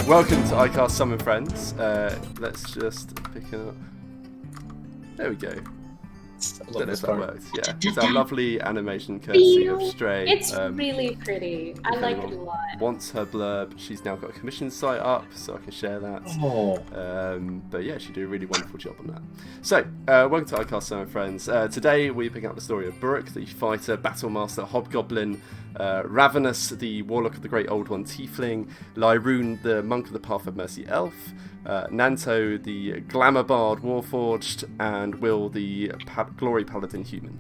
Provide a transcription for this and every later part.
Welcome to iCast Summon Friends. Let's just pick it up. There we go. I don't know if that works. Yeah, it's our lovely animation courtesy of Stray. It's really pretty. I like it a lot. Wants her blurb? She's now got a commission site up, so I can share that. Oh. But yeah, she did a really wonderful job on that. So, welcome to iCast Summon Friends. Today we're picking up the story of Buruk, the fighter, battlemaster, hobgoblin, Ravenous, the warlock of the Great Old One tiefling, Lyroon, the monk of the Path of Mercy elf, Nanto, the glamour bard warforged, and Will, the glory paladin human.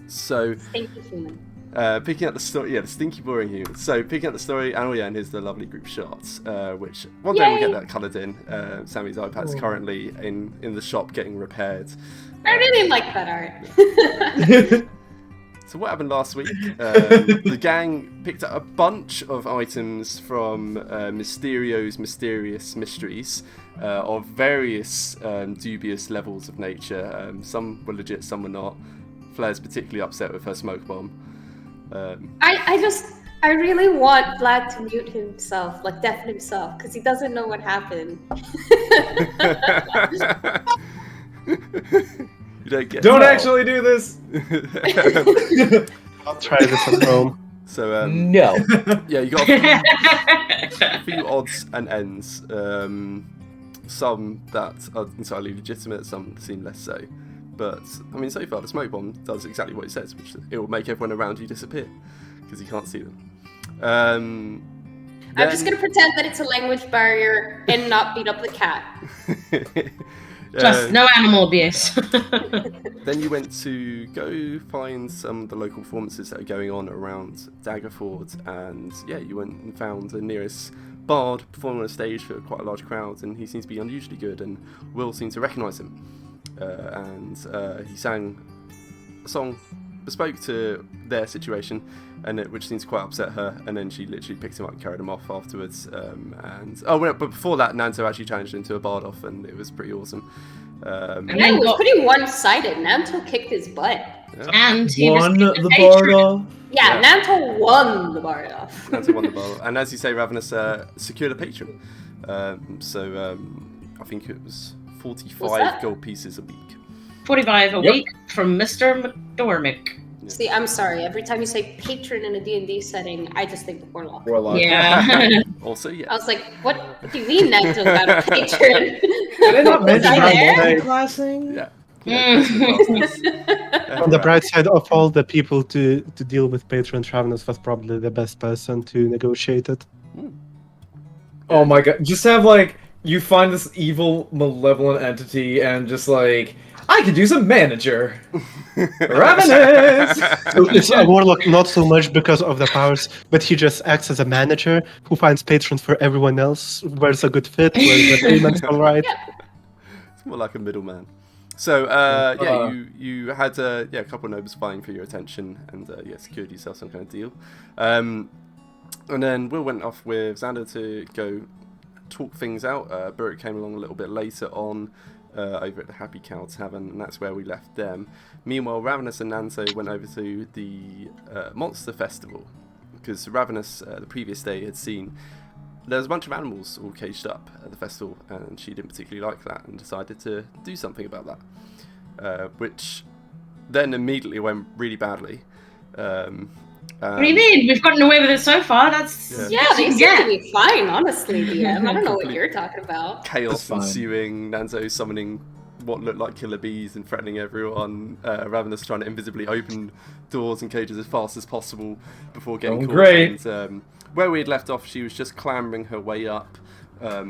So, Stinky human. Picking up the story, the stinky boring human. So picking up the story, and here's the lovely group shots, which one day we'll get that coloured in. Sammy's iPad's currently in the shop getting repaired. I really like that art. So what happened last week? The gang picked up a bunch of items from Mysterio's Mysterious Mysteries of various dubious levels of nature. Some were legit, some were not. Flair's particularly upset with her smoke bomb. I really want Vlad to mute himself, like deafen himself, because he doesn't know what happened. You don't get Don't actually do this! I'll try this at home. So, no. Yeah, you got a few odds and ends. Some that are entirely legitimate, some seem less so. But, I mean, so far, the smoke bomb does exactly what it says, which it will make everyone around you disappear, because you can't see them. I'm just going to pretend that it's a language barrier and not beat up the cat. Just no animal abuse. Then you went to go find some of the local performances that are going on around Daggerford, and yeah, you went and found the nearest bard performing on a stage for quite a large crowd, and he seems to be unusually good, and Will seemed to recognise him. And he sang a song bespoke to their situation, which seems to quite upset her, and then she literally picked him up and carried him off afterwards. But before that, Nanto actually challenged him to a bard off, and it was pretty awesome. It was pretty one-sided. Nanto kicked his butt. Yeah. And he Won was the bard off. Yeah, Nanto won the bard off. Nanto won the bard off. And as you say, Ravenous secured a patron. I think it was 45 gold pieces a week. 45 a week from Mr. McDormick. Yeah. See, I'm sorry. Every time you say patron in a D&D setting, I just think of warlock. Warlock. Yeah. Also, yeah. I was like, what do you mean Nanto got a patron? Did I not mention Was I there? classing? Yeah. On the bright side of all the people to deal with patron, Ravenous was probably the best person to negotiate it. Oh my god. Just have you find this evil, malevolent entity and just I could use a manager. Ravenous! So it's a warlock not so much because of the powers, but he just acts as a manager who finds patrons for everyone else, where's a good fit, where's the payment's alright. It's more like a middleman. So, you had a couple of nobles vying for your attention, and secured yourself some kind of deal. And then Will went off with Xander to go talk things out. Buruk came along a little bit later on over at the Happy Cow Tavern, and that's where we left them. Meanwhile, Ravenous and Nanto went over to the Monster Festival, because Ravenous, the previous day, had seen there was a bunch of animals all caged up at the festival, and she didn't particularly like that and decided to do something about that, which then immediately went really badly. What do you mean? We've gotten away with it so far. That's they seem to be fine, honestly, DM. I don't know what you're talking about. Chaos ensuing, Nanto summoning what looked like killer bees and threatening everyone, Ravenous trying to invisibly open doors and cages as fast as possible before getting caught. Great. And, where we had left off, she was just clambering her way up,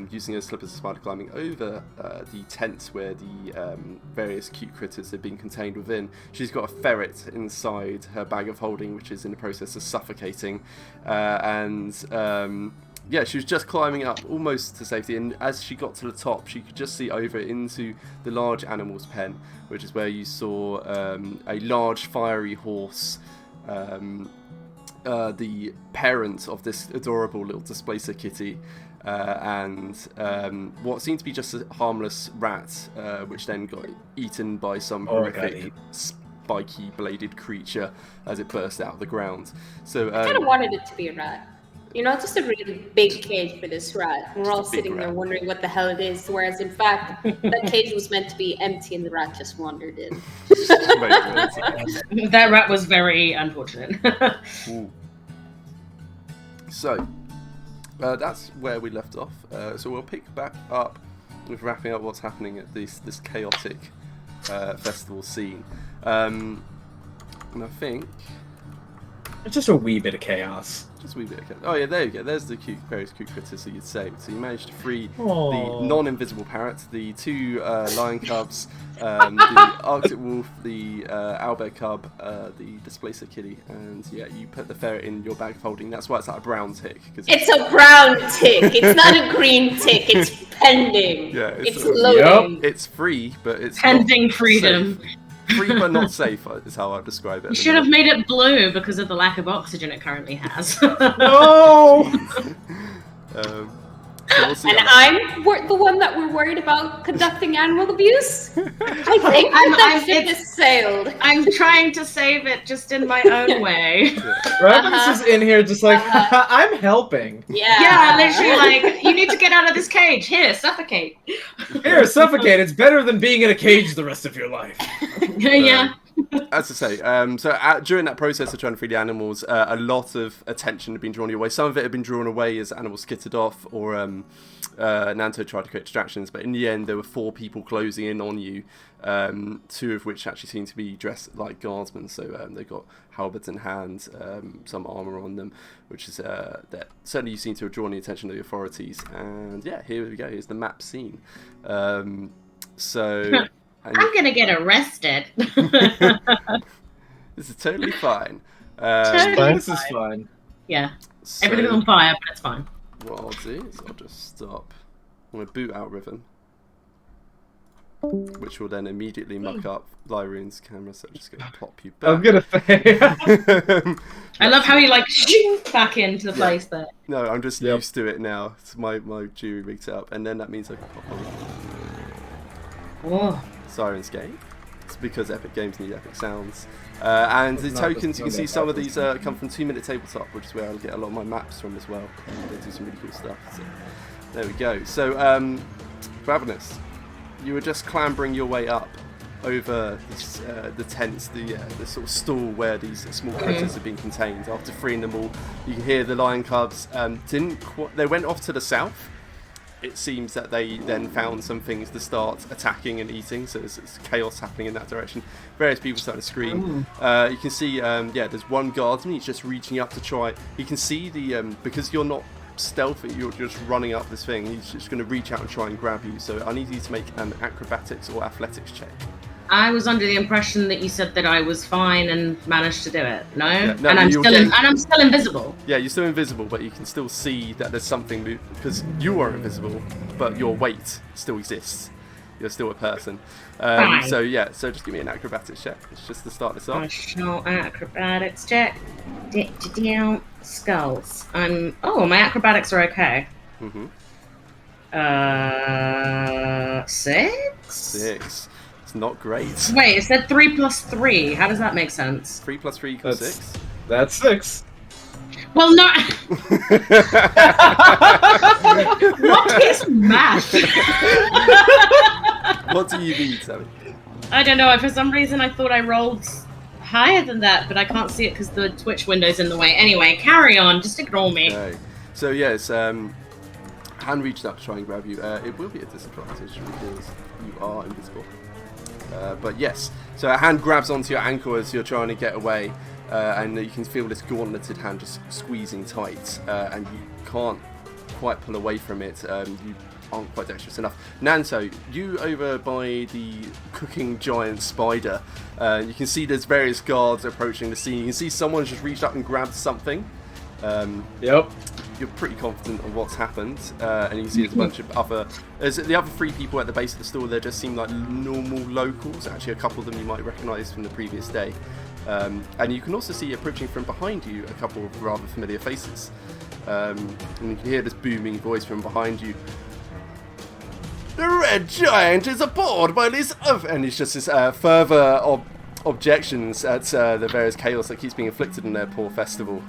using her slippers as spider climbing over the tent where the various cute critters had been contained within. She's got a ferret inside her bag of holding, which is in the process of suffocating. She was just climbing up almost to safety, and as she got to the top, she could just see over into the large animal's pen, which is where you saw a large fiery horse, the parent of this adorable little displacer kitty, and what seemed to be just a harmless rat, which then got eaten by some horrific spiky bladed creature as it burst out of the ground. So I kind of wanted it to be a rat. You know, just a really big cage for this rat. We're all sitting there wondering what the hell it is, whereas in fact, that cage was meant to be empty and the rat just wandered in. That rat was very unfortunate. So, that's where we left off. So we'll pick back up with wrapping up what's happening at this chaotic festival scene. And I think... It's just a wee bit of chaos. Just a wee bit of chaos. Oh yeah, there you go. There's the various cute critters that you'd saved. So you managed to free Aww. the non-invisible parrot, the 2 lion cubs, the Arctic wolf, the owlbear cub, the displacer kitty, and yeah, you put the ferret in your bag of holding. That's why it's like a brown tick. It's a brown tick. It's not a green tick. It's pending. Yeah, it's loading. Yep. It's free, but it's Pending not freedom. safe. Free but not safe is how I describe it. You should have made it blue because of the lack of oxygen it currently has. No! So we'll see And how I'm the one that we're worried about conducting animal abuse? I think that ship has sailed. I'm trying to save it just in my own way. Ravenous is in here just like, I'm helping. Yeah. Literally like, you need to get out of this cage. Here, suffocate. Here, suffocate. It's better than being in a cage the rest of your life. Yeah. As I say, during that process of trying to free the animals, a lot of attention had been drawn your way. Some of it had been drawn away as animals skittered off, or Nanto tried to create distractions. But in the end, there were 4 people closing in on you, 2 of which actually seemed to be dressed like guardsmen. So they got halberds in hand, some armour on them, which is that certainly you seem to have drawn the attention of the authorities. And yeah, here we go. Here's the map scene. I'm gonna get arrested. This is totally fine. This is fine. Yeah. So Everything's on fire, but it's fine. what I'll do is I'll just stop. I'm going to boot out Riven, which will then immediately muck up Lyroon's camera, so I'm just going to plop you back. I'm gonna say. I love how you like shoot back into the place there. No, I'm just used to it now. It's my jury rigged it up, and then that means I can pop on Oh. Syrinscape. It's because Epic Games need epic sounds. And the tokens, you can see some of these come from 2-minute tabletop, which is where I'll get a lot of my maps from as well. They do some really cool stuff. So, there we go. So, Ravenous, you were just clambering your way up over this, the tents, the sort of stall where these small critters have been contained. After freeing them all, you can hear the lion cubs they went off to the south. It seems that they then found some things to start attacking and eating, so there's chaos happening in that direction. Various people starting to scream. You can see, there's one guardsman. He's just reaching up to try. You can see because you're not stealthy, you're just running up this thing. He's just going to reach out and try and grab you. So I need you to make an acrobatics or athletics check. I was under the impression that you said that I was fine and managed to do it. No, Yeah, no, and I'm still invisible. Yeah, you're still invisible, but you can still see that there's something because you are invisible, but your weight still exists. You're still a person. So just give me an acrobatics check. It's just to start this off. National acrobatics check. Down skulls. My acrobatics are okay. 6. 6. It's not great. Wait, it said 3 plus 3. How does that make sense? 3 plus 3 equals 6. That's 6. Well, no. What is math? What do you need, Sammy? I don't know. For some reason, I thought I rolled higher than that, but I can't see it because the Twitch window's in the way. Anyway, carry on. Just ignore me. Okay. So yes, hand reached up to try and grab you. It will be a disadvantage because you are invisible. But yes, so a hand grabs onto your ankle as you're trying to get away, and you can feel this gauntleted hand just squeezing tight, and you can't quite pull away from it. You aren't quite dexterous enough. Nanto, you over by the cooking giant spider, you can see there's various guards approaching the scene. You can see someone's just reached up and grabbed something. Yep. You're pretty confident of what's happened, and you can see there's a bunch of the other 3 people at the base of the store. They just seem like normal locals. Actually, a couple of them you might recognise from the previous day, and you can also see approaching from behind you a couple of rather familiar faces, and you can hear this booming voice from behind you. The red giant is aboard by this and it's just this further objections at the various chaos that keeps being inflicted on their poor festival.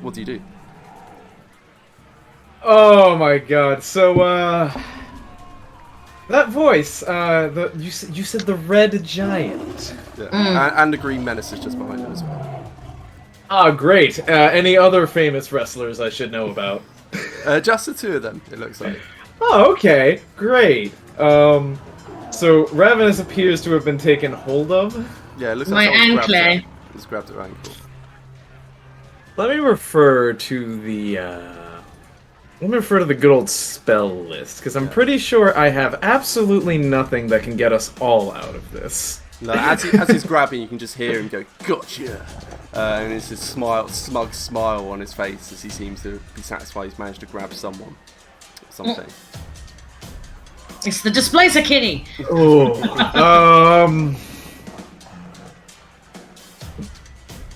What do you do? Oh my god. So, that voice, you said the Red Giant. Yeah. And the Green Menace is just behind him as well. Ah, great. Any other famous wrestlers I should know about? Just the two of them, it looks like. Oh, okay. Great. So Ravenous appears to have been taken hold of. Yeah, it looks My like someone ankle. Just grabbed her ankle. Let me refer to the good old spell list, because I'm pretty sure I have absolutely nothing that can get us all out of this. No, as he's grabbing, you can just hear him go, "Gotcha!" And it's a smug smile on his face as he seems to be satisfied he's managed to grab something. It's the Displacer Kitty. Oh,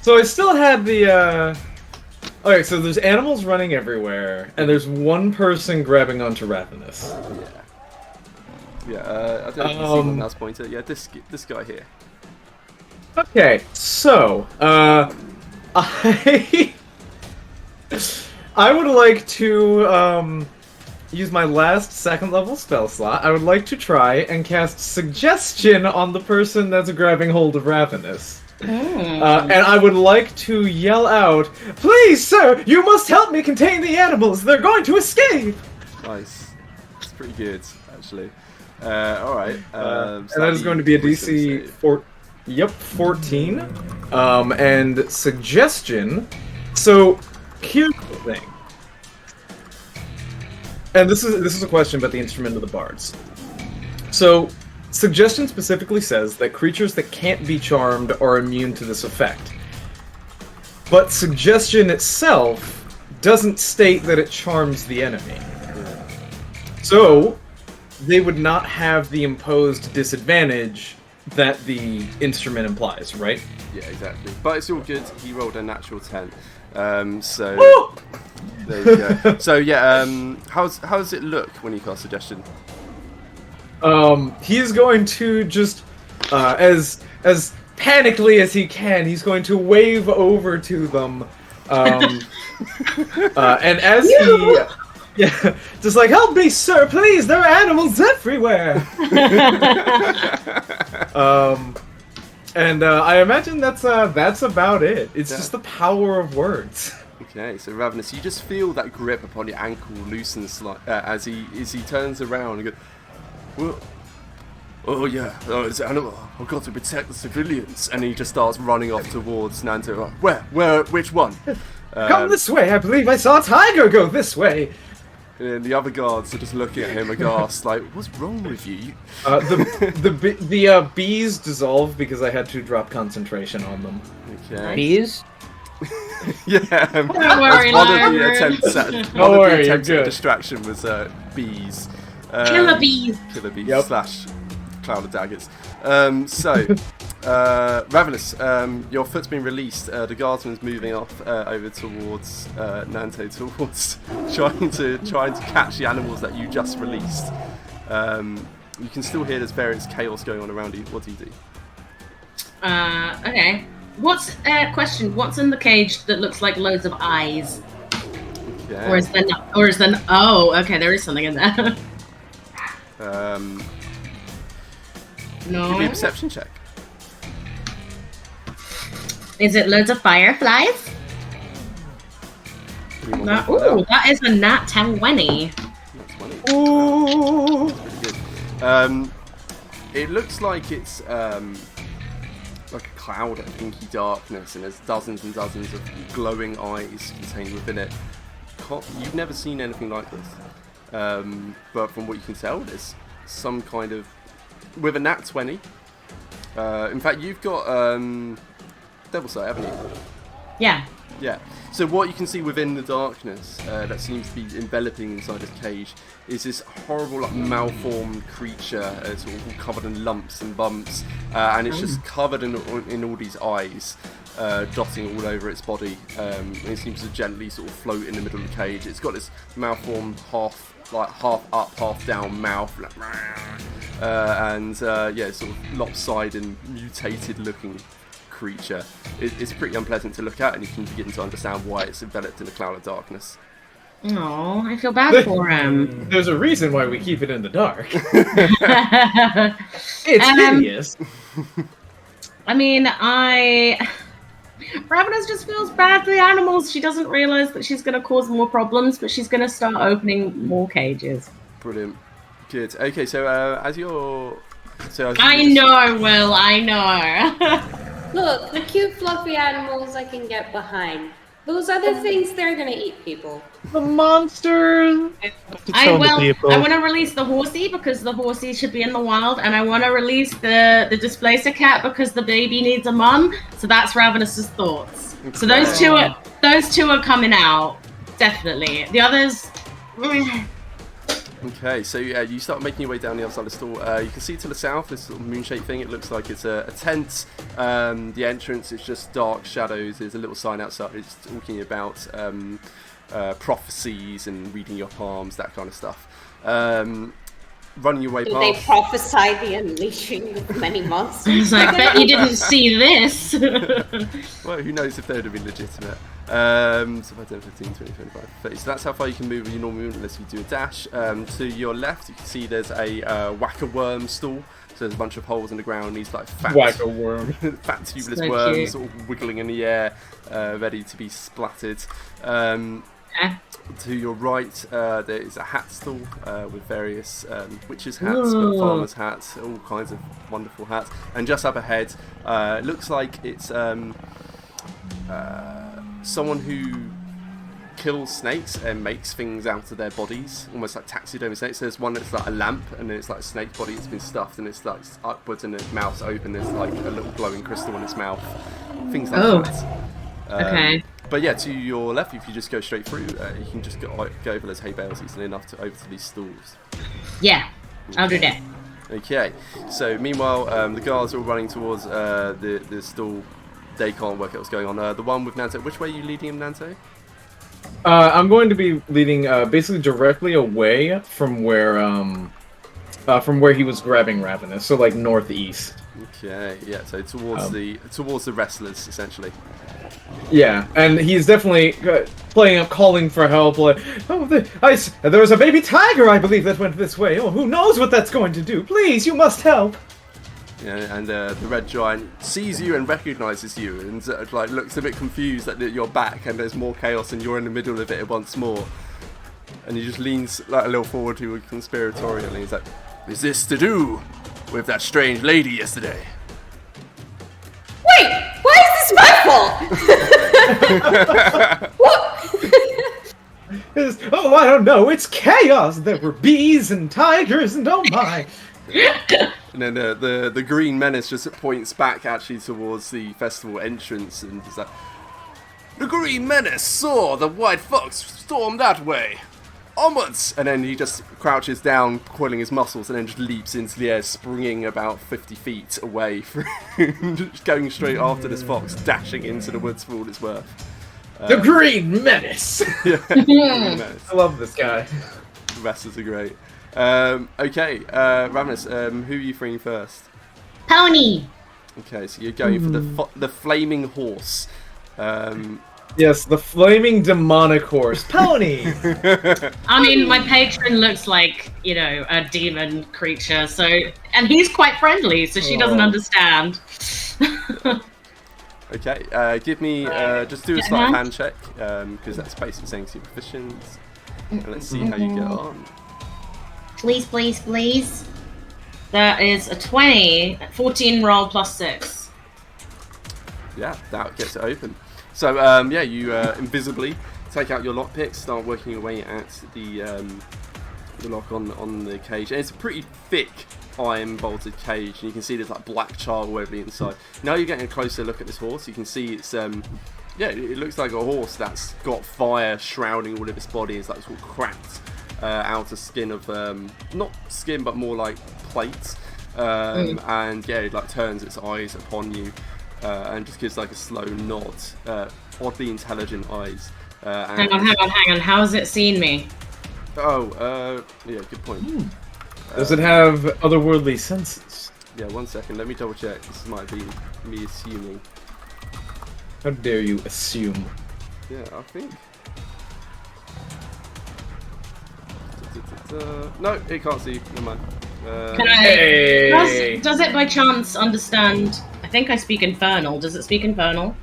So I still had the, Okay, so there's animals running everywhere, and there's one person grabbing onto Ravenous. Yeah, I don't know if you see one mouse pointer. Yeah, this guy here. Okay, so, I would like to, use my last second level spell slot. I would like to try and cast Suggestion on the person that's grabbing hold of Ravenous. And I would like to yell out, "Please, sir, you must help me contain the animals! They're going to escape!" Nice. It's pretty good, actually. Alright. And that is going to be a DC 14. And Suggestion. So, here's the thing. And this is a question about the instrument of the bards. So, Suggestion specifically says that creatures that can't be charmed are immune to this effect. But Suggestion itself doesn't state that it charms the enemy. So, they would not have the imposed disadvantage that the instrument implies, right? Yeah, exactly. But it's all good. He rolled a natural 10. So... Woo! There you go. So, yeah, how does it look when you cast Suggestion? He is going to just, as panically as he can, he's going to wave over to them, and as he, just like, "Help me, sir, please, there are animals everywhere!" And I imagine that's about it. It's just the power of words. Okay, so Ravenous, you just feel that grip upon your ankle loosen as he turns around and goes, "Well, oh yeah, it's an animal. I've got to protect the civilians." And he just starts running off towards Nanto. Where, which one? Come this way, I believe I saw a tiger go this way. And the other guards are just looking at him aghast, like, "What's wrong with you?" The bees dissolve because I had to drop concentration on them. Okay. Bees? Yeah. Don't worry, one of the Lyra. attempts at distraction was bees. Killer bees. Killer bees Yep. / cloud of daggers. Ravenous, your foot's been released. The guardsman's moving off over towards Nanto, towards trying to catch the animals that you just released. You can still hear there's various chaos going on around you. What do you do? Okay. Question? What's in the cage that looks like loads of eyes? Okay. Or is there? Oh, okay. There is something in there. No. Give me a perception check. Is it loads of fireflies? No. Ooh, that is a nat 20. Ooh. Pretty good. It looks like it's like a cloud of inky darkness, and there's dozens and dozens of glowing eyes contained within it. You've never seen anything like this, but from what you can tell, there's some kind of, with a nat 20. In fact, you've got Devil Sight, haven't you? Yeah. Yeah. So what you can see within the darkness that seems to be enveloping inside this cage is this horrible, like, malformed creature. It's all covered in lumps and bumps, and it's just covered in all these eyes, dotting all over its body. And it seems to gently sort of float in the middle of the cage. It's got this malformed half up, half down mouth, and yeah, sort of lopsided, mutated looking creature. It's pretty unpleasant to look at, and you can begin to understand why it's enveloped in a cloud of darkness. Oh, I feel bad for him. There's a reason why we keep it in the dark. It's hideous. I mean, Ravenous just feels bad for the animals. She doesn't realize that she's going to cause more problems, but she's going to start opening more cages. Brilliant. Good. Okay, so as you're... I know, Will, I know. Look, the cute fluffy animals I can get behind. Those other things, they're gonna eat people. The monsters! I want to release the horsey because the horsey should be in the wild, and I want to release the displacer cat because the baby needs a mum. So that's Ravenous's thoughts. Okay. So those two are coming out, definitely. The others... Okay, so yeah, you start making your way down the other side of the store. You can see to the south this little moon-shaped thing. It looks like it's a tent. The entrance is just dark shadows. There's a little sign outside. It's talking about prophecies and reading your palms, that kind of stuff. Running your way past. They prophesy the unleashing of many monsters. I bet you didn't see this. Well, who knows if they would have been legitimate. So 5, 10, 15, 20, 25, 30. So that's how far you can move with your normal movement unless you do a dash. To your left, you can see there's a whack-a-worm stall. So there's a bunch of holes in the ground. These like fat, whack-a-worm, fat tubeless worms, all wiggling in the air, ready to be splattered. To your right, there is a hat stall with various witches' hats, but farmers' hats, all kinds of wonderful hats. And just up ahead, it looks like it's someone who kills snakes and makes things out of their bodies, almost like taxidermy snakes. So there's one that's like a lamp, and then it's like a snake body that's been stuffed, and it's like upwards, and its mouth's open. There's like a little glowing crystal in its mouth. Things like that. Okay. But yeah, to your left, if you just go straight through, you can just go over those hay bales easily enough over to these stalls. Yeah, I'll do that. Okay. So meanwhile, the guards are all running towards the stall. They can't work out what's going on. The one with Nanto. Which way are you leading him, Nanto? I'm going to be leading basically directly away from where he was grabbing Ravenous, so like northeast. Okay, yeah. So towards the wrestlers, essentially. Yeah, and he's definitely playing up, calling for help. Like, there was a baby tiger, I believe, that went this way. Oh, who knows what that's going to do? Please, you must help. Yeah, and the red giant sees you and recognizes you, and like looks a bit confused that you're back, and there's more chaos, and you're in the middle of it once more. And he just leans like a little forward to you conspiratorially, and he's like, "Is this to do with that strange lady yesterday?" Wait, why is this my fault? What? Oh, I don't know. It's chaos. There were bees and tigers, and oh my. And then the green menace just points back actually towards the festival entrance, and he's like, "The green menace saw the white fox storm that way. Onwards!" And then he just crouches down, coiling his muscles, and then just leaps into the air, springing about 50 feet away, just going straight after this fox, dashing into the woods for all it's worth. The Green Menace! Yeah, Green Menace. I love this guy. The wrestlers are great. Okay, Ravenous, who are you freeing first? Pony! Okay, so you're going for the flaming horse. Yes, the flaming demonic horse. Pony! I mean, my patron looks like, a demon creature, and he's quite friendly, so she doesn't understand. Okay, give me, just do a slight hand check, because that's basically saying you're proficient. And let's see how you get on. Please, please, please. That is a 20, 14 roll plus 6. Yeah, that gets it open. So, yeah, you invisibly take out your lockpick, start working your way at the lock on the cage. And it's a pretty thick iron bolted cage, and you can see there's like black char all over the inside. Now you're getting a closer look at this horse. You can see it's yeah, it looks like a horse that's got fire shrouding all of its body. It's like sort of cracked outer skin of not skin but more like plates. And yeah, it like turns its eyes upon you. And just gives like a slow nod, oddly intelligent eyes. Hang on. How has it seen me? Oh, yeah, good point. Does it have otherworldly senses? Yeah, 1 second. Let me double check. This might be me assuming. How dare you assume? Yeah, I think. No, it can't see. Never mind. Can I? Does it by chance understand? I think I speak Infernal. Does it speak Infernal?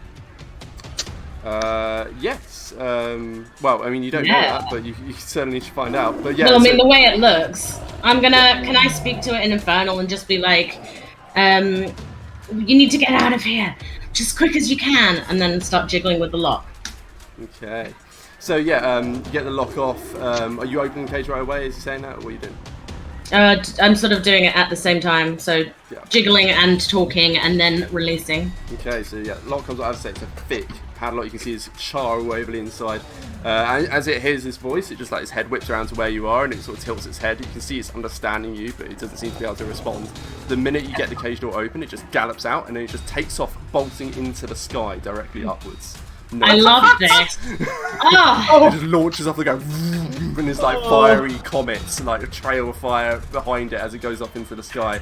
Yes. Well, I mean, you don't know that, but you certainly should find out. But yeah. No, I mean the way it looks. Can I speak to it in Infernal and just be like, you need to get out of here, just as quick as you can, and then start jiggling with the lock. Okay. So yeah, get the lock off. Are you opening the cage right away? Is he saying that, or what are you doing? I'm sort of doing it at the same time, so jiggling and talking, and then releasing. Okay, so yeah, lock comes out. I'd say it's a thick padlock. You can see his char all over the inside. And as it hears his voice, it just like his head whips around to where you are, and it sort of tilts its head. You can see it's understanding you, but it doesn't seem to be able to respond. The minute you get the cage door open, it just gallops out, and then it just takes off, bolting into the sky directly upwards. I love this. It just launches off the go, and there's like fiery comets, like a trail of fire behind it as it goes up into the sky.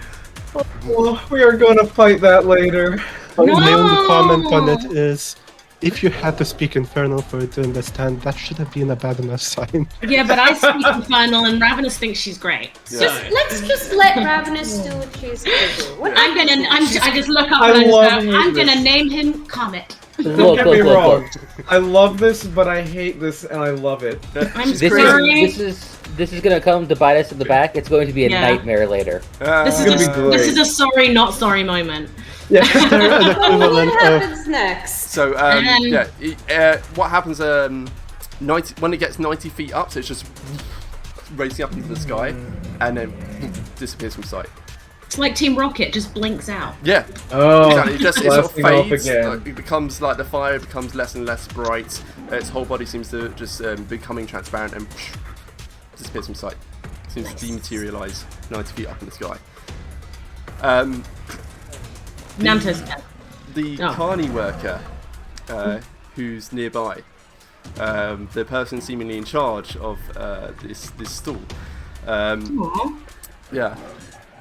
Oh, we are gonna fight that later. My only comment on it is, if you had to speak Infernal for it to understand, that should have been a bad enough sign. Yeah, but I speak Infernal, and Ravenous thinks she's great. Yeah. Let's just let Ravenous do what she's gonna do. I just look up and I'm gonna name him Comet. Don't get me wrong. I love this, but I hate this, and I love it. This is gonna come to bite us in the back. It's going to be a nightmare later. This is a sorry, not sorry moment. Yeah. What happens next? So what happens? 90 when it gets 90 feet up, so it's just racing up into the sky, and then disappears from sight. It's like Team Rocket, just blinks out. Yeah. Oh, exactly. It sort of fades. again. It becomes like the fire becomes less and less bright. Its whole body seems to just becoming transparent and disappears from sight. Seems to dematerialize 90 feet up in the sky. Nanto's the Carney worker who's nearby, the person seemingly in charge of this stall. Yeah.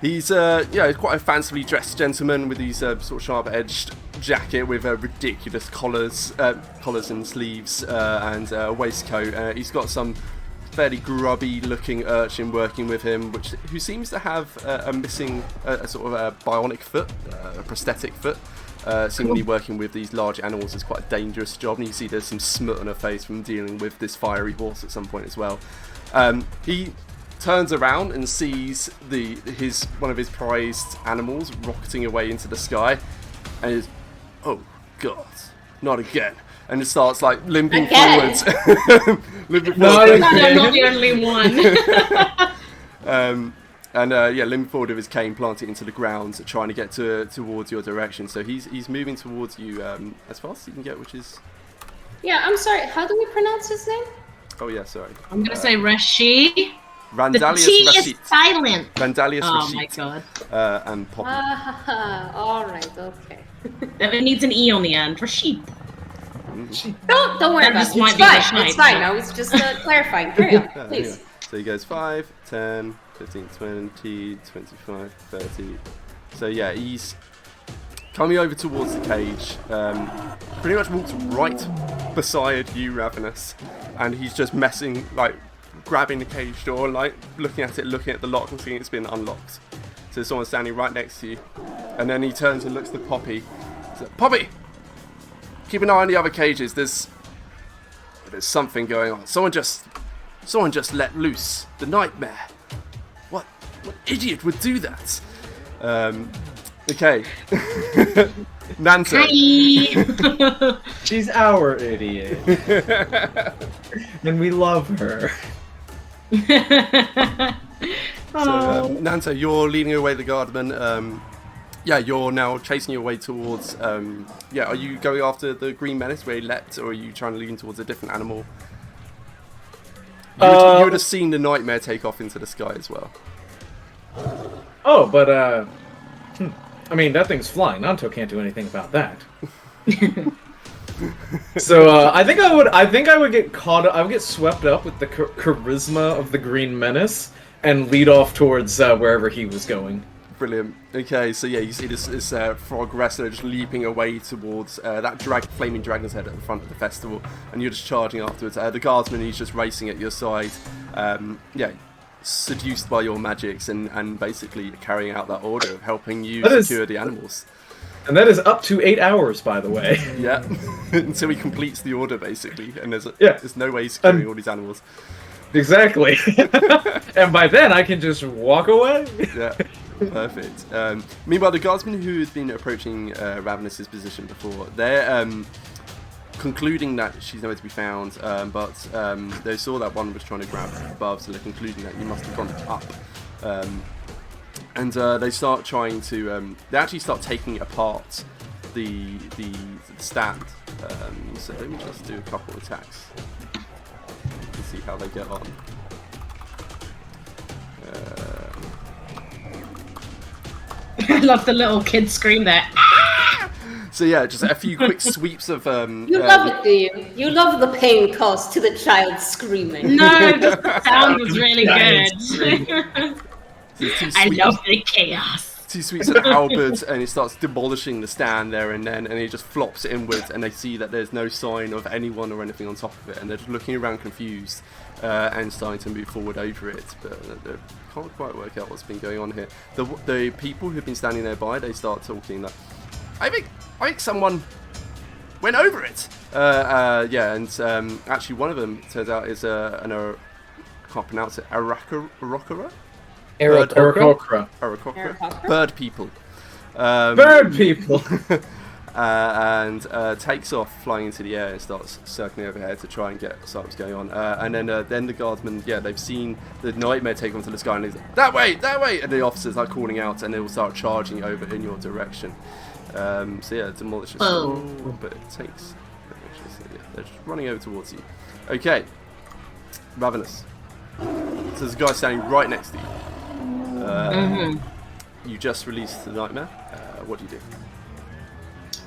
He's he's quite a fancifully dressed gentleman with these sort of sharp-edged jacket with ridiculous collars and sleeves and a waistcoat. He's got some fairly grubby-looking urchin working with him, who seems to have a missing sort of a bionic foot, a prosthetic foot. Seemingly working with these large animals is quite a dangerous job, and you see there's some smut on her face from dealing with this fiery horse at some point as well. He turns around and sees one of his prized animals rocketing away into the sky, and is, oh god, not again, and it starts like limping forwards. Limping forward. I'm not the only one. Limping forward with his cane, planting it into the ground, trying to get towards your direction. So he's moving towards you as fast as he can get, which is. Yeah, I'm sorry. How do we pronounce his name? Oh yeah, sorry. I'm gonna say Rashi. Randalius the T Rashid. is silent. Randalius Rashid. my god. And Poppy. All right, okay. It needs an E on the end. Rashid. Don't worry about it. It's fine. I was just clarifying. Carry on, please. Anyway. So he goes 5, 10, 15, 20, 25, 30. So yeah, he's coming over towards the cage. Pretty much walks right beside you, Ravenous, and he's just messing, like, grabbing the cage door, like, looking at the lock and seeing it's been unlocked. So there's someone standing right next to you. And then he turns and looks at Poppy. He's like, Poppy! Keep an eye on the other cages. There's something going on. Someone just let loose the nightmare. What idiot would do that? Okay. Nanto. Hi. She's our idiot. And we love her. So, Nanto, you're leading away the guardman. You're now chasing your way towards. Are you going after the green menace where he leapt, or are you trying to lean towards a different animal? You would have seen the nightmare take off into the sky as well. Oh, but I mean, that thing's flying. Nanto can't do anything about that. So I think I would get caught. I would get swept up with the charisma of the Green Menace and lead off towards wherever he was going. Brilliant. Okay, so yeah, you see this frog wrestler just leaping away towards that flaming dragon's head at the front of the festival, and you're just charging afterwards. The guardsman, he's just racing at your side. seduced by your magics and basically carrying out that order of helping you secure the animals. And that is up to 8 hours, by the way. Yeah, until he completes the order, basically, and there's no way he's securing all these animals. Exactly. And by then, I can just walk away. Yeah, perfect. Meanwhile, the guardsmen who had been approaching Ravenous's position before, they're concluding that she's nowhere to be found, but they saw that one was trying to grab above, so they're concluding that you must have gone up. And they start trying to. They actually start taking apart the stand. So let me just do a couple of attacks and see how they get on. I love the little kid scream there. So yeah, just a few quick sweeps of. You love it, do you? You love the pain caused to the child screaming. No, just the sound was really good. I love the chaos. 2 sweeps of the halberd, and he starts demolishing the stand there and then, and he just flops it inwards, and they see that there's no sign of anyone or anything on top of it, and they're just looking around confused and starting to move forward over it, but they can't quite work out what's been going on here. The people who've been standing nearby, they start talking that I think someone went over it. Yeah, and actually one of them turns out is I can't pronounce it, Aarakocra? Aarakocra. Bird people. Bird people! And takes off, flying into the air, and starts circling overhead to try and get what's going on. And then the guardsmen, they've seen the nightmare take onto the sky, and he's like, that way! And the officers are calling out, and they will start charging over in your direction. So yeah, demolish it. But it takes. So yeah, they're just running over towards you. Okay, Ravenous. So there's a guy standing right next to you. You just released the nightmare. What do you do?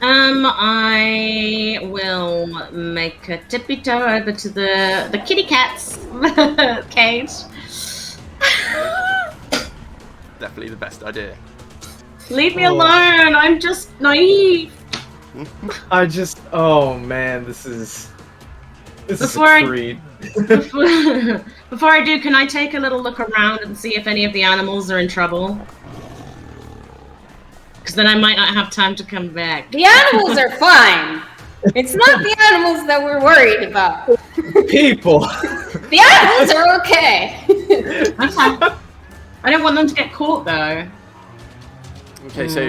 I will make a tippy toe over to the kitty cat's cage. Definitely the best idea. Leave me alone. I'm just naive. Oh man, this is a treat. Before I do, can I take a little look around and see if any of the animals are in trouble? Because then I might not have time to come back. The animals are fine. It's not the animals that we're worried about. People. The animals are okay. I don't want them to get caught though. Okay, so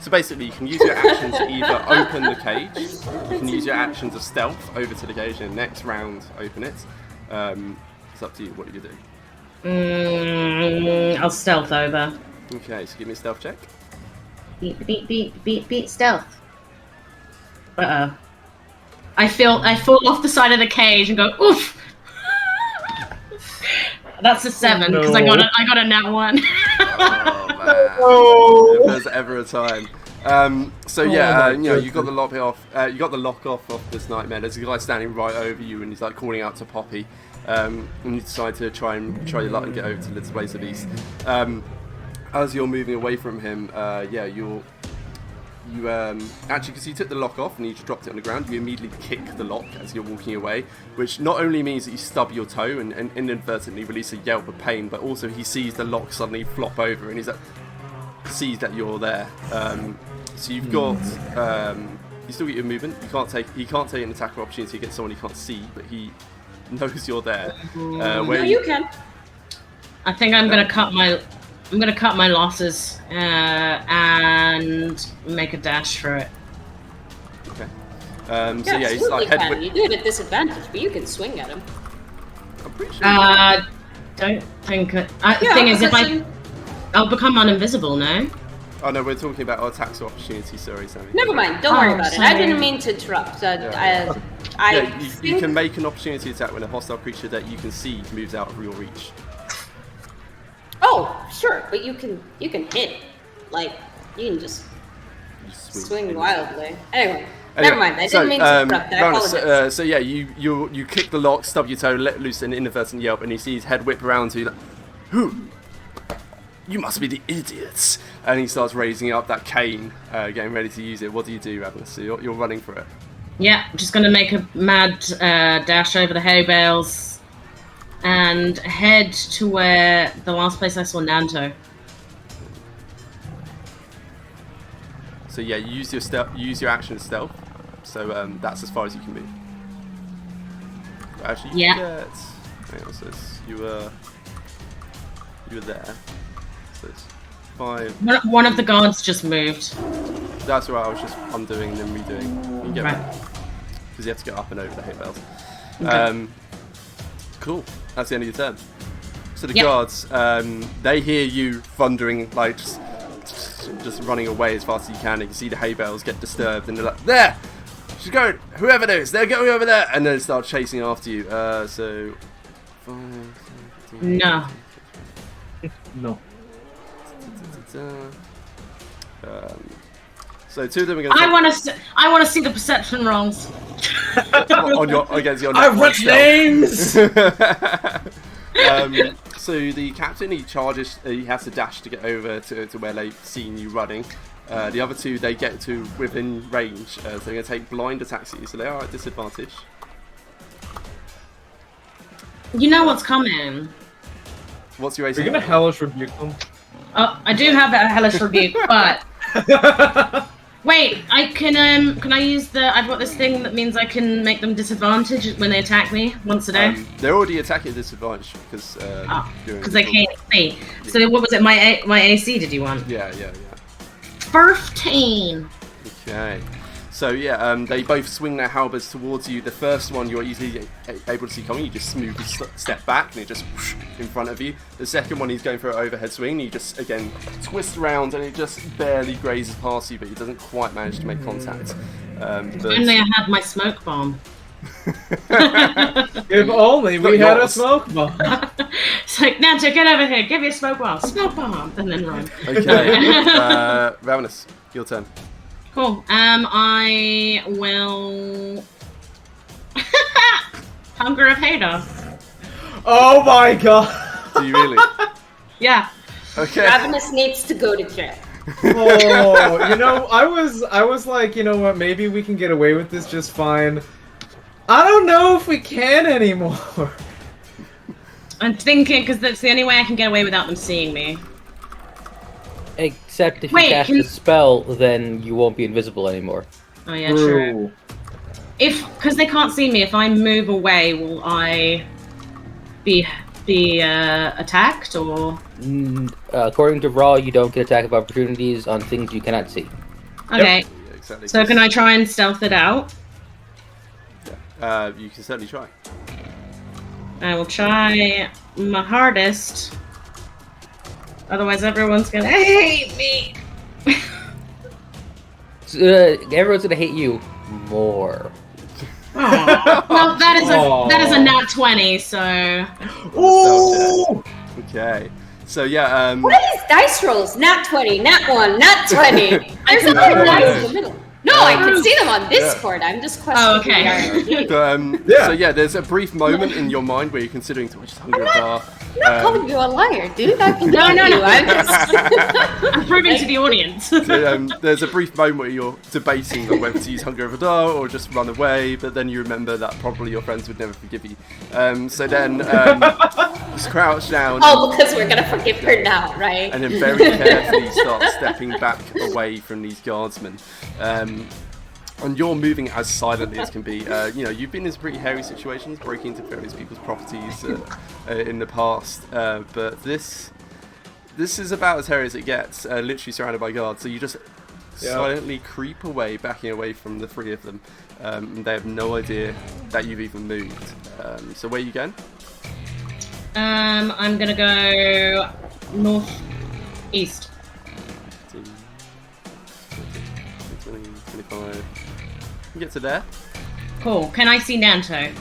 so basically you can use your action to either open the cage, you can use your action to stealth over to the cage, and next round open it. It's up to you. What do you do? I'll stealth over. Okay, so give me a stealth check. Beat stealth. I fall off the side of the cage and go oof. That's a 7 because I got a nat 1. Oh man! If there's ever a time. So yeah, you got the lock off. You got the lock off of this nightmare. There's a guy standing right over you, and he's like calling out to Poppy. And you decide to try your luck and get over to the displacer beast. As you're moving away from him, you actually, because you took the lock off and you just dropped it on the ground, you immediately kick the lock as you're walking away, which not only means that you stub your toe and inadvertently release a yelp of pain, but also he sees the lock suddenly flop over and he's like, sees that you're there. So you've got you still get your movement. He can't take an attack opportunity against someone he can't see, but he knows you're there. No, you can. I think I'm gonna cut my losses and make a dash for it. Okay. So yeah, he's like head whip. You do it at disadvantage, but you can swing at him. I'm pretty sure. Don't think. Thing is, I'll become uninvisible, no? Oh no, we're talking about our attacks opportunity. Sorry, Sammy. Never mind. Don't worry about it. I didn't mean to interrupt. You can make an opportunity attack when a hostile creature that you can see moves out of your reach. Oh, sure, but you can hit. Like, you can just swing wildly. Anyway, never mind. I didn't mean to interrupt. I apologize. So yeah, you kick the lock, stub your toe, let loose an inadvertent yelp, and you see his head whip around to you. Like, who? You must be the idiots! And he starts raising up that cane, getting ready to use it. What do you do, Ravenous? So you're running for it. Yeah, I'm just gonna make a mad dash over the hay bales. and head to where the last place I saw Nanto. So yeah, you use your action as stealth. So that's as far as you can move. Actually, you get. Hang on, so you were there. So it's 5. One of the guards just moved. That's right. I was just undoing and then redoing. You can get right. Because you have to go up and over the hay bales. Okay. Cool. That's the end of your turn. So the guards, they hear you thundering, like just running away as fast as you can. You can see the hay bales get disturbed, and they're like, "There, she's going. Whoever it is, they're going over there," and then start chasing after you. So 5, 15, no. No. So 2 of them are going to. I want to see the perception rolls. Against your. I want names. So the captain, he charges. He has to dash to get over to where they've seen you running. The other 2, they get to within range. So they're going to take blind attacks at you. So they are at disadvantage. You know what's coming. What's your AC? You're gonna hellish rebuke them. I do have a hellish rebuke, but wait, I can I use the? I've got this thing that means I can make them disadvantaged when they attack me once a day. They're already attacking at disadvantage because they can't see. Yeah. So what was it? My AC? Did you want? Yeah. 15. Okay. So yeah, they both swing their halberds towards you. The first one you're easily able to see coming. You just smoothly step back and it just whoosh, in front of you. The second one, he's going for an overhead swing. You just again twist around and it just barely grazes past you, but he doesn't quite manage to make contact. If only I had my smoke bomb. If only we had a smoke bomb. It's like, Nanto, get over here. Give me a smoke bomb. Smoke bomb, and then run. Okay. Ravenous, your turn. Cool. I will Hunger of Hater. Oh my god. Do you really? Yeah. Okay. Ravenous needs to go to jail. Oh, I was like, you know what? Maybe we can get away with this just fine. I don't know if we can anymore. I'm thinking because that's the only way I can get away without them seeing me. Except if you cast a spell, then you won't be invisible anymore. Oh yeah, true. Because they can't see me, if I move away, will I be attacked or? According to Raw, you don't get attack of opportunities on things you cannot see. Okay. Yep. Yeah, exactly. So can I try and stealth it out? Yeah. You can certainly try. I will try my hardest. Otherwise, everyone's gonna hate me. Everyone's gonna hate you more. Well, that is a nat 20. So. Ooh! Okay. So yeah. What are these dice rolls? Nat 20, nat 1, nat 20. There's a lot of dice in the middle. No, I can see them on Discord. I'm just questioning. So yeah, there's a brief moment in your mind where you're considering to just Hunger of Bar. I'm not calling you a liar, dude. I can no. I'm proving to the audience. So, there's a brief moment where you're debating on whether to use Hunger of Bar or just run away, but then you remember that probably your friends would never forgive you. So then just crouch down. Oh, because we're gonna forgive her now, right? And then very carefully start stepping back away from these guardsmen. And you're moving as silently as can be. You've been in some pretty hairy situations, breaking into various people's properties in the past, but this is about as hairy as it gets, literally surrounded by guards. So you just silently creep away, backing away from the 3 of them. And they have no idea that you've even moved. So where are you going? I'm gonna go northeast. 25. You get to there. Cool. Can I see Nanto?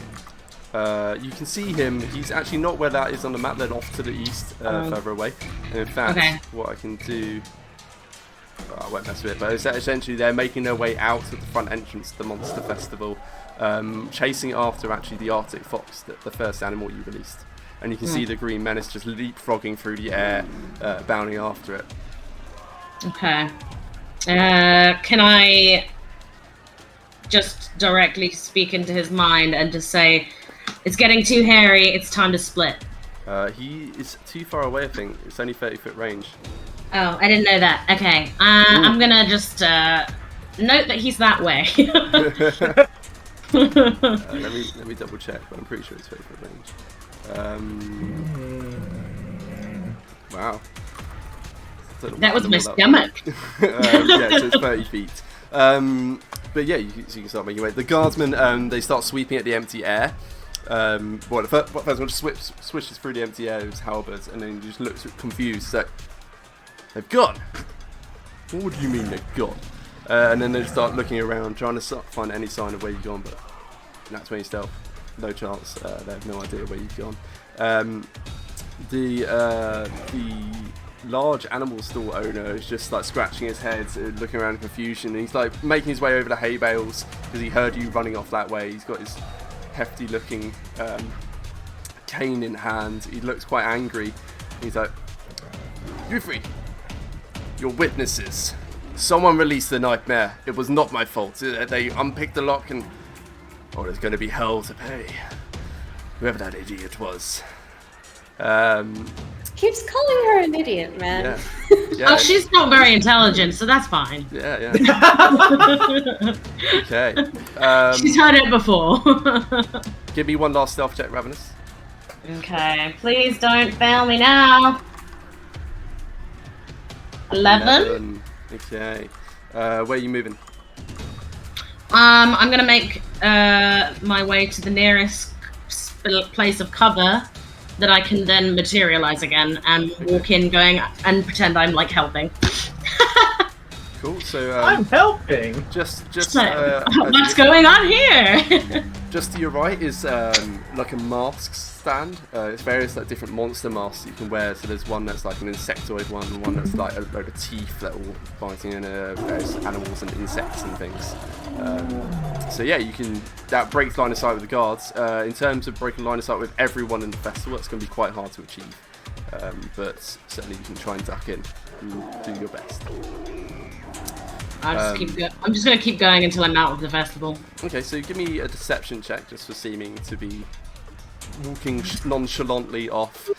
You can see him. He's actually not where that is on the map. They're off to the east, further away. And in fact, what I can do... I won't mess with it, but essentially they're making their way out of the front entrance to the Monster Festival, chasing after actually the Arctic Fox, the first animal you released. And you can see the Green Menace just leapfrogging through the air, bounding after it. Okay. Can I just directly speak into his mind and just say, It's getting too hairy. It's time to split. He is too far away, I think. It's only 30-foot range. Oh, I didn't know that. Okay. I'm gonna just note that he's that way. Let me double check, but I'm pretty sure it's 30-foot range. Wow. That was my stomach. Yeah, so it's 30 feet. But yeah, you can start making your way. The guardsmen, they start sweeping at the empty air. The first one just swishes through the empty air with his halberds, and then just looks confused. So, they've gone. What do you mean they've gone? And then they start looking around, trying to find any sign of where you've gone, but that's 20 stealth. No chance. They have no idea where you've gone. The large animal stall owner is just like scratching his head, looking around in confusion, and he's like making his way over the hay bales because he heard you running off that way. He's got his hefty looking cane in hand. He looks quite angry. He's like, "You three, your witnesses. Someone released the nightmare. It was not my fault. They unpicked the lock and... oh, there's going to be hell to pay. Whoever that idiot was." Keeps calling her an idiot, man. Yeah. Oh, she's not very intelligent, so that's fine. Yeah. Okay. She's heard it before. Give me one last stealth check, Ravenous. Okay, please don't fail me now. 11. Okay. Where are you moving? I'm gonna make my way to the nearest place of cover that I can then materialize again and walk in, going and pretend I'm like helping. Cool. So I'm helping. Just what's going on here? Just to your right is like a mask stand. It's various like different monster masks you can wear. So there's one that's like an insectoid one that's like a load of teeth that are all biting in various animals and insects and things. So yeah, that breaks line of sight with the guards. In terms of breaking line of sight with everyone in the festival, it's going to be quite hard to achieve. But certainly you can try and duck in and do your best. I'm just going to keep going until I'm out of the festival. Okay, so give me a deception check just for seeming to be walking nonchalantly off,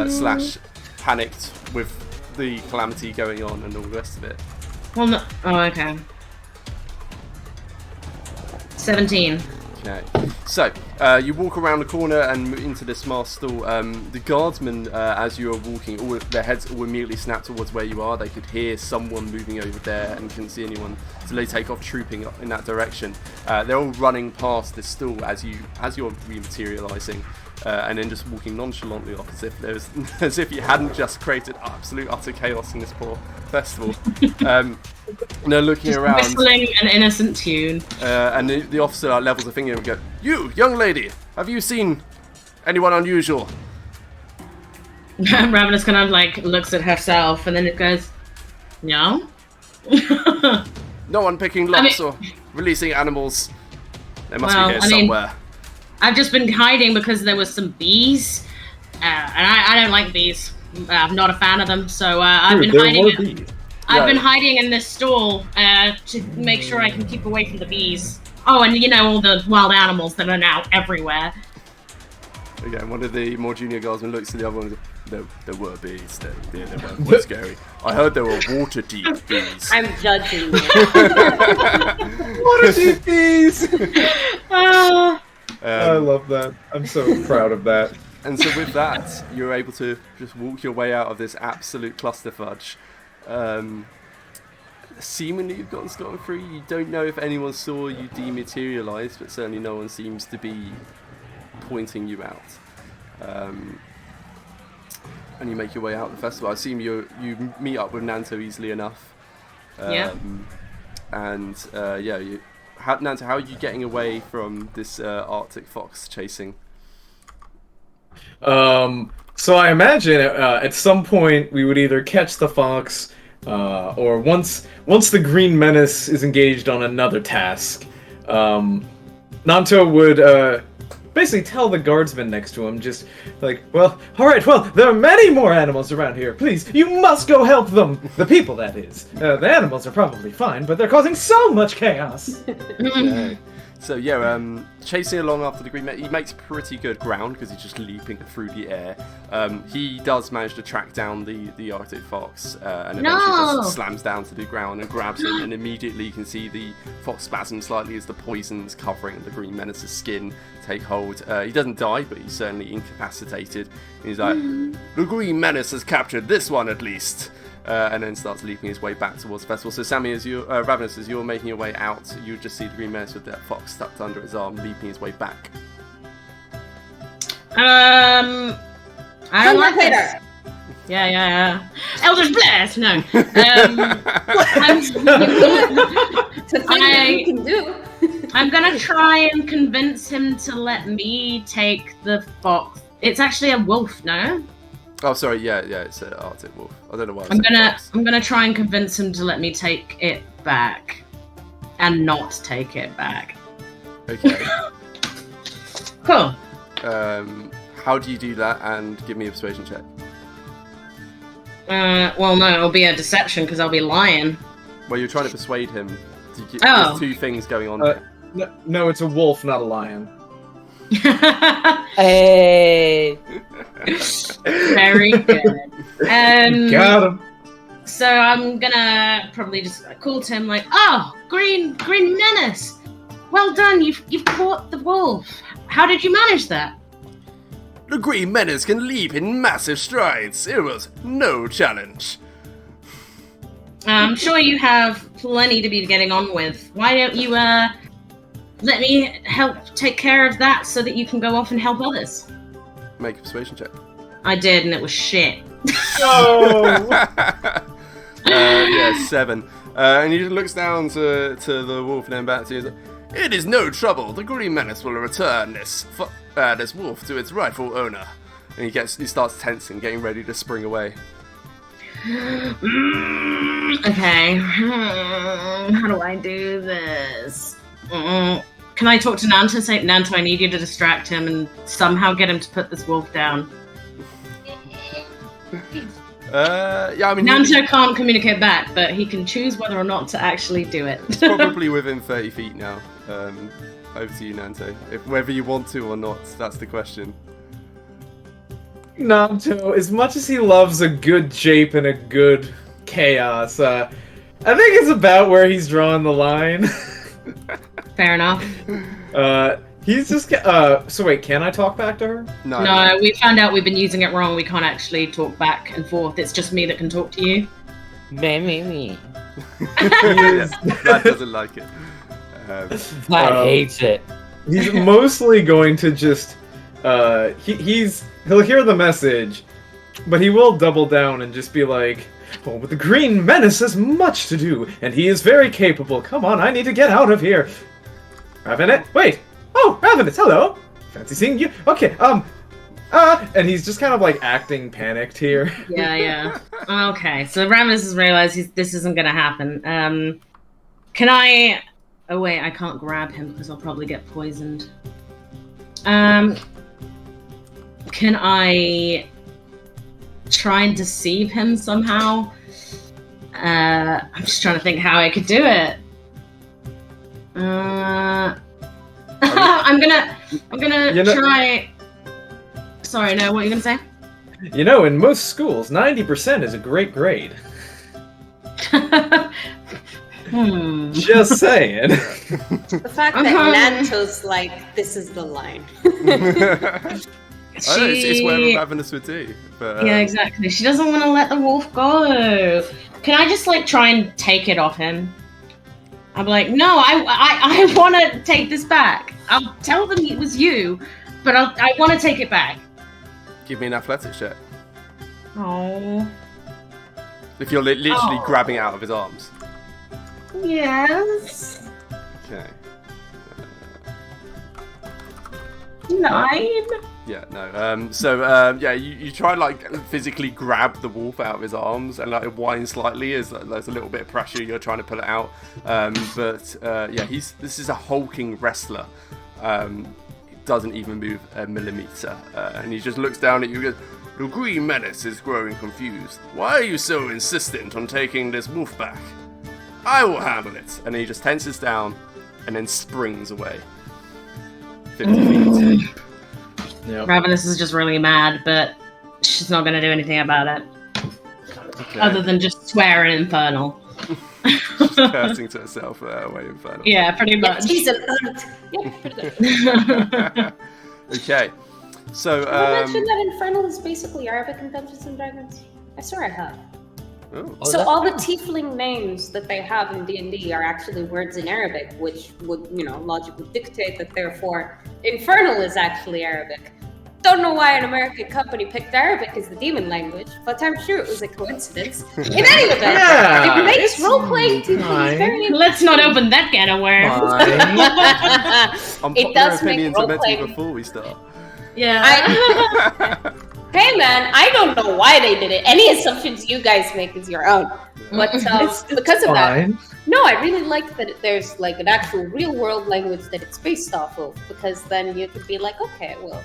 slash panicked with the calamity going on and all the rest of it. Well, no. Oh, okay. 17. Okay, so you walk around the corner and move into this masked stall. The guardsmen, as you are walking, all their heads all immediately snap towards where you are. They could hear someone moving over there and couldn't see anyone, so they take off trooping in that direction. They're all running past this stall as you're rematerializing, and then just walking nonchalantly off as if you hadn't just created absolute utter chaos in this poor festival. And they're looking just around, whistling an innocent tune. and the officer levels a finger and goes, "You, young lady, have you seen anyone unusual?" Ravenous kind of like looks at herself, and then it goes, "No." No one picking locks or releasing animals. They must be here somewhere. I've just been hiding because there was some bees, and I don't like bees. I'm not a fan of them, so I've been hiding. I've been hiding in this stall to make sure I can keep away from the bees. Oh, and all the wild animals that are now everywhere. Again, one of the more junior guardsmen looks at the other one and goes, there were bees. They weren't scary. I heard there were water-deep bees. I'm judging you. Water-deep bees! I love that. I'm so proud of that. And so with that, you're able to just walk your way out of this absolute clusterfudge. Seemingly you've gotten scot-free. You don't know if anyone saw you dematerialize, but certainly no one seems to be pointing you out. And you make your way out of the festival. I assume you meet up with Nanto easily enough. And Nanto, how are you getting away from this Arctic fox chasing? So I imagine at some point we would either catch the fox, or once the Green Menace is engaged on another task, Nanto would basically tell the guardsman next to him, just like, well, alright, well, there are many more animals around here. Please, you must go help them. The people, that is. The animals are probably fine, but they're causing so much chaos. Okay. So yeah, chasing along after the green menace, he makes pretty good ground because he's just leaping through the air. He does manage to track down the Arctic fox and eventually just slams down to the ground and grabs him, and immediately you can see the fox spasm slightly as the poisons covering the green menace's skin take hold. He doesn't die, but he's certainly incapacitated. And he's like, the green menace has captured this one at least. And then starts leaping his way back towards the festival. So Sammy, as you, Ravenous, as you're making your way out, you just see the green menace with that fox tucked under his arm, leaping his way back. I don't like this. Yeah. Eldritch Blast. No. I'm gonna try and convince him to let me take the fox. It's actually a wolf, no? Oh, sorry. Yeah. It's an Arctic wolf. I don't know why. I'm gonna try and convince him to let me take it back, and not take it back. Okay. Cool. How do you do that? And give me a persuasion check. Well, no, it'll be a deception because I'll be lying. Well, you're trying to persuade him. There's two things going on there. No, it's a wolf, not a lion. Hey. Very good. Got him. So I'm gonna probably just call to him like, "Oh, green menace! Well done, you've caught the wolf. How did you manage that?" The green menace can leap in massive strides. It was no challenge. I'm sure you have plenty to be getting on with. Why don't you let me help take care of that so that you can go off and help others? Make a persuasion check. I did, and it was shit. Oh! 7. And he just looks down to the wolf and then back to you. Like, it is no trouble. The green menace will return this wolf to its rightful owner. And he starts tensing, getting ready to spring away. Okay. How do I do this? Can I talk to Nanto? Say, Nanto, I need you to distract him and somehow get him to put this wolf down. Yeah, I mean... Nanto can't communicate back, but he can choose whether or not to actually do it. It's probably within 30 feet now. Over to you, Nanto. Whether you want to or not, that's the question. Nanto, as much as he loves a good jape and a good chaos, I think it's about where he's drawing the line. Fair enough. He's just... so wait, can I talk back to her? No, we found out we've been using it wrong. We can't actually talk back and forth. It's just me that can talk to you. Me. That doesn't like it. Vlad hates it. He's mostly going to just... He'll hear the message, but he will double down and just be like, "Oh, but the green menace has much to do, and he is very capable. Come on, I need to get out of here." Ravenous? Wait! Oh, Ravenous, hello! Fancy seeing you. Okay, and he's just kind of like acting panicked here. Yeah. Okay, so Ravenous has realized this isn't gonna happen. Can I... Oh wait, I can't grab him because I'll probably get poisoned. Can I try and deceive him somehow? I'm just trying to think how I could do it. I'm gonna try. Sorry, no. What are you gonna say? You know, in most schools, 90% is a great grade. Just saying. The fact that Nanto's like, this is the line. It's whatever Ravenous would do. But, yeah, exactly. She doesn't want to let the wolf go. Can I just like try and take it off him? I'm like, no, I want to take this back. I'll tell them it was you, but I want to take it back. Give me an athletics check. Oh. If you're literally grabbing it out of his arms. Yes. Okay. 9. Yeah, no. You try like physically grab the wolf out of his arms and like whine slightly as there's a little bit of pressure. You're trying to pull it out, this is a hulking wrestler. It doesn't even move a millimeter, and he just looks down at you and goes, "The green menace is growing confused. Why are you so insistent on taking this wolf back? I will handle it." And he just tenses down, and then springs away. 50 feet. Yep. Ravenous is just really mad, but she's not going to do anything about it. Okay. Other than just swear in Infernal. She's cursing to herself away Infernal. Yeah, pretty much. She's an aunt. Yeah, pretty good. Okay. So, Have I mentioned that Infernal is basically Arabic in Dungeons and Dragons? I swear I have. Oh. So all the tiefling names that they have in D&D are actually words in Arabic, which would, logic would dictate that therefore Infernal is actually Arabic. Don't know why an American company picked Arabic as the demon language, but I'm sure it was a coincidence. In any event, it makes role-playing tieflings very interesting. Let's not open that can of worms. It does make role-playing before we start. Yeah. Hey man, I don't know why they did it. Any assumptions you guys make is your own. But because of that, no, I really like that there's like an actual real-world language that it's based off of, because then you could be like, okay, well,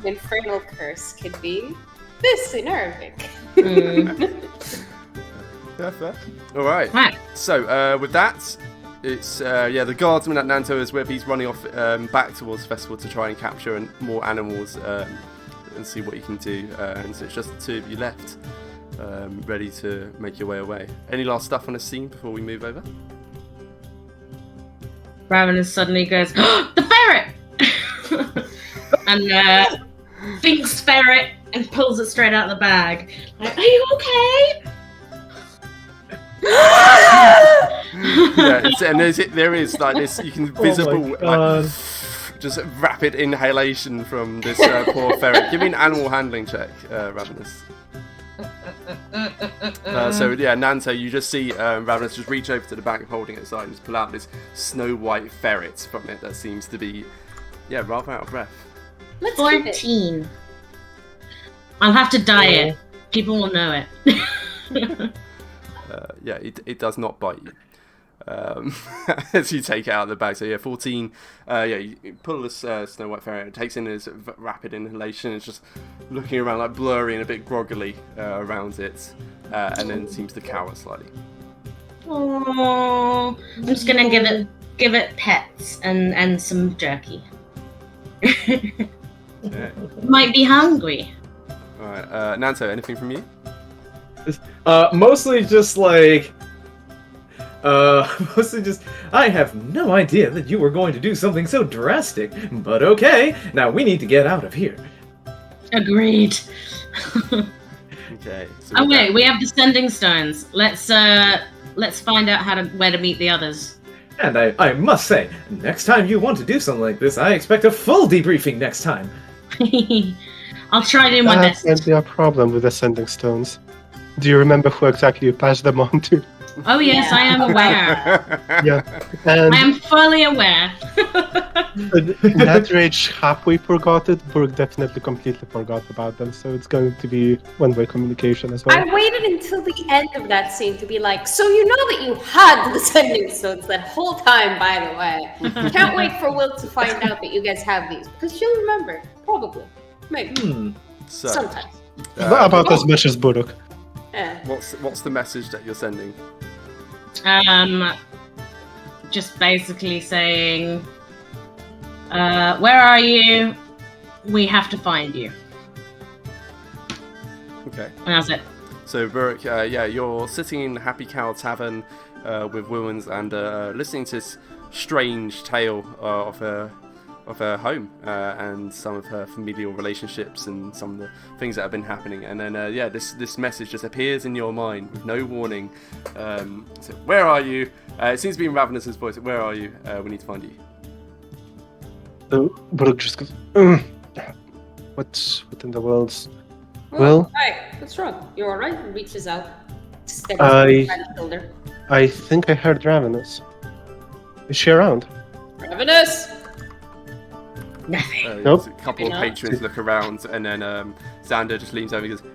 the infernal curse could be this in Arabic. Fair. All right. So with that, it's the guardsman at Nanto is where he's running off back towards the festival to try and capture more animals and see what you can do. And so it's just the two of you left, ready to make your way away. Any last stuff on the scene before we move over? Ravenous suddenly goes, the ferret! And thinks ferret and pulls it straight out of the bag. Like, are you okay? There is like this. You can visible just rapid inhalation from this poor ferret. Give me an animal handling check, Ravenous. Nanto, you just see Ravenous just reach over to the back, holding it aside, and just pull out this snow white ferret from it that seems to be, rather out of breath. Let's 14. I'll have to dye it. People will know it. It does not bite you. As you take it out of the bag. So 14. You pull this snow white ferret. It takes in this rapid inhalation. It's just looking around like blurry and a bit groggily around it, and then seems to cower slightly. Oh, I'm just gonna give it pets and some jerky. Okay. Might be hungry. All right, Nanto, anything from you? Mostly just I have no idea that you were going to do something so drastic, but okay, now we need to get out of here. Agreed. Okay. So we have descending stones. Let's find out where to meet the others. And I must say, next time you want to do something like this, I expect a full debriefing next time. I'll try to do my best. That might be a problem with ascending stones. Do you remember who exactly you passed them on to? Oh yes, I am aware. And I am fully aware. that rage halfway forgot it. Burg definitely completely forgot about them, so it's going to be one-way communication as well. I waited until the end of that scene to be like, so you know that you had the descending stones that whole time, by the way. Can't wait for Will to find out that you guys have these, because she'll remember. Probably. Maybe. Sometimes. About as much as Buruk. Yeah. What's the message that you're sending? Just basically saying, where are you? We have to find you. Okay. And that's it. So, Buruk, you're sitting in Happy Cow Tavern with Willens and listening to this strange tale of her home and some of her familial relationships and some of the things that have been happening. And then, this message just appears in your mind with no warning. So, where are you? It seems to be in Ravenous's voice. Where are you? We need to find you. So Buruk just goes, what in the world? Well, hi, what's wrong? You alright? Reaches out, steps on his shoulder. I think I heard Ravenous. Is she around? Ravenous! Nothing. Nope. A couple of patrons look around, and then Xander just leans over and goes,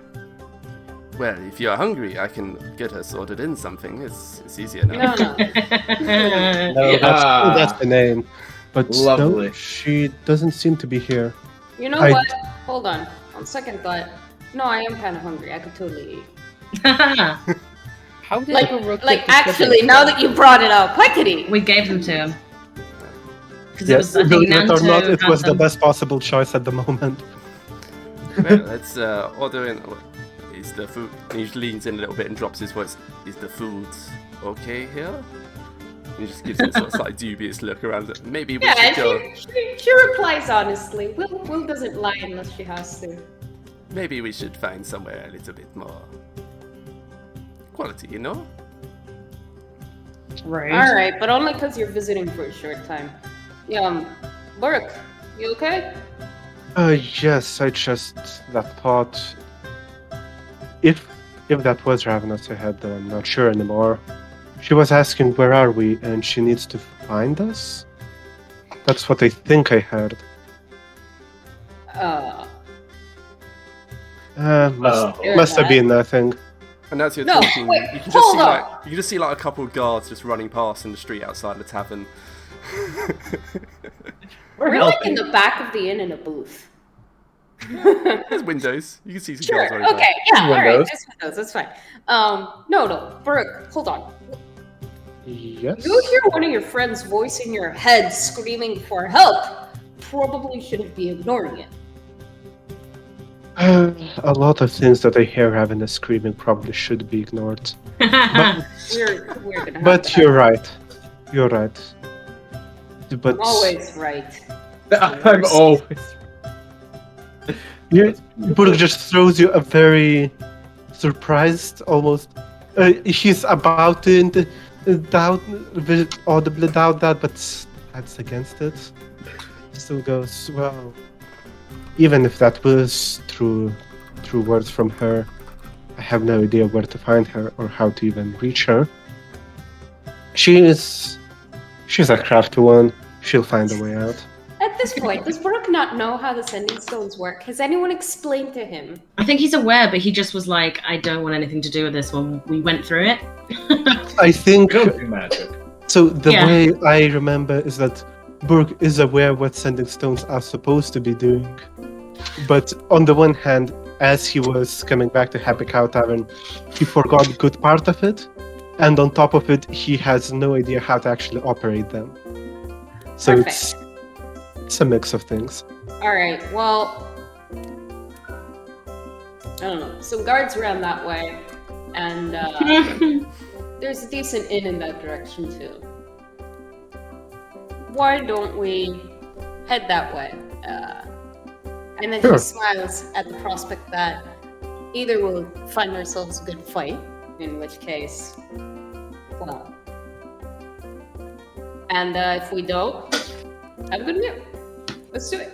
well, if you're hungry, I can get her sorted in something. It's easier now. No. No, that's the name. But Lovely. No, she doesn't seem to be here. You know what? Hold on. On second thought, no, I am kind of hungry. I could totally eat. How did actually, now that you brought it up, clickety. We gave them to him. Because it was, I think, believe it or not, it was the them. best possible choice at the moment. Well, let's order in. Is the food? He leans in a little bit and drops his voice. Is the food okay here? And he just gives it a sort of slightly dubious look around. Maybe we should go. She replies honestly. Will doesn't lie unless she has to. Maybe we should find somewhere a little bit more quality, you know? Right. All right, but only because you're visiting for a short time. Burke, you okay? Yes, I just that thought. If that was Ravenous ahead, then I'm not sure anymore. She was asking where are we, and she needs to find us. That's what I think I heard. Must have been nothing. And as you're No, talking, wait, you can hold on. just see like a couple of guards just running past in the street outside the tavern. We're like in the back of the inn in a booth. There's windows. You can see some Sure. guards running Okay. Yeah. All right. Windows. Just windows. That's fine. No. Burke, hold on. Yes. You hear one of your friends' voice in your head screaming for help. Probably shouldn't be ignoring it. A lot of things that I hear Ravenous screaming probably should be ignored. We're gonna have But to you're right. You're right. But I'm always right. I'm always. Burke just throws you a very surprised, almost. He's about to audibly doubt that, but that's against it. Still goes, well, even if that was true words from her, I have no idea where to find her or how to even reach her. She's a crafty one. She'll find a way out. At this point, does Burke not know how the sending stones work? Has anyone explained to him? I think he's aware, but he just was like, I don't want anything to do with this when we went through it. I think Don't do magic. so. The way I remember is that Burke is aware what sending stones are supposed to be doing, but on the one hand, as he was coming back to Happy Cow Tavern, he forgot a good part of it, and on top of it, he has no idea how to actually operate them. So Perfect. it's a mix of things. All right. Well, I don't know. Some guards around that way, and there's a decent inn in that direction too. Why don't we head that way? And then Sure. he smiles at the prospect that either we'll find ourselves a good fight, in which case, well, and if we don't, have a good meal. Let's do it.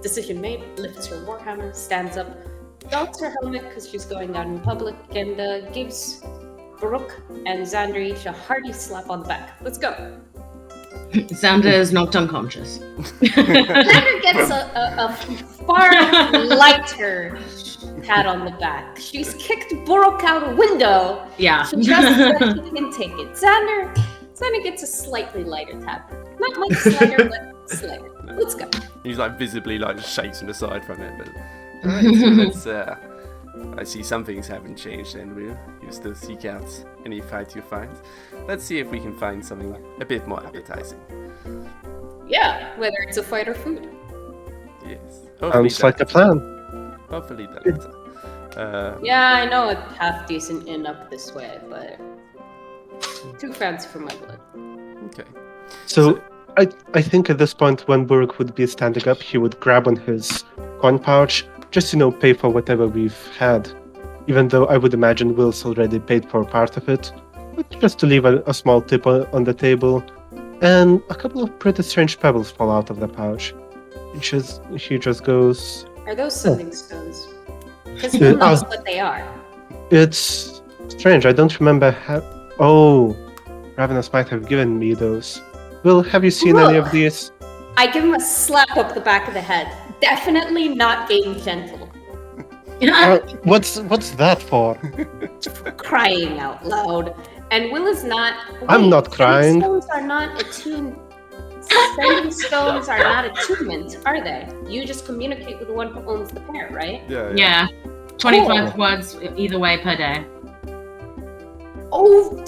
Decision made. Lifts her warhammer, stands up, docks her helmet because she's going out in public, and gives Baruch and Xander each a hearty slap on the back. Let's go. Xander is knocked unconscious. Xander gets a far lighter pat on the back. She's kicked Baruch out a window. Yeah. She just so he can take it. Xander gets a slightly lighter tap. Not much slighter, but slighter. Let's go. He's like visibly like shaking aside from it, but alright, so let's I see some things haven't changed, and we'll still seek out any fight you find. Let's see if we can find something a bit more appetizing. Yeah, whether it's a fight or food. Yes. Sounds like a plan. Hopefully the latter. Yeah, I know a half decent inn up this way, but too fancy for my blood. Okay. So I think at this point, when Burke would be standing up, he would grab on his coin pouch, just pay for whatever we've had. Even though I would imagine Will's already paid for part of it, but just to leave a small tip on the table, and a couple of pretty strange pebbles fall out of the pouch. He just goes. Are those sending stones? Because he knows what they are. It's strange. I don't remember how. Oh, Ravenous might have given me those. Will, have you seen any of these? I give him a slap up the back of the head. Definitely not being gentle. What's that for? Crying out loud. And Will is not. I'm not crying. Sending stones are not attuned. Sending stones are not attunement, are they? You just communicate with the one who owns the pair, right? Yeah. 25 words either way per day. Oh,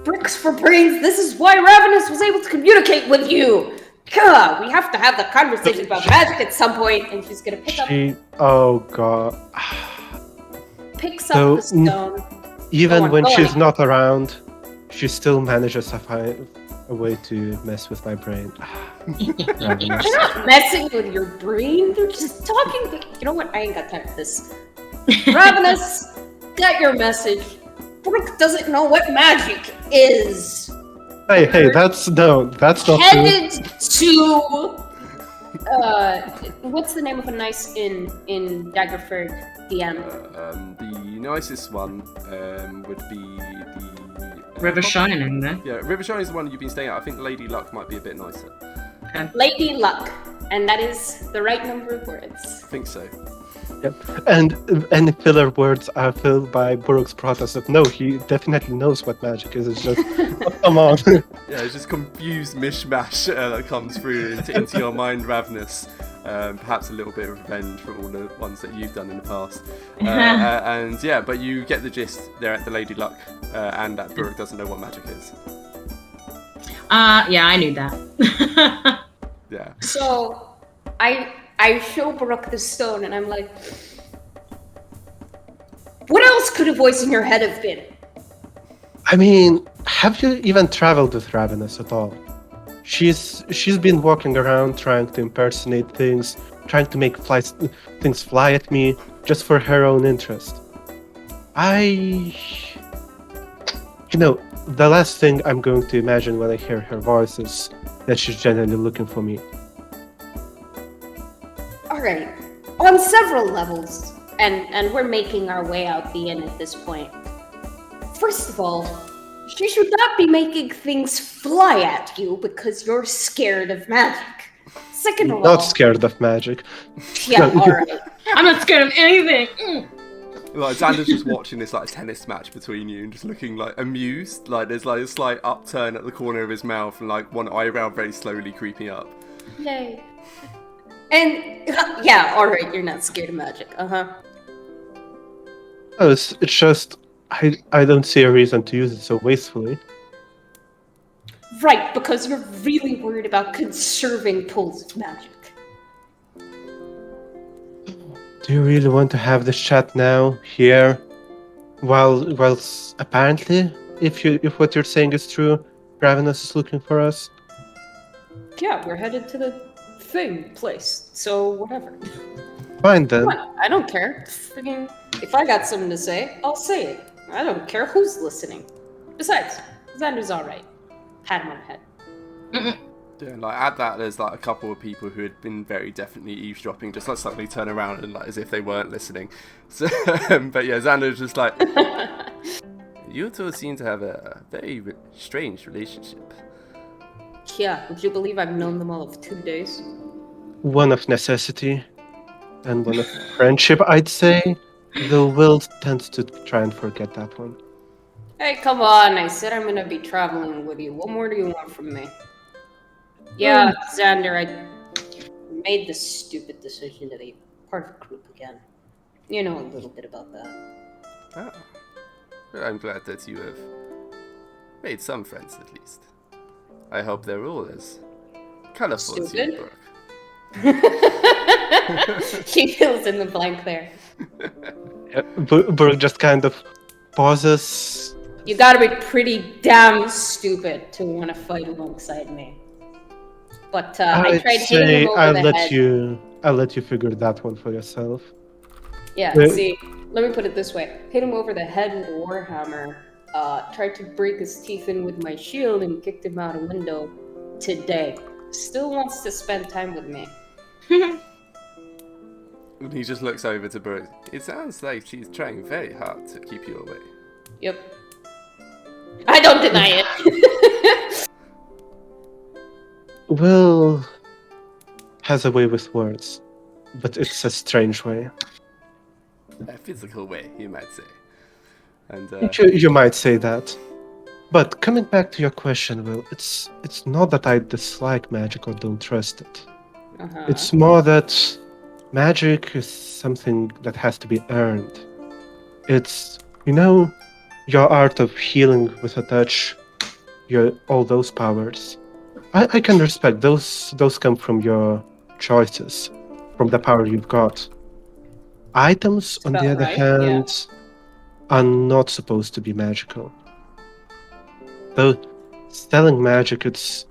Bricks for brains. This is why Ravenous was able to communicate with you. God, we have to have the conversation about magic at some point. And she's gonna pick up. Oh god. Picks up the stone. Even when she's not around, she still manages to find a way to mess with my brain. They're not messing with your brain. They're just talking. You know what? I ain't got time for this. Ravenous, got your message. Brooke doesn't know what magic is. Hey, that's not headed to what's the name of a nice inn in Daggerford, DM? The nicest one would be the River Shining, then. Yeah, River Shining is the one you've been staying at. I think Lady Luck might be a bit nicer. Okay. Lady Luck, and that is the right number of words. I think so. Yep. And any filler words are filled by Burrock's protest of no, he definitely knows what magic is. It's just, come on. Yeah, it's just confused mishmash that comes through into your mind, Ravenous. Perhaps a little bit of revenge for all the ones that you've done in the past. And yeah, but you get the gist. They're at the Lady Luck, and that Burrock doesn't know what magic is. Yeah, I knew that. Yeah. So, I show Brooke the stone, and I'm like, what else could a voice in your head have been? I mean, have you even traveled with Ravenous at all? She's been walking around trying to impersonate things, trying to make things fly at me, just for her own interest. The last thing I'm going to imagine when I hear her voice is that she's genuinely looking for me. Alright, on several levels, and we're making our way out the inn at this point. First of all, she should not be making things fly at you because you're scared of magic. Second of all... Not scared of magic. Yeah, alright. I'm not scared of anything! Like, Xander's just watching this like tennis match between you and just looking like amused. Like there's like a slight upturn at the corner of his mouth and like one eyebrow very slowly creeping up. Yay. And, yeah, alright, you're not scared of magic, Oh, it's just, I don't see a reason to use it so wastefully. Right, because you're really worried about conserving pools of magic. Do you really want to have this chat now, here? While apparently, if what you're saying is true, Ravenous is looking for us? Yeah, we're headed to the place, so whatever. Fine then. Come on, I don't care. Friggin', if I got something to say, I'll say it. I don't care who's listening. Besides, Xander's alright. Pat him on the head. Yeah, like at that, there's like a couple of people who had been very definitely eavesdropping, just like suddenly turn around and like as if they weren't listening. So, but yeah, Xander's just like, you two seem to have a very strange relationship. Yeah, would you believe I've known them all of 2 days? One of necessity, and one of friendship, I'd say. Though Will tends to try and forget that one. Hey, come on, I said I'm gonna be traveling with you. What more do you want from me? Yeah, Xander, I made the stupid decision to be part of a group again. You know a little bit about that. Oh. Well, I'm glad that you have made some friends at least. I hope they're all as colorful as you, Brooke. She fills in the blank there. Brooke just kind of pauses. You gotta be pretty damn stupid to want to fight alongside me. But I tried hitting him over the head. I'll let you figure that one for yourself. Yeah, see, let me put it this way. Hit him over the head with a warhammer, tried to break his teeth in with my shield and kicked him out a window today. Still wants to spend time with me. He just looks over to Brooke. It sounds like she's trying very hard to keep you away. Yep. I don't deny it. Will has a way with words, but it's a strange way. A physical way, you might say. And you might say that. But coming back to your question, Will, it's not that I dislike magic or don't trust it. It's more that magic is something that has to be earned. It's, your art of healing with a touch all those powers. I can respect those. Those come from your choices, from the power you've got. Items, on the other hand, are not supposed to be magical. Though selling magic, it's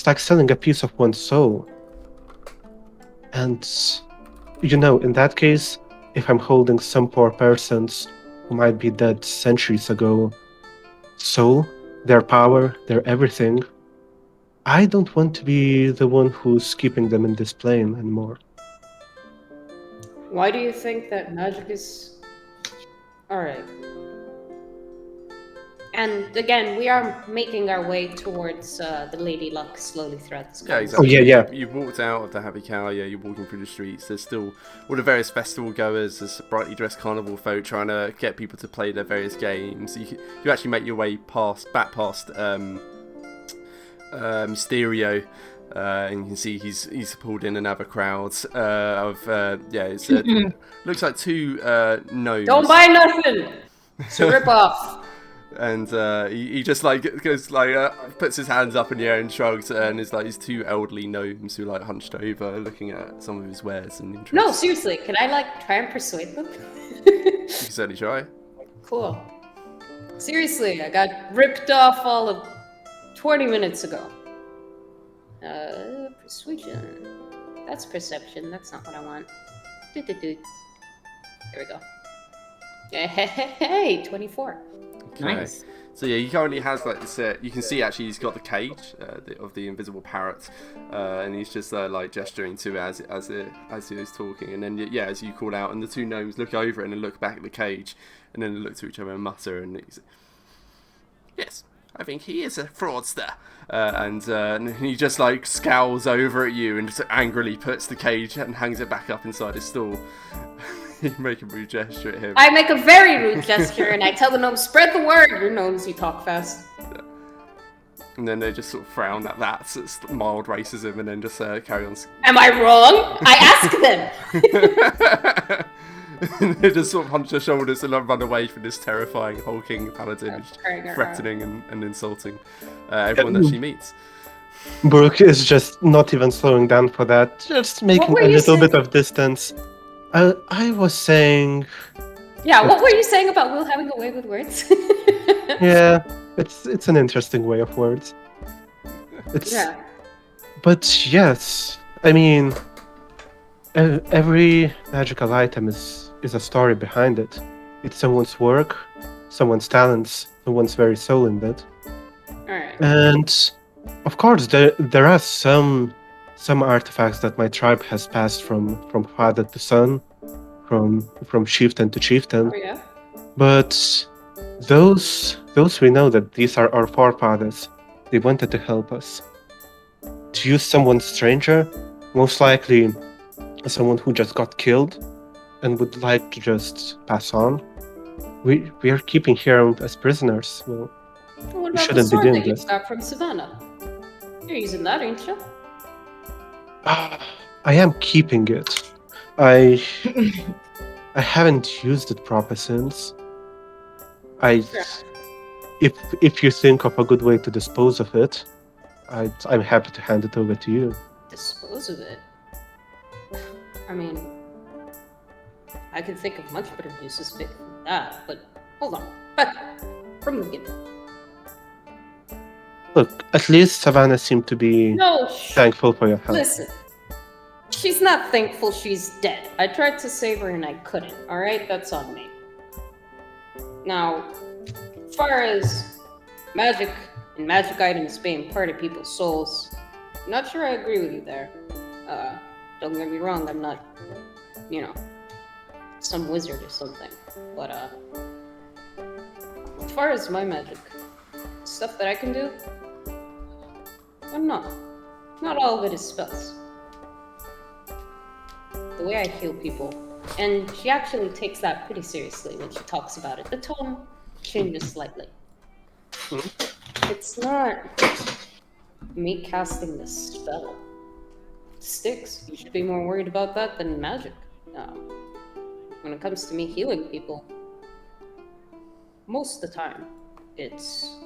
like selling a piece of one's soul. And in that case, if I'm holding some poor persons who might be dead centuries ago, soul, their power, their everything, I don't want to be the one who's keeping them in this plane anymore. Why do you think that magic is... Alright. And again, we are making our way towards the Lady Luck slowly throughout this. Yeah, exactly. Oh, yeah. You've walked out of the Happy Cow, you're walking through the streets. There's still all the various festival goers, there's brightly dressed carnival folk trying to get people to play their various games. You actually make your way back past Mysterio, and you can see he's pulled in another crowd looks like two gnomes. Don't buy nothing! It's a rip-off. And he just goes puts his hands up in the air and shrugs, and it's like these two elderly gnomes who hunched over looking at some of his wares and interests. No, seriously, can I try and persuade them? You can certainly try. Cool. Seriously, I got ripped off all of 20 minutes ago. Persuasion. That's perception. That's not what I want. There we go. Hey, 24. Okay. Nice. So yeah, he currently has this. You can see actually he's got the cage of the invisible parrot, and he's just gesturing to it as he was talking. And then as you call out, and the two gnomes look over it and then look back at the cage, and then they look to each other and mutter. And he's, yes, I think he is a fraudster. And he just scowls over at you and just angrily puts the cage and hangs it back up inside his stall. You make a rude gesture at him. I make a very rude gesture and I tell the gnomes, spread the word. Your gnomes, you talk fast. Yeah. And then they just sort of frown at that, so it's mild racism, and then just carry on. Am I wrong? I ask them. And they just sort of hunch their shoulders and run away from this terrifying hulking paladin, threatening and insulting everyone that she meets. Brooke is just not even slowing down for that, just making a little bit of distance. I was saying... Yeah, what were you saying about Will having a way with words? Yeah, it's an interesting way of words. Yeah. But yes, I mean, every magical item is a story behind it. It's someone's work, someone's talents, someone's very soul in it. Alright. And of course, there are some artifacts that my tribe has passed from father to son, from chieftain to chieftain. Oh, yeah? But those we know that these are our forefathers. They wanted to help us. To use someone stranger, most likely someone who just got killed and would like to just pass on. We are keeping here as prisoners. Well, What we about the shouldn't be sword doing that you this. got from Savannah? You're using that, ain't you? I am keeping it. I haven't used it proper since. If you think of a good way to dispose of it, I'm happy to hand it over to you. Dispose of it? I mean, I can think of much better uses for that, but hold on. Back from the beginning. Look, at least Savannah seemed to be thankful for your help. Listen, she's not thankful she's dead. I tried to save her and I couldn't, alright? That's on me. Now, as far as magic and magic items being part of people's souls, I'm not sure I agree with you there. Don't get me wrong, I'm not, some wizard or something. But, as far as my magic, stuff that I can do, I'm not. Not all of it is spells. The way I heal people. And she actually takes that pretty seriously when she talks about it. The tone changes slightly. It's not me casting the spell. It sticks. You should be more worried about that than magic. When it comes to me healing people, most of the time, it's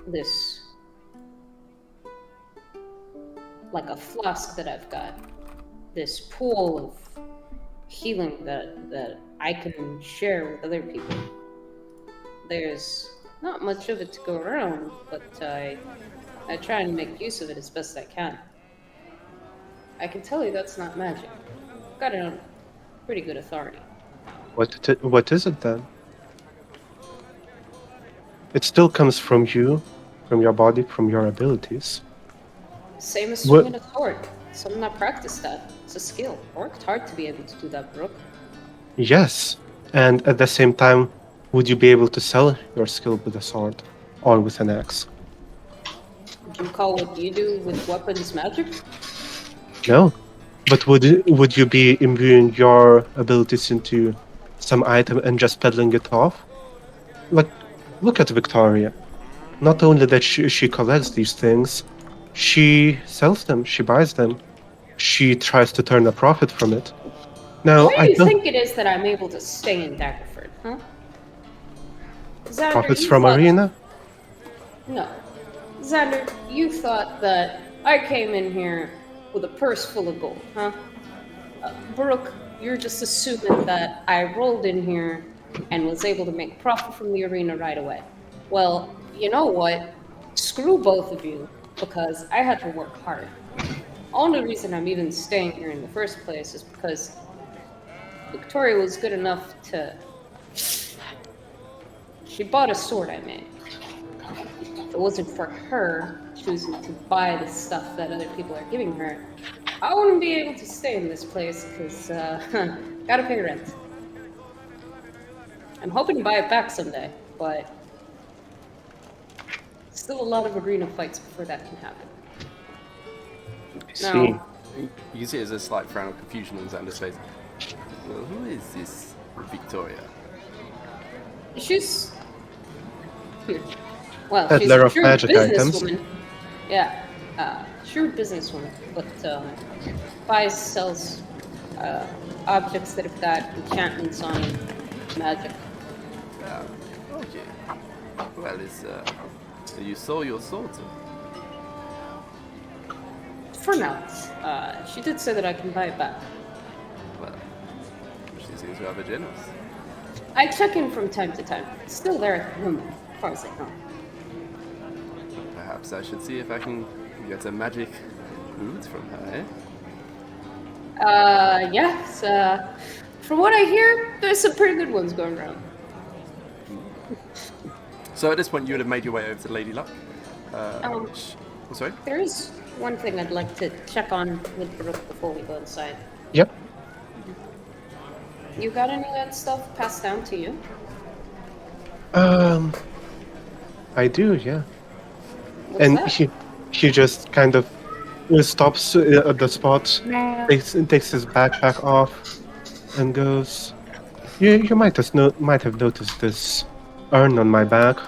this, like a flask that I've got, this pool of healing that I can share with other people. There's not much of it to go around, but I try and make use of it as best I can. I can tell you that's not magic. I've got it on pretty good authority. What is it then? It still comes from you, from your body, from your abilities. Same as swinging a sword. Something I practiced at. It's a skill. Worked hard to be able to do that, Brooke. Yes, and at the same time, would you be able to sell your skill with a sword or with an axe? Would you call what you do with weapons magic? No, but would you be imbuing your abilities into some item and just peddling it off? Like, look at Victoria. Not only that she collects these things, she sells them, she buys them, she tries to turn a profit from it. Now, Why do you think it is that I'm able to stay in Daggerford, huh? Xander, profits from Arena? No. Xander, you thought that I came in here with a purse full of gold, huh? Brooke, you're just assuming that I rolled in here and was able to make profit from the arena right away. Well, you know what? Screw both of you, because I had to work hard. Only reason I'm even staying here in the first place is because Victoria was good enough to... She bought a sword I made. If it wasn't for her choosing to buy the stuff that other people are giving her, I wouldn't be able to stay in this place because, gotta pay rent. I'm hoping to buy it back someday, but still a lot of arena fights before that can happen. I see. Now, You can see there's a slight frown of confusion on Xander's face. Well, who is this Victoria? she's... Well, she's Peddler a of shrewd magic items. businesswoman. Yeah, shrewd businesswoman, but buys, sells objects that have got enchantments on them, magic. Okay. Well, you sold your sword. For now. She did say that I can buy it back. Well, she seems rather generous. I check in from time to time. It's still there at the moment, as far as I know. Perhaps I should see if I can get a magic boot from her, Yes. From what I hear, there's some pretty good ones going around. So at this point, you would have made your way over to Lady Luck. Sorry? There is one thing I'd like to check on with Brooke before we go inside. Yep. You got any of that stuff passed down to you? I do, yeah. What's And that? he just kind of stops at the spot, takes his backpack off, and goes, You might have noticed this urn on my back.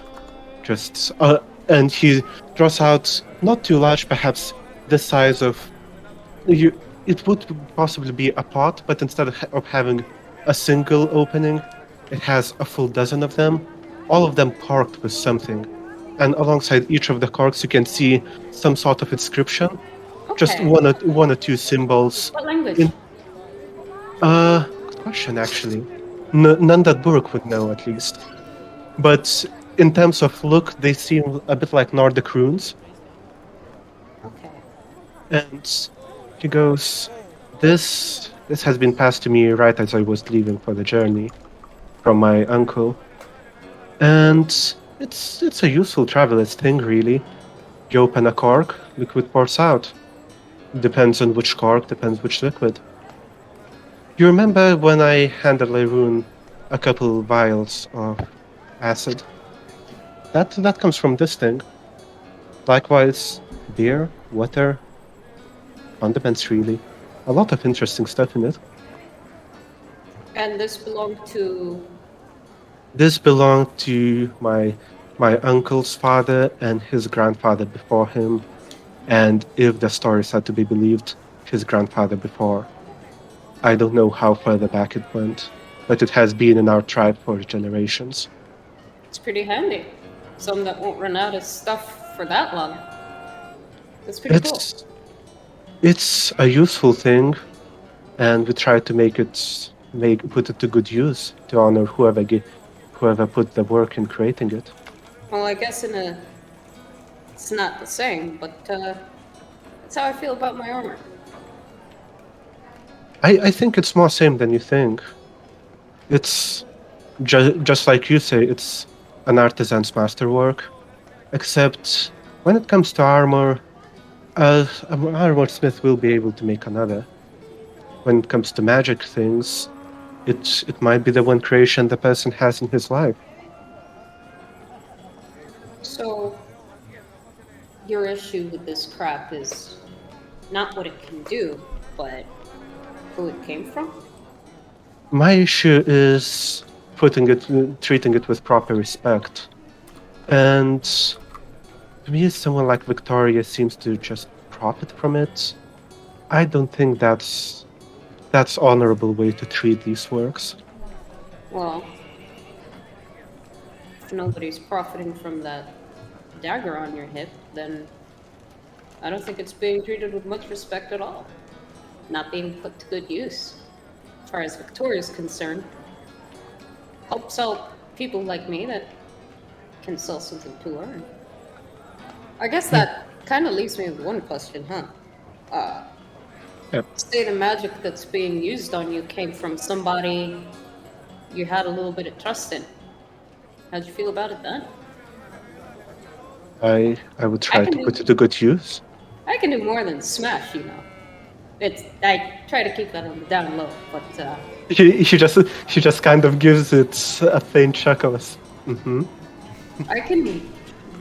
And he draws out, not too large, perhaps the size of you. It would possibly be a pot, but instead of having a single opening, it has a full dozen of them, all of them corked with something. And alongside each of the corks, you can see some sort of inscription. Okay. Just one or two symbols. What language? Good question, actually. None that Burke would know, at least. But in terms of look, they seem a bit like Nordic runes. Okay. And he goes, This has been passed to me right as I was leaving for the journey from my uncle. And it's a useful traveler's thing, really. You open a cork, liquid pours out. Depends on which cork, depends which liquid. You remember when I handed Leroon a couple vials of acid? That comes from this thing. Likewise, beer, water, condiments, really. A lot of interesting stuff in it. And this belonged to... This belonged to my uncle's father and his grandfather before him, and if the stories are to be believed, his grandfather before. I don't know how further back it went, but it has been in our tribe for generations. It's pretty handy. some that won't run out of stuff for that long. That's pretty cool. It's a useful thing, and we try to put it to good use to honor whoever put the work in creating it. Well, I guess it's not the same, but that's how I feel about my armor. I think it's more same than you think. It's just like you say, it's an artisan's masterwork. Except when it comes to armor, an armor smith will be able to make another. When it comes to magic things, it might be the one creation the person has in his life. So, your issue with this crap is not what it can do, but who it came from? My issue is treating it with proper respect. And to me, someone like Victoria seems to just profit from it. I don't think that's honorable way to treat these works. Well, if nobody's profiting from that dagger on your hip, then I don't think it's being treated with much respect at all. Not being put to good use. As far as Victoria's concerned, helps out people like me that can sell something to her. I guess that kind of leaves me with one question, huh? Say the magic that's being used on you came from somebody you had a little bit of trust in. How'd you feel about it then? I would try to put it to good use. I can do more than smash, you know. I try to keep that on the down low, but He just kind of gives it a faint chuckle. Mm-hmm. I can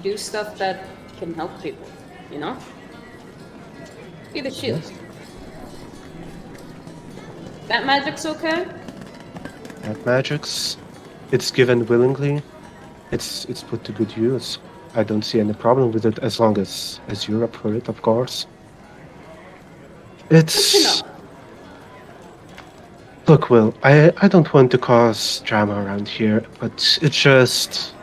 do stuff that can help people, you know? Be the shield. Yes. That magic's okay? That magic's, it's given willingly. It's put to good use. I don't see any problem with it as long as you're up for it, of course. It's... Look, Will, I don't want to cause drama around here, but it's just...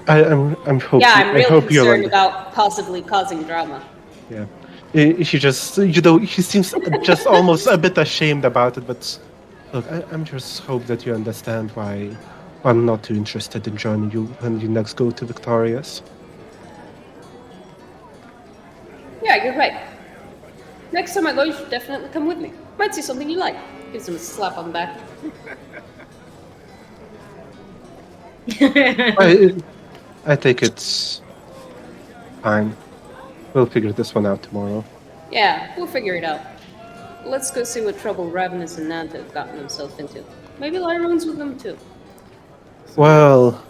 I'm hoping... Yeah, I'm really concerned about possibly causing drama. Yeah. He just, he seems just almost a bit ashamed about it, but look, I'm just hope that you understand why I'm not too interested in joining you when you next go to Victoria's. Yeah, you're right. Next time I go, you should definitely come with me. Might see something you like. Gives him a slap on the back. I think it's fine. We'll figure this one out tomorrow. Yeah, we'll figure it out. Let's go see what trouble Ravenous and Nanto have gotten themselves into. Maybe Lyroon's with them too. Well,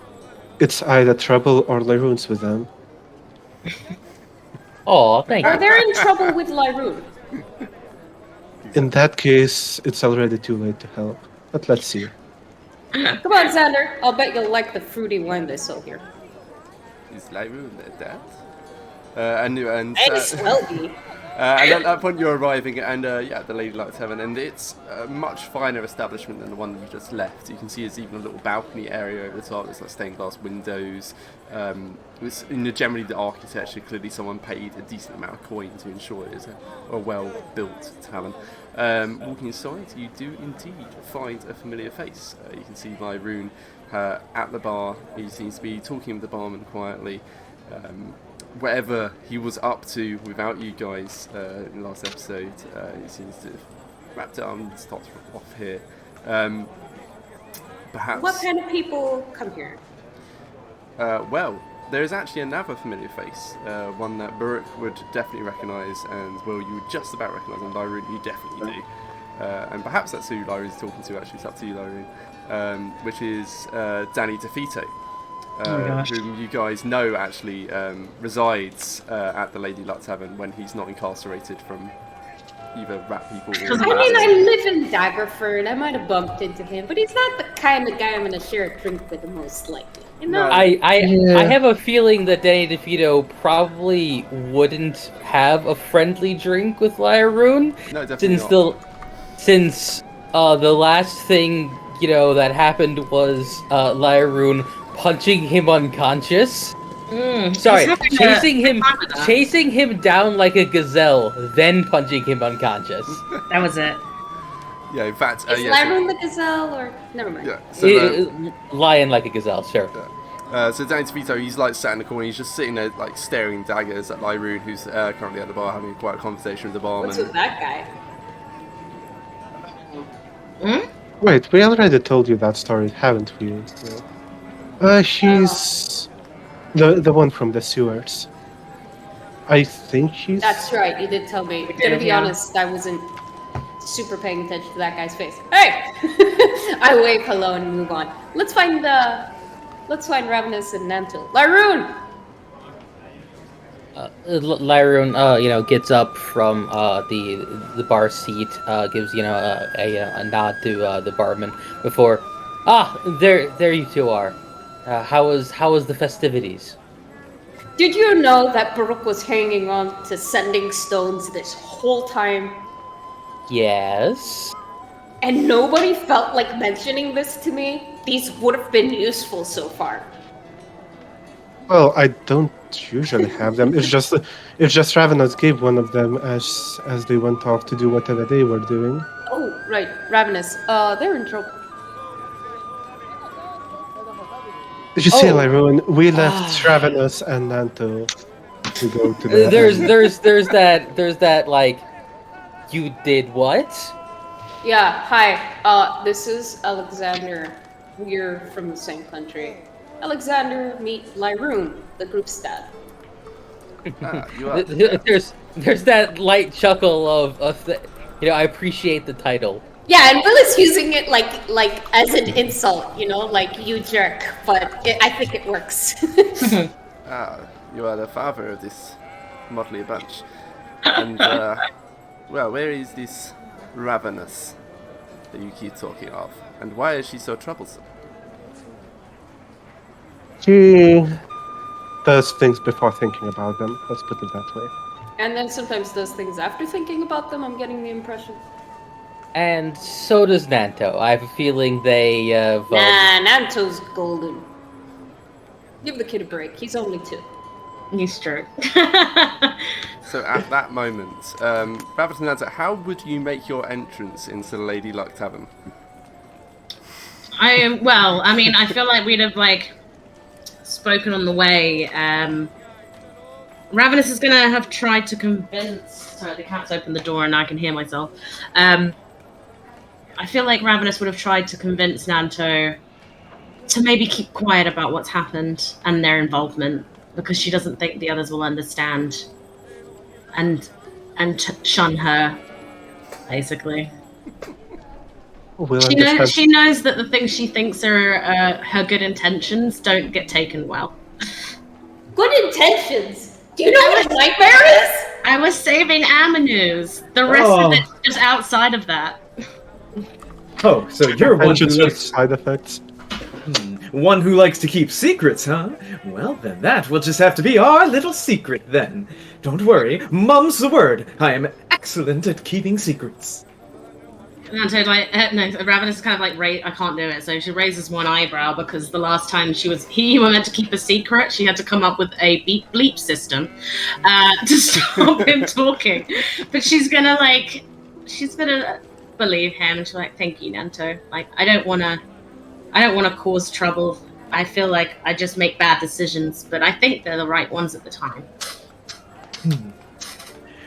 it's either trouble or Lyroon's with them. Oh, thank you. Are they in trouble with Lyroon? In that case, it's already too late to help. But let's see. Come on, Xander. I'll bet you'll like the fruity wine they sell here. Is Lyroon that? And And Swelby. And at that point you're arriving and the Lady Light Tavern, and it's a much finer establishment than the one you just left. You can see there's even a little balcony area over the top. There's like stained glass windows. It's, generally the architecture, clearly someone paid a decent amount of coin to ensure it is a well-built tavern. Walking inside, you do indeed find a familiar face. You can see Lyroon at the bar. He seems to be talking with the barman quietly. Whatever he was up to without you guys in the last episode, he seems to have wrapped it up and stopped off here. Perhaps. What kind of people come here? Well, there is actually another familiar face, one that Baruch would definitely recognise, and Will, you would just about recognise, and Lyroon, you definitely do. And perhaps that's who Lyroon's talking to, actually. It's up to you, Lyroon. Which is Danny DeFito. Whom you guys know actually resides at the Lady Luck Tavern when he's not incarcerated from either rat people or... I live in Daggerford. I might have bumped into him, but he's not the kind of guy I'm going to share a drink with most likely. You know? I have a feeling that Danny DeFito probably wouldn't have a friendly drink with Lyroon. No, definitely not. Since the last thing that happened was Lyroon punching him unconscious. Sorry, chasing him down like a gazelle, then punching him unconscious. That was it. Yeah, in fact, is Lyron the gazelle or never mind? Yeah, so, lion like a gazelle, sure. Yeah. So Danny DeVito, he's like sat in the corner, he's just sitting there like staring daggers at Lyroon, who's currently at the bar having quite a conversation with the barman. What's with that guy? Wait, we already told you that story, haven't we? He's the one from the sewers. I think he's... That's right, you did tell me. To be honest, I wasn't super paying attention to that guy's face. Hey! I wave hello and move on. Let's find Ravenous and Nanto. Lyroon! Lyroon, gets up from the bar seat, gives a nod to the barman before. There you two are. How was the festivities? Did you know that Baruch was hanging on to sending stones this whole time? Yes. And nobody felt like mentioning this to me? These would have been useful so far. Well, I don't usually have them. It's just Ravenous gave one of them as they went off to do whatever they were doing. Oh, right, Ravenous. They're in trouble. Did you see, Lyroon? We left Ravenous and Nanto to go to the... There's that like, you did what? Yeah, hi. This is Alexander. We're from the same country. Alexander, meet Lyroon, the group's dad. There's that light chuckle of I appreciate the title. Yeah, and Will is using it like as an insult, like you jerk. But I think it works. You are the father of this motley bunch. And where is this Ravenous that you keep talking of? And why is she so troublesome? She does things before thinking about them, let's put it that way. And then sometimes does things after thinking about them, I'm getting the impression. And so does Nanto. I have a feeling they Nanto's golden. Give the kid a break, he's only 2. He's true. So at that moment, Ravenous and Nanto, how would you make your entrance into the Lady Luck Tavern? I feel like we'd have spoken on the way. Ravenous is gonna have tried to convince. Sorry, the cat's opened the door and I can hear myself. I feel like Ravenous would have tried to convince Nanto to maybe keep quiet about what's happened and their involvement, because she doesn't think the others will understand and shun her, basically. She knows that the things she thinks are her good intentions don't get taken well. Good intentions? Do you know what a nightmare is? I was saving Amanu's. The rest of it's just outside of that. Oh, so you're one who likes side effects. One who likes to keep secrets, huh? Well, then that will just have to be our little secret, then. Don't worry, mum's the word. I am excellent at keeping secrets. Nanto, Ravenous is kind of I can't do it. So she raises one eyebrow because the last time he were meant to keep a secret, she had to come up with a bleep system to stop him talking. But she's gonna believe him, and she's like, "Thank you, Nanto. I don't wanna cause trouble. I feel like I just make bad decisions, but I think they're the right ones at the time."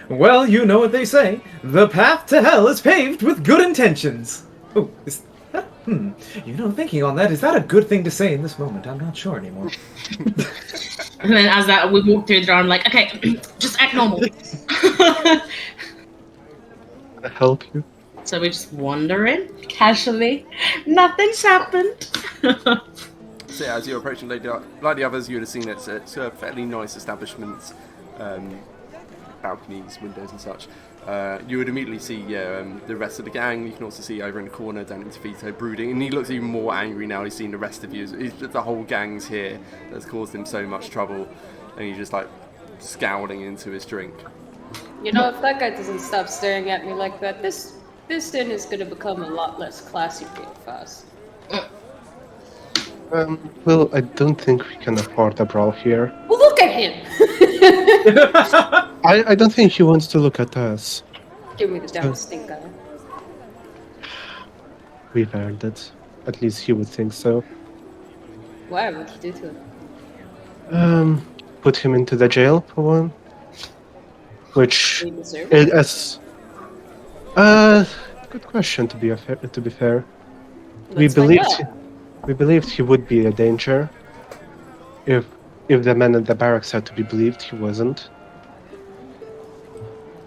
Well, you know what they say. The path to hell is paved with good intentions. Oh, is that... thinking on that, is that a good thing to say in this moment? I'm not sure anymore. And then as that, we walk through the door, I'm like, okay, just act normal. Can I help you? So we just wander in, casually. Nothing's happened. So yeah, as you're approaching like the others, you would have seen it's a fairly nice establishment. Balconies, windows and such. You would immediately see the rest of the gang. You can also see over in the corner Danny DeVito brooding, and he looks even more angry now he's seen the rest of you. The whole gang's here that's caused him so much trouble, and he's just scowling into his drink. If that guy doesn't stop staring at me like that, this inn is going to become a lot less classy real fast. Well, I don't think we can afford a brawl here. Well, look at him. I don't think he wants to look at us. Give me the damn stink eye. We've earned it. At least he would think so. Why? What'd you do to him? Put him into the jail for one. Which Do you deserve it? is good question to be fair. Let's find out. We believed he would be a danger. If the man in the barracks had to be believed, he wasn't.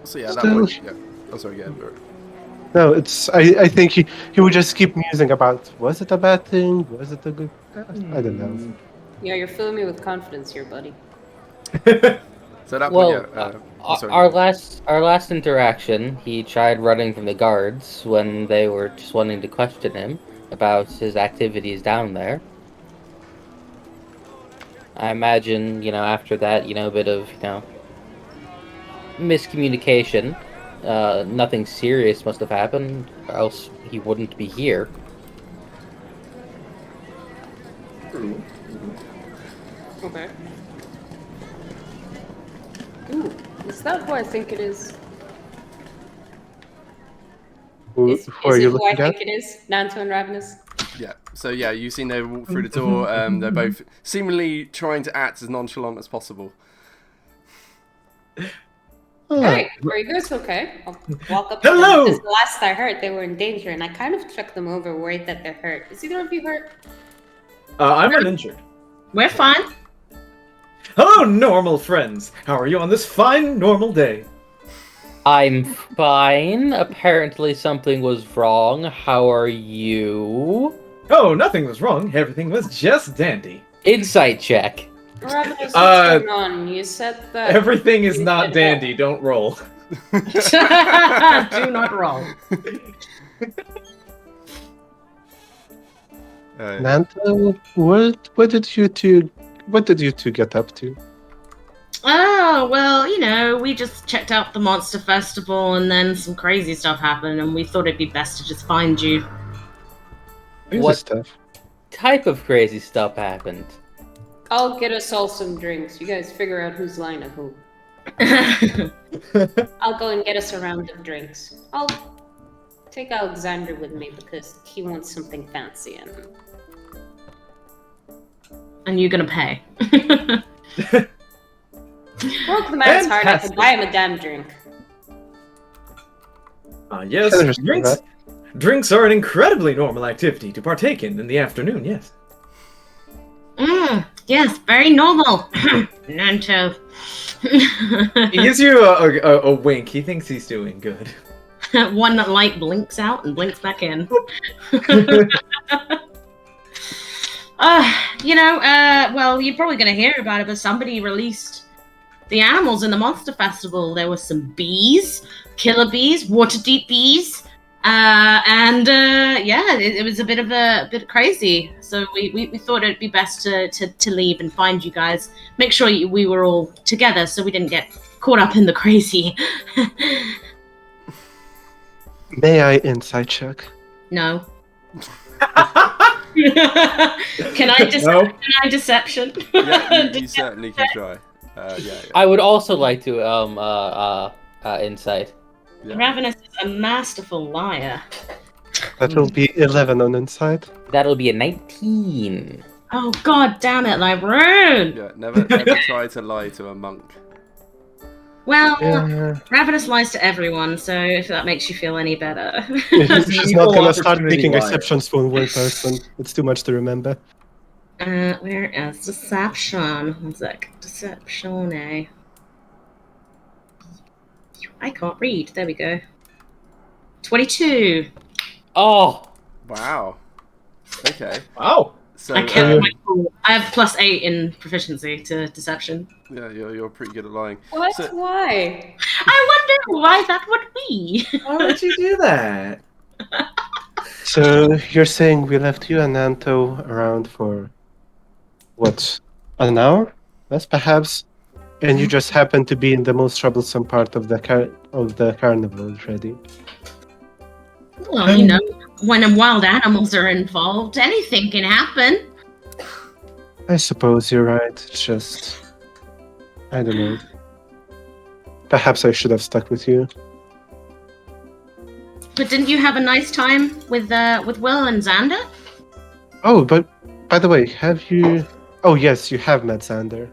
So yeah, that Still- point. Yeah. Oh, sorry. Yeah. No, it's. I think he would just keep musing about, was it a bad thing? Was it a good? I don't know. Yeah, you're filling me with confidence here, buddy. So that Well, point. Yeah. Sorry. our last interaction, he tried running from the guards when they were just wanting to question him about his activities down there. I imagine, after that, a bit of, miscommunication. Nothing serious must have happened, or else he wouldn't be here. Okay. Ooh, is that who I think it is? Who Is are it you who I looking at? think it is? Nanto and Ravenous? Yeah. So yeah, you've seen they walk through the door. They're both seemingly trying to act as nonchalant as possible. Hey, are you guys okay? I'll walk up to Hello! them, because the last I heard, they were in danger, and I kind of checked them over, worried that they're hurt. Is either of you hurt? I'm uninjured. We're fine. Hello, normal friends. How are you on this fine, normal day? I'm fine. Apparently something was wrong. How are you? Oh, nothing was wrong. Everything was just dandy. Insight check. Ravenous, what's going on? You said that... Everything is not dandy. Don't roll. Do not roll. Nanto, what did you two get up to? Oh, well, we just checked out the Monster Festival and then some crazy stuff happened and we thought it'd be best to just find you. What Stuff? type of crazy stuff happened? I'll get us all some drinks. You guys figure out who's lying to who. I'll go and get us a round of drinks. I'll take Alexander with me because he wants something fancy And you're gonna pay. Broke the man's heart, I Fantastic. could buy him a damn drink. Yes, I understand that. drinks are an incredibly normal activity to partake in the afternoon, yes. Yes, very normal. Nanto. He gives you a wink. He thinks he's doing good. One that light blinks out and blinks back in. Well, you're probably going to hear about it, but somebody released the animals in the Monster Festival. There were some bees, killer bees, water deep bees, it was a bit crazy. So we thought it'd be best to leave and find you guys. Make sure we were all together so we didn't get caught up in the crazy. May I insight check? No. Can I deception? Yeah, you certainly can try. Yeah. I would also like to insight. Yeah. Ravenous is a masterful liar. That will be 11 on insight. That'll be a 19. Oh god damn it, Librarian! Yeah, never try to lie to a monk. Well, Yeah. Ravenous lies to everyone, so if that makes you feel any better. She's not gonna start opportunity making liar. exceptions for one person. It's too much to remember. Where is deception? One sec. Deception, eh? I can't read. There we go. 22. Oh! Wow. Okay. Wow. So I can't. I have +8 in proficiency to deception. yeah, you're pretty good at lying. What? So, Why? I wonder why that would be. Why would you do that? So you're saying we left you and Nanto around for what, an hour? Yes, perhaps. And you just happened to be in the most troublesome part of the carnival already. Well, when wild animals are involved, anything can happen. I suppose you're right. It's just... I don't know. Perhaps I should have stuck with you. But didn't you have a nice time with Will and Xander? Oh, but by the way, have you... Oh, yes, you have met Xander.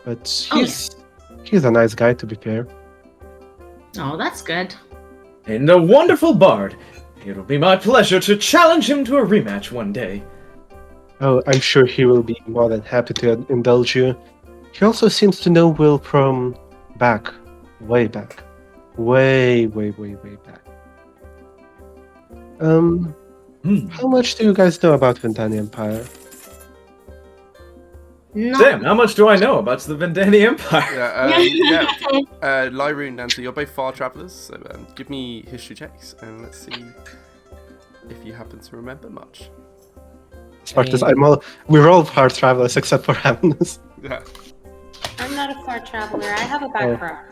But he's a nice guy, to be fair. Oh, that's good. And a wonderful bard. It'll be my pleasure to challenge him to a rematch one day. Oh, I'm sure he will be more than happy to indulge you. He also seems to know Will from back. Way back. Way back. How much do you guys know about Vendani Empire? No. Damn, how much do I know about the Vendani Empire? Lyra and Nanto, you're both far travelers, so give me history checks and let's see if you happen to remember much. As far as we're all far travelers except for Ravenous. Yeah. I'm not a far traveler. I have a background.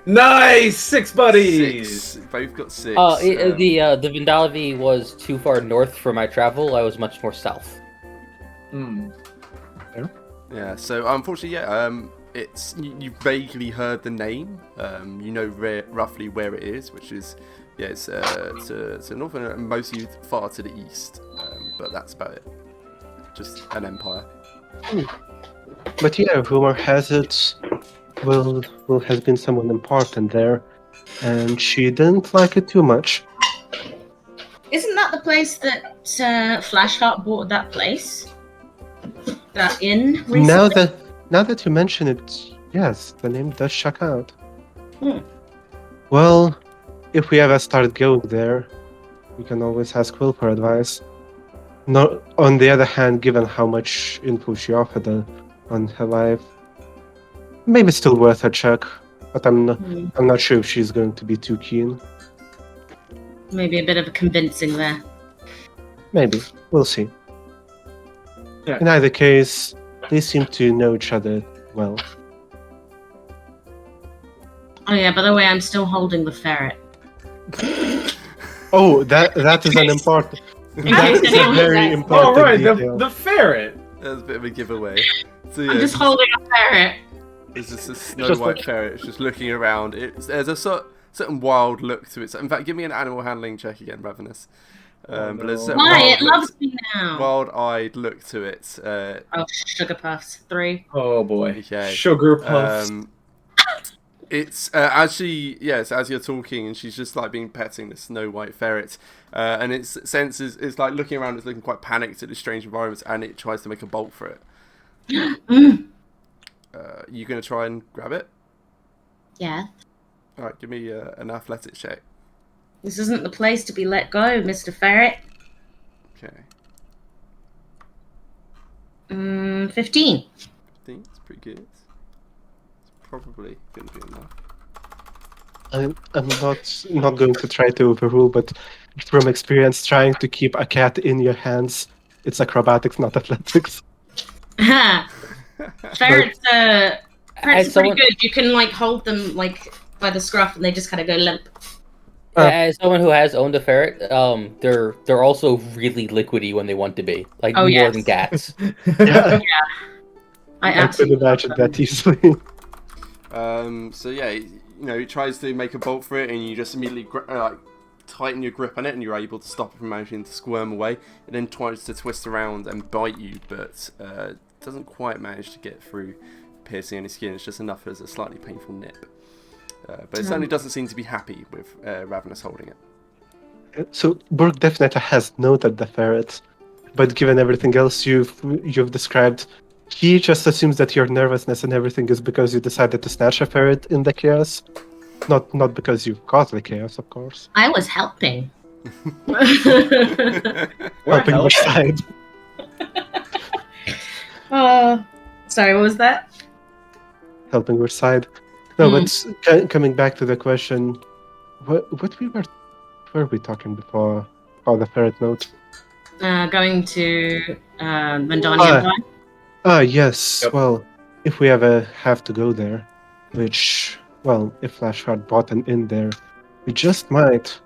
Nice! 6 buddies! 6. Both got 6. The Vindalavi was too far north for my travel. I was much more south. Yeah, so unfortunately, it's you vaguely heard the name. You know roughly where it is, which is it's to north and mostly far to the east. But that's about it. Just an empire. But yeah, rumor has it, Will has been someone important there, and she didn't like it too much. Isn't that the place that Flashheart bought that place? That inn recently? Now that you mention it, yes, the name does check out. Well, if we ever start going there, we can always ask Will for advice. No, on the other hand, given how much info she offered on her life, maybe still worth a check. But I'm not sure if she's going to be too keen. Maybe a bit of a convincing there. Maybe. We'll see. Yeah. In either case, they seem to know each other well. Oh yeah, by the way, I'm still holding the ferret. Oh, that is an important... That is a very important Oh, right, detail. the ferret! That's a bit of a giveaway. So, yeah, I'm just holding a ferret. It's just a snow white ferret. It's just looking around. There's a certain wild look to it. So, in fact, give me an animal handling check again, Ravenous. But there's a certain Why? It loves me now. Wild-eyed look to it. Oh, sugar puffs. 3. Oh boy. Okay. Sugar puffs. It's as you're talking, and she's just like being petting the snow white ferret, and its senses is like looking around. It's looking quite panicked at this strange environment, and it tries to make a bolt for it. You gonna try and grab it? Yeah. All right, give me an athletics check. This isn't the place to be let go, Mr. Ferret. Okay. 15. 15. It's pretty good. It's probably gonna be enough. I'm not going to try to overrule, but from experience, trying to keep a cat in your hands, it's acrobatics, not athletics. Ferrets are pretty good. You can like hold them like by the scruff, and they just kind of go limp. As someone who has owned a ferret, they're also really liquidy when they want to be, like more than cats. Yeah. I could imagine that easily. So yeah, it tries to make a bolt for it, and you just immediately tighten your grip on it, and you're able to stop it from managing to squirm away. It then tries to twist around and bite you, but doesn't quite manage to get through, piercing any skin. It's just enough as a slightly painful nip. But it certainly doesn't seem to be happy with Ravenous holding it. So Burke definitely has noted the ferret, but given everything else you've described, he just assumes that your nervousness and everything is because you decided to snatch a ferret in the chaos, not because you caused the chaos, of course. I was helping. Helping which side? Sorry, what was that? Helping which side? No, but coming back to the question, what were we talking before about the ferret note? Going to Vendani Empire. Yes. Yep. Well, if we ever have to go there, which, well, if Flashheart bought an inn there, we just might.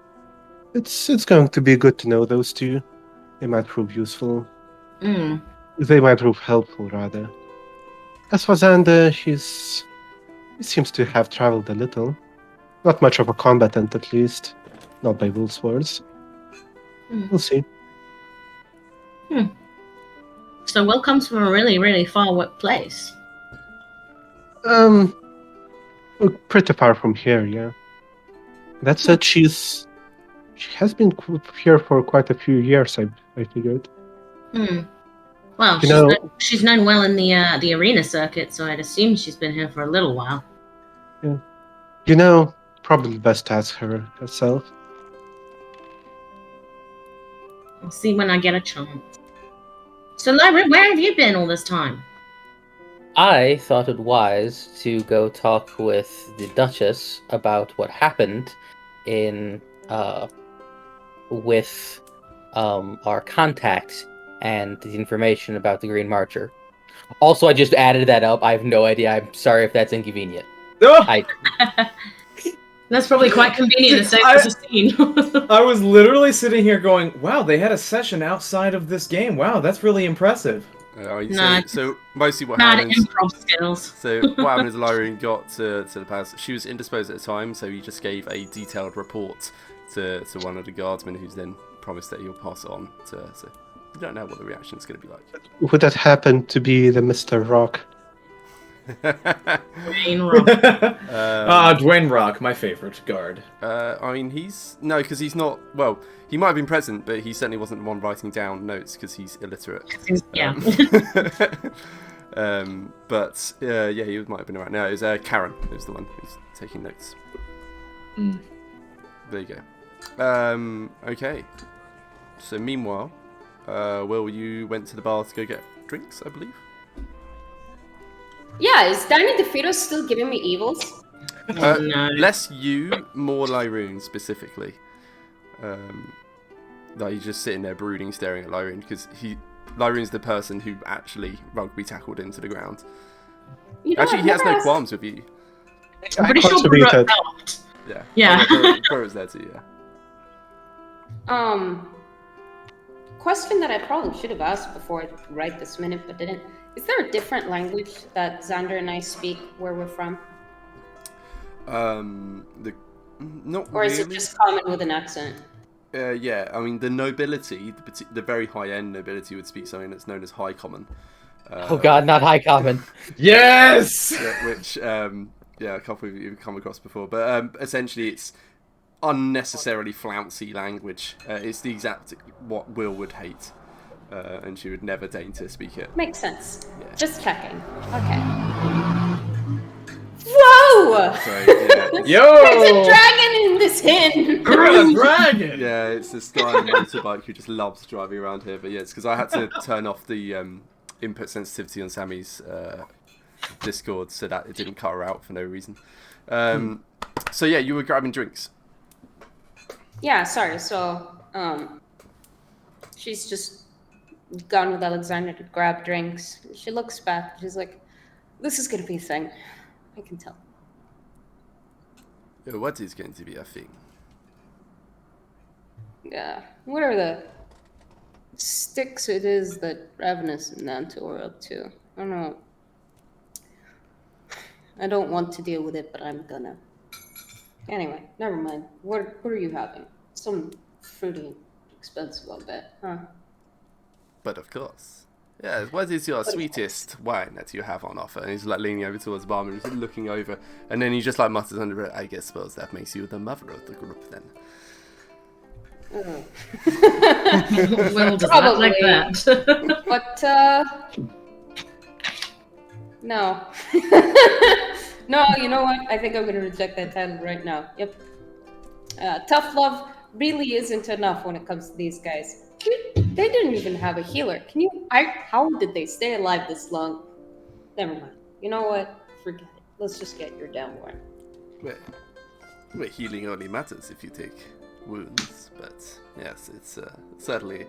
It's going to be good to know those two. They might prove useful. They might prove helpful, rather. As for Xander, he seems to have traveled a little. Not much of a combatant, at least. Not by wolf words. We'll see. So Will comes from a really, really far place. Pretty far from here, yeah. That said, she has been here for quite a few years, I figured. Well, she's known well in the arena circuit, so I'd assume she's been here for a little while. Yeah. Probably best to ask her herself. I'll see when I get a chance. So, Lyra, where have you been all this time? I thought it wise to go talk with the Duchess about what happened with our contact and the information about the Green Marcher. Also, I just added that up. I have no idea. I'm sorry if that's inconvenient. That's probably quite convenient to save us a scene. I was literally sitting here going, wow, they had a session outside of this game. Wow, that's really impressive. So mostly what happens... improv skills. So what happened is Lyra got to the palace. She was indisposed at the time, so he just gave a detailed report to one of the guardsmen, who's then promised that he'll pass it on to... So you don't know what the reaction is going to be like. Would that happen to be the Mr. Rock? Dwayne Rock. Dwayne Rock, my favorite guard. I mean, because he's not... Well, he might have been present, but he certainly wasn't the one writing down notes, because he's illiterate. Yeah. But, yeah, he might have been around. No, it was Karen who's the one who's taking notes. There you go. Okay. So, meanwhile, Will, you went to the bar to go get drinks, I believe? Yeah, is Danny DeFito still giving me evils? No. Less you, more Lyroon specifically. Like he's just sitting there brooding, staring at Lyroon, because Lyroon's the person who actually rugby tackled into the ground. He has no qualms with you. I'm pretty sure Brewer helped. Yeah. Brewer was there too, yeah. Question that I probably should have asked before right this minute, but didn't. Is there a different language that Xander and I speak where we're from? Not or is really. it just common with an accent? Yeah, I mean the nobility, the very high-end nobility would speak something that's known as High Common. Oh God, not High Common. Yes. Which a couple of you have come across before, but essentially it's unnecessarily flouncy language. It's the exact what Will would hate. And she would never deign to speak it. Makes sense. Yeah. Just checking. Okay. Whoa! Sorry, yeah. Yo! There's a dragon in this inn! A dragon! Yeah, it's this guy on a motorbike who just loves driving around here. But yeah, it's because I had to turn off the input sensitivity on Sammy's Discord so that it didn't cut her out for no reason. So yeah, you were grabbing drinks. Yeah, sorry. So, she's just gone with Alexander to grab drinks. She looks back. She's like, "This is gonna be a thing. I can tell." What is going to be a thing? Yeah. What are the sticks it is that Ravenous and Nanto are up to? I don't know. I don't want to deal with it, but I'm gonna. Anyway, never mind. What are you having? Some fruity, expensive, I'll bet, huh? But of course. Yeah, what is your sweetest wine that you have on offer? And he's like leaning over towards the barman, he's looking over, and then he just like mutters under breath, I suppose that makes you the mother of the group then. Well, probably like that. But no. No, you know what? I think I'm gonna reject that title right now. Yep. Tough love really isn't enough when it comes to these guys. They didn't even have a healer. How did they stay alive this long? Never mind. You know what? Forget it. Let's just get your downborn. Well, healing only matters if you take wounds, but yes, it's certainly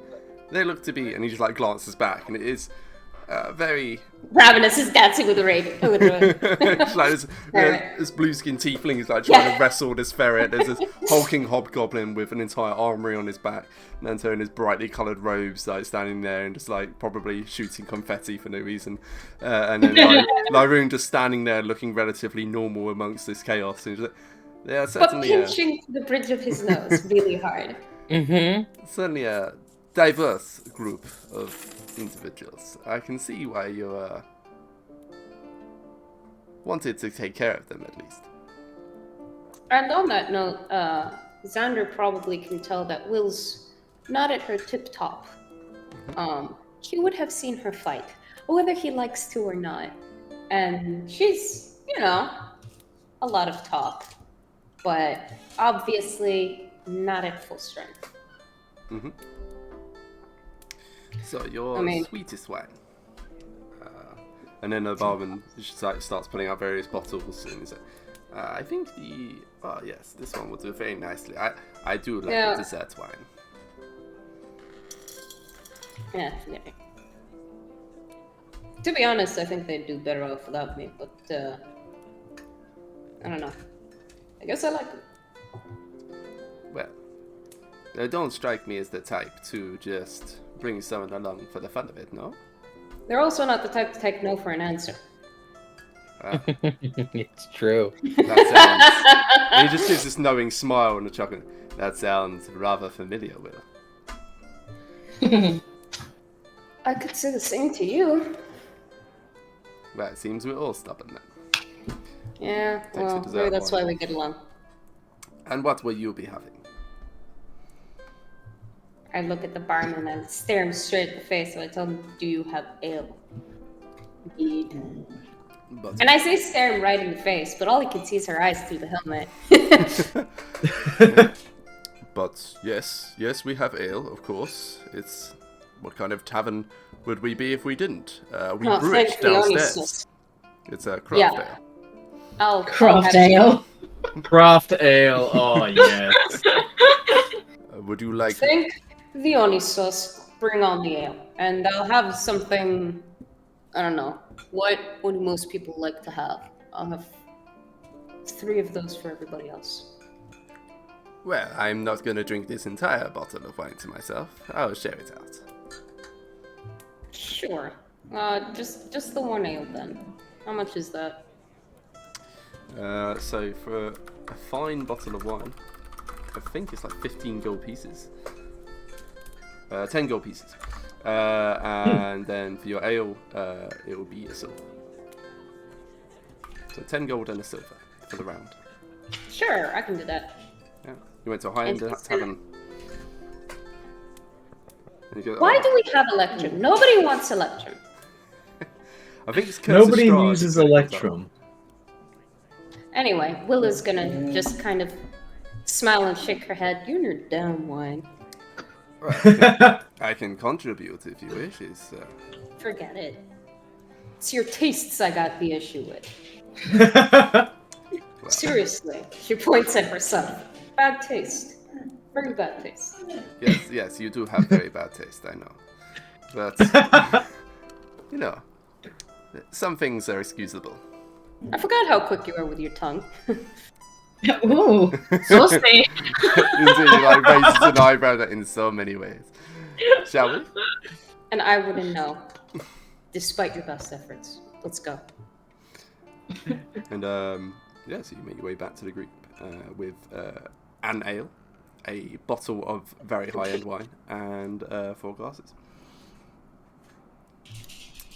they look to be. And he just like glances back, and it is very... Ravenous is dancing with a raven. It's like this blue-skinned tiefling is like trying to wrestle this ferret. There's this hulking hobgoblin with an entire armory on his back. Nanto in his brightly coloured robes, like standing there and just like probably shooting confetti for no reason. And then Lyroon just standing there looking relatively normal amongst this chaos. And like, yeah, certainly. But pinching the bridge of his nose really hard. Certainly a diverse group of individuals. I can see why you wanted to take care of them at least. And on that note, Xander probably can tell that Will's not at her tip-top. He would have seen her fight, whether he likes to or not. And she's, a lot of talk, but obviously not at full strength. So your sweetest wine. And then the barman starts putting out various bottles and he's like, I think yes, this one will do very nicely. I do like the dessert wine. Yeah. To be honest, I think they'd do better off without me, but I don't know. I guess I like them. Well, they don't strike me as the type to just bring someone along for the fun of it, no? They're also not the type to take no for an answer. It's true. That sounds... He just gives this knowing smile and a chuckle. That sounds rather familiar, Will. I could say the same to you. Well, it seems we're all stubborn then. Yeah, well, maybe that's why we get along. And what will you be having? I look at the barman and stare him straight in the face, and I tell him, do you have ale? Indeed. And I say stare him right in the face, but all he can see is her eyes through the helmet. But yes, we have ale, of course. It's... What kind of tavern would we be if we didn't? We brew it downstairs. It's a craft ale. Oh, craft ale. Craft ale, oh yes. Would you like... Think the Onisos, bring on the ale. And I'll have something, I don't know, what would most people like to have? I'll have 3 of those for everybody else. Well, I'm not going to drink this entire bottle of wine to myself. I'll share it out. Sure. Just the 1 ale then. How much is that? So for a fine bottle of wine, I think it's like 15 gold pieces. 10 gold pieces. And then for your ale, it will be a silver. So 10 gold and a silver for the round. Sure, I can do that. Yeah. You went to a high-end tavern. Why do we have Electrum? Nobody wants Electrum. I think it's nobody uses Electrum. Anyway, Willa's gonna just kind of smile and shake her head. You're in your damn wine. Right, I can contribute if you wish. Forget it. It's your tastes I got the issue with. Well, seriously, she points at herself. Bad taste. Very bad taste. Yes, you do have very bad taste, I know. But, some things are excusable. I forgot how quick you are with your tongue. Ooh, saucy. Indeed, like raises an eyebrow in so many ways. Shall we? And I wouldn't know, despite your best efforts. Let's go. And so you make your way back to the group with an ale, a bottle of very high-end wine, and 4 glasses.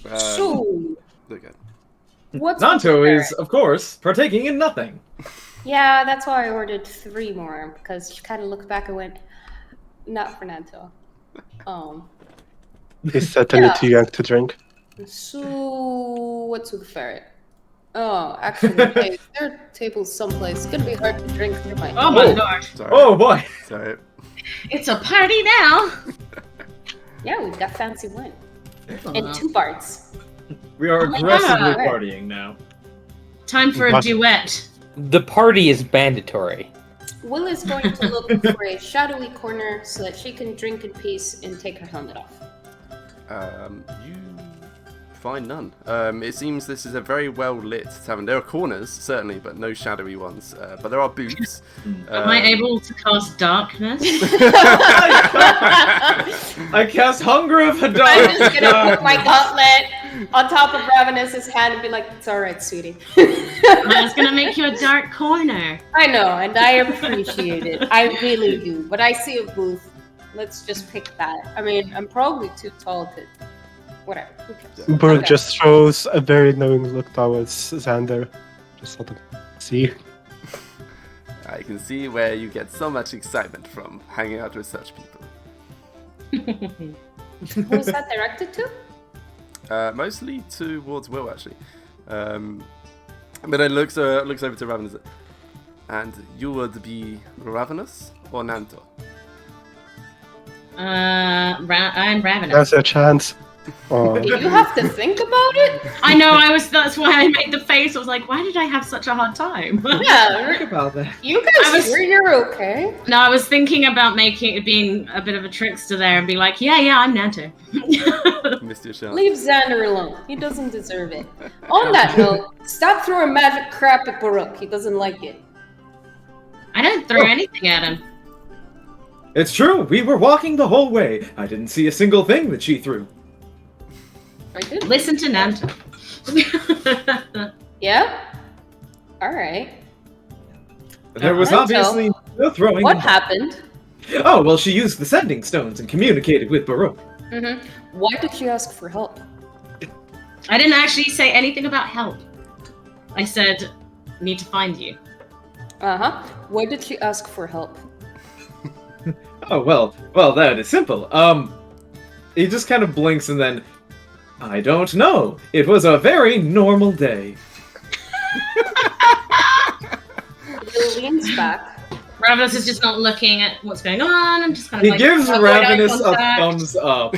So, okay. What's Nanto is, of course, partaking in nothing. Yeah, that's why I ordered 3 more, because she kind of looked back and went, not for Nanto. He's certainly too young to drink. So, what's with the ferret? Oh, actually, hey, their table's someplace. It's gonna be hard to drink through my... Oh my gosh. Sorry. Oh boy. Sorry. It's a party now. Yeah, we've got fancy wine. And 2 bards. We are aggressively partying now. Time for a duet. The party is mandatory. Will is going to look for a shadowy corner so that she can drink in peace and take her helmet off. find none. It seems this is a very well lit tavern. There are corners, certainly, but no shadowy ones. But there are booths. Am I able to cast darkness? I cast Hunger of Hadar. I'm just gonna put my gauntlet on top of Ravenous's hand and be like, "It's all right, sweetie." I was gonna make you a dark corner. I know, and I appreciate it. I really do. But I see a booth. Let's just pick that. I mean, I'm probably too tall to. Whatever. Who cares? Burke Okay. just throws a very knowing look towards Xander. Just sort of see. I can see where you get so much excitement from hanging out with such people. Who is that directed to? Mostly towards Will, actually. But then looks over to Ravenous. And you would be Ravenous or Nanto? I'm Ravenous. There's a chance. Oh. You have to think about it? I know, that's why I made the face. I was like, why did I have such a hard time? Yeah, Think about that. you guys sure you're okay? No, I was thinking about being a bit of a trickster there and be like, yeah, I'm Nanto. Missed your chance. Leave Xander alone. He doesn't deserve it. On that note, stop throwing magic crap at Baruch. He doesn't like it. I don't throw anything at him. It's true. We were walking the whole way. I didn't see a single thing that she threw. I did. Listen to Nanto. Yeah? Alright. There was Nanto, obviously no throwing. What happened? Oh, well, she used the sending stones and communicated with Baruch. Mm-hmm. Why did she ask for help? I didn't actually say anything about help. I said, need to find you. Uh-huh. Why did she ask for help? Oh, well, that is simple. He just kind of blinks and then, I don't know. It was a very normal day. Will leans back. Ravenous is just not looking at what's going on and just kind of He gives avoid eye Ravenous a contact. thumbs up.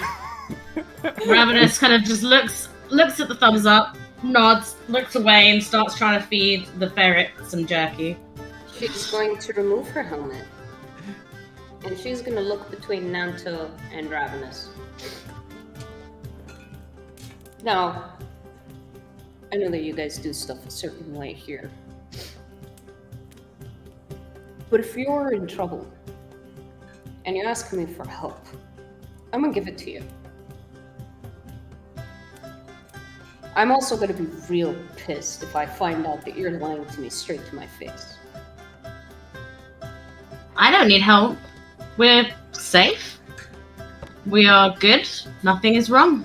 Ravenous kind of just looks at the thumbs up, nods, looks away, and starts trying to feed the ferret some jerky. She's going to remove her helmet. And she's going to look between Nanto and Ravenous. Now, I know that you guys do stuff a certain way here. But if you're in trouble, and you're asking me for help, I'm gonna give it to you. I'm also gonna be real pissed if I find out that you're lying to me straight to my face. I don't need help. We're safe. We are good. Nothing is wrong.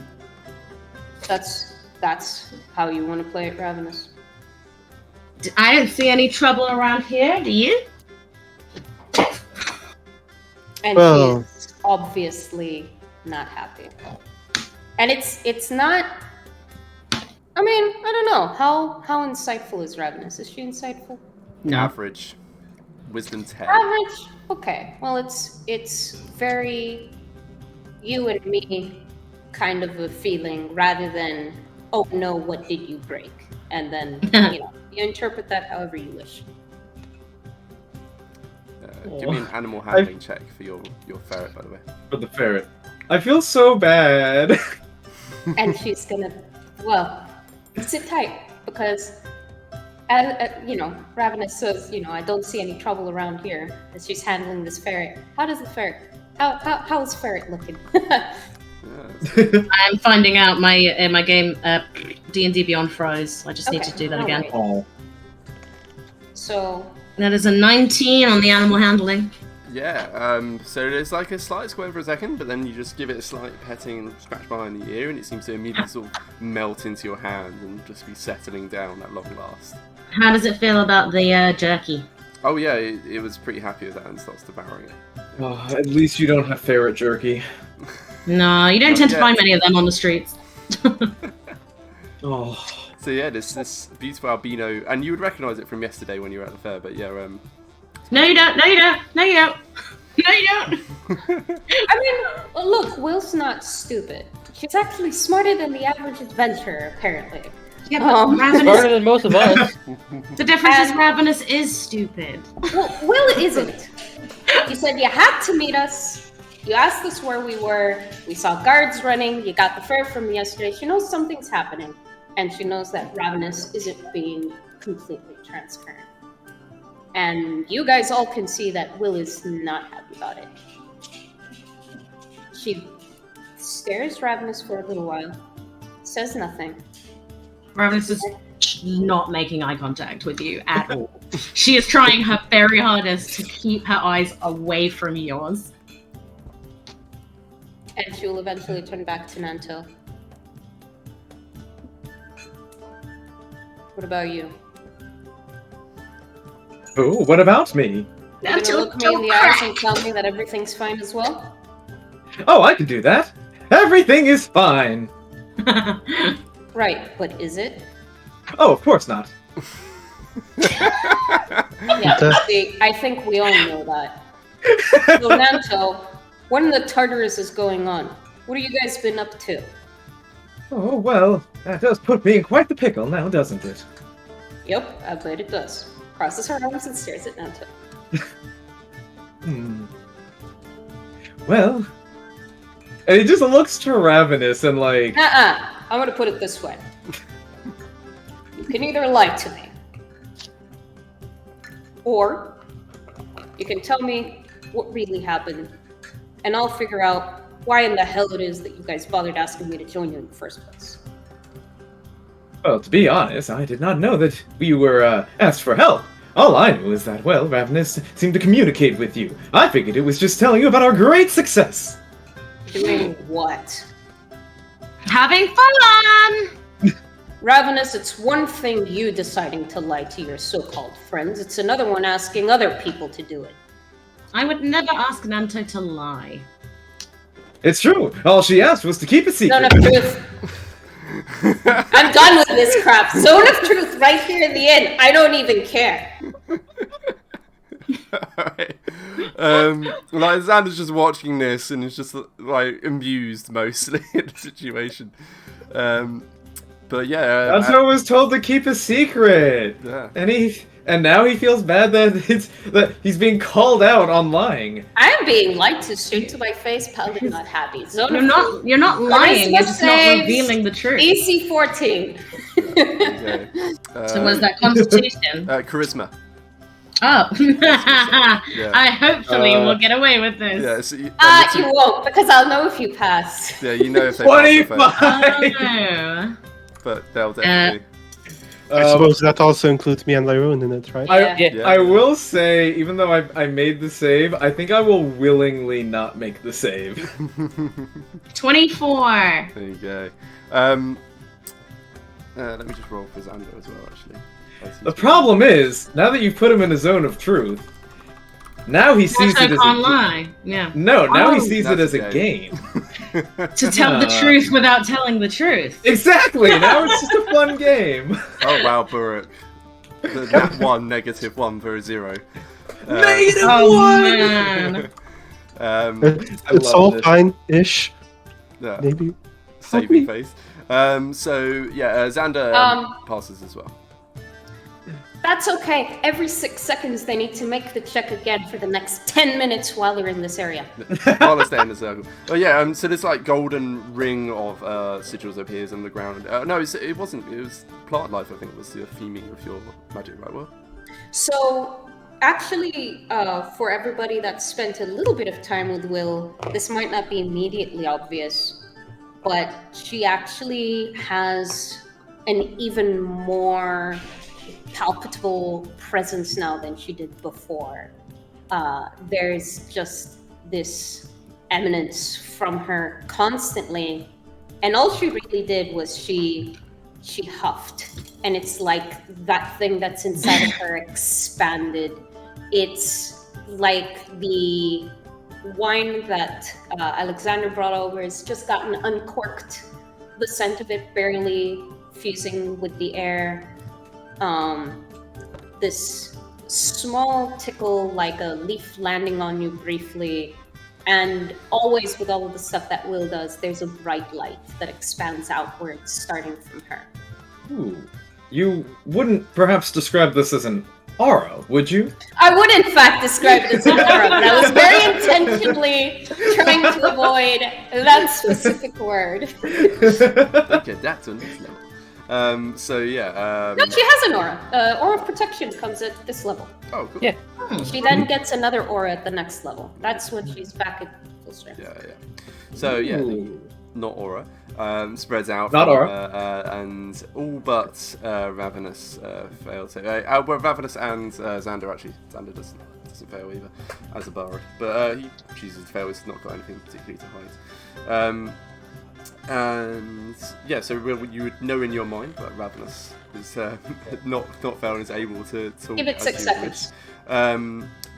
That's how you want to play it, Ravenous. I don't see any trouble around here, do you? And Well. she's obviously not happy. And it's not. I mean, I don't know. How insightful is Ravenous? Is she insightful? Average. Wisdom 10. Average. Okay. Well, it's very you and me kind of a feeling rather than, oh no, what did you break? And then you interpret that however you wish. Give me an animal handling check for your ferret, by the way. For the ferret. I feel so bad. And she's gonna, sit tight because, Ravenous says, I don't see any trouble around here as she's handling this ferret. How does the ferret? How is ferret looking? I'm finding out my game D&D Beyond froze. I just need to do that again. Right. Oh. So That is a 19 on the animal handling. Yeah, so there's like a slight squirm for a second, but then you just give it a slight petting and scratch behind the ear, and it seems to immediately sort of melt into your hand and just be settling down at long last. How does it feel about the jerky? Oh yeah, it was pretty happy with that and starts devouring it. Oh, at least you don't have ferret jerky. No, you don't tend to find many of them on the streets. Oh. So yeah, this beautiful albino, and you would recognise it from yesterday when you were at the fair, but yeah, No, you don't. No, you don't. No, you don't. No, you don't. I mean, look, Will's not stupid. She's actually smarter than the average adventurer, apparently. Yeah, but Smarter Ravenous. than most of us. The difference is Ravenous is stupid. Well, Will isn't. You said you had to meet us. You asked us where we were. We saw guards running. You got the fare from me yesterday. She knows something's happening. And she knows that Ravenous isn't being completely transparent. And you guys all can see that Will is not happy about it. She stares Ravenous for a little while. Says nothing. Ravenous is not making eye contact with you at all. She is trying her very hardest to keep her eyes away from yours. And she will eventually turn back to Nanto. What about you? Oh, what about me? You're gonna look me in the eyes and tell me that everything's fine as well? Oh, I can do that. Everything is fine. Right, but is it? Oh, of course not. Yeah, see, I think we all know that. So, Nanto, when the Tartarus is going on, what have you guys been up to? Oh, well, that does put me in quite the pickle now, doesn't it? Yep, I bet it does. Crosses her arms and stares at Nanto. Well... And he just looks to Ravenous and like... I'm gonna put it this way. You can either lie to me, or you can tell me what really happened, and I'll figure out why in the hell it is that you guys bothered asking me to join you in the first place. Well, to be honest, I did not know that we were asked for help. All I knew is that, well, Ravenous seemed to communicate with you. I figured it was just telling you about our great success. Doing what? Having fun! Ravenous, it's one thing you deciding to lie to your so-called friends. It's another one asking other people to do it. I would never ask Nanto to lie. It's true. All she asked was to keep a secret. Zone of truth. I'm done with this crap. Zone of truth right here in the end. I don't even care. Alright. Like Xander's just watching this and is just like amused mostly at the situation. But yeah, Nanto was told to keep a secret. Yeah. And now he feels bad that he's being called out on lying. I'm being lied to straight to my face. Paladin not happy. You're not lying. You're just not revealing the truth. AC 14. Okay. So was that Constitution? Charisma. Oh. Yeah. I hopefully will get away with this. Yeah, so You won't, because I'll know if you pass. Yeah, you know if they pass 25! Oh. but they'll definitely. I suppose that also includes me and Lyroon in it, right? I will say, even though I made the save, I think I will willingly not make the save. 24. There you go. Let me just roll for Xander as well, actually. The problem is, now that you've put him in a zone of truth, now he sees it as a lie. Yeah. No, now he sees it as a game. To tell the truth without telling the truth. Exactly! Now it's just a fun game. Oh wow, Burek. That one, -1 for a 0. -1! Man. It's all fine-ish. Yeah. Maybe. Saving face. So yeah, Xander passes as well. That's okay. Every 6 seconds they need to make the check again for the next 10 minutes while they're in this area. While they stay in the circle. Oh yeah, so this like golden ring of sigils appears on the ground. No, it wasn't. It was plant life, I think, was the theming of your magic, right, Will? So, actually, for everybody that spent a little bit of time with Will, this might not be immediately obvious, but she actually has an even more palpable presence now than she did before. There's just this eminence from her constantly, and all she really did was she huffed, and it's like that thing that's inside of her expanded. It's like the wine that Alexander brought over has just gotten uncorked, the scent of it barely fusing with the air. This small tickle, like a leaf landing on you briefly, and always with all of the stuff that Will does, there's a bright light that expands outwards starting from her. Ooh. You wouldn't perhaps describe this as an aura, would you? I would, in fact, describe it as an aura, but I was very intentionally trying to avoid that specific word. Okay, that's on this level. So yeah. No, she has an aura. Aura of protection comes at this level. Oh, cool. Yeah. She then gets another aura at the next level. That's when she's back at full strength. Yeah. So yeah, not aura. Spreads out. Not aura. And all but Ravenous fail to. Well, Ravenous and Xander actually. Xander doesn't fail either as a bard, but he chooses to fail. It's not got anything particularly to hide. And yeah, so you would know in your mind that Ravenous is not failed and is able to give it 6 seconds.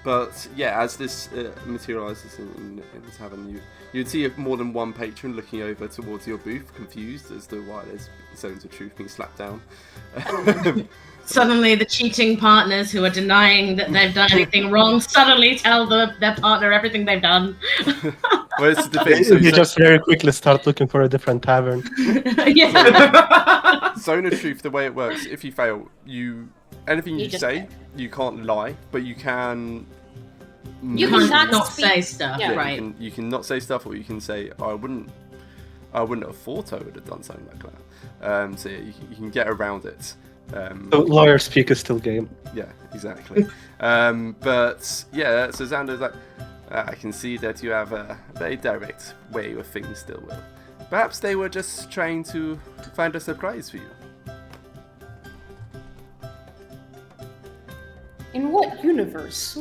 But yeah, as this materializes in the tavern, you'd see more than one patron looking over towards your booth, confused as to why there's zones of truth being slapped down. Suddenly, the cheating partners who are denying that they've done anything wrong suddenly tell their partner everything they've done. Well, it's the thing. So you just very quickly start looking for a different tavern. Yeah. Zone of truth, the way it works, if you fail, anything you say, you can't lie, but you can. You can not say stuff, yeah. right? You can not say stuff, or you can say, I wouldn't have thought I would have done something like that. So yeah, you can get around it. So lawyer speak is still game. Yeah, exactly. But yeah, so Xander's like, I can see that you have a very direct way of things still, Will. Perhaps they were just trying to find a surprise for you. In what universe?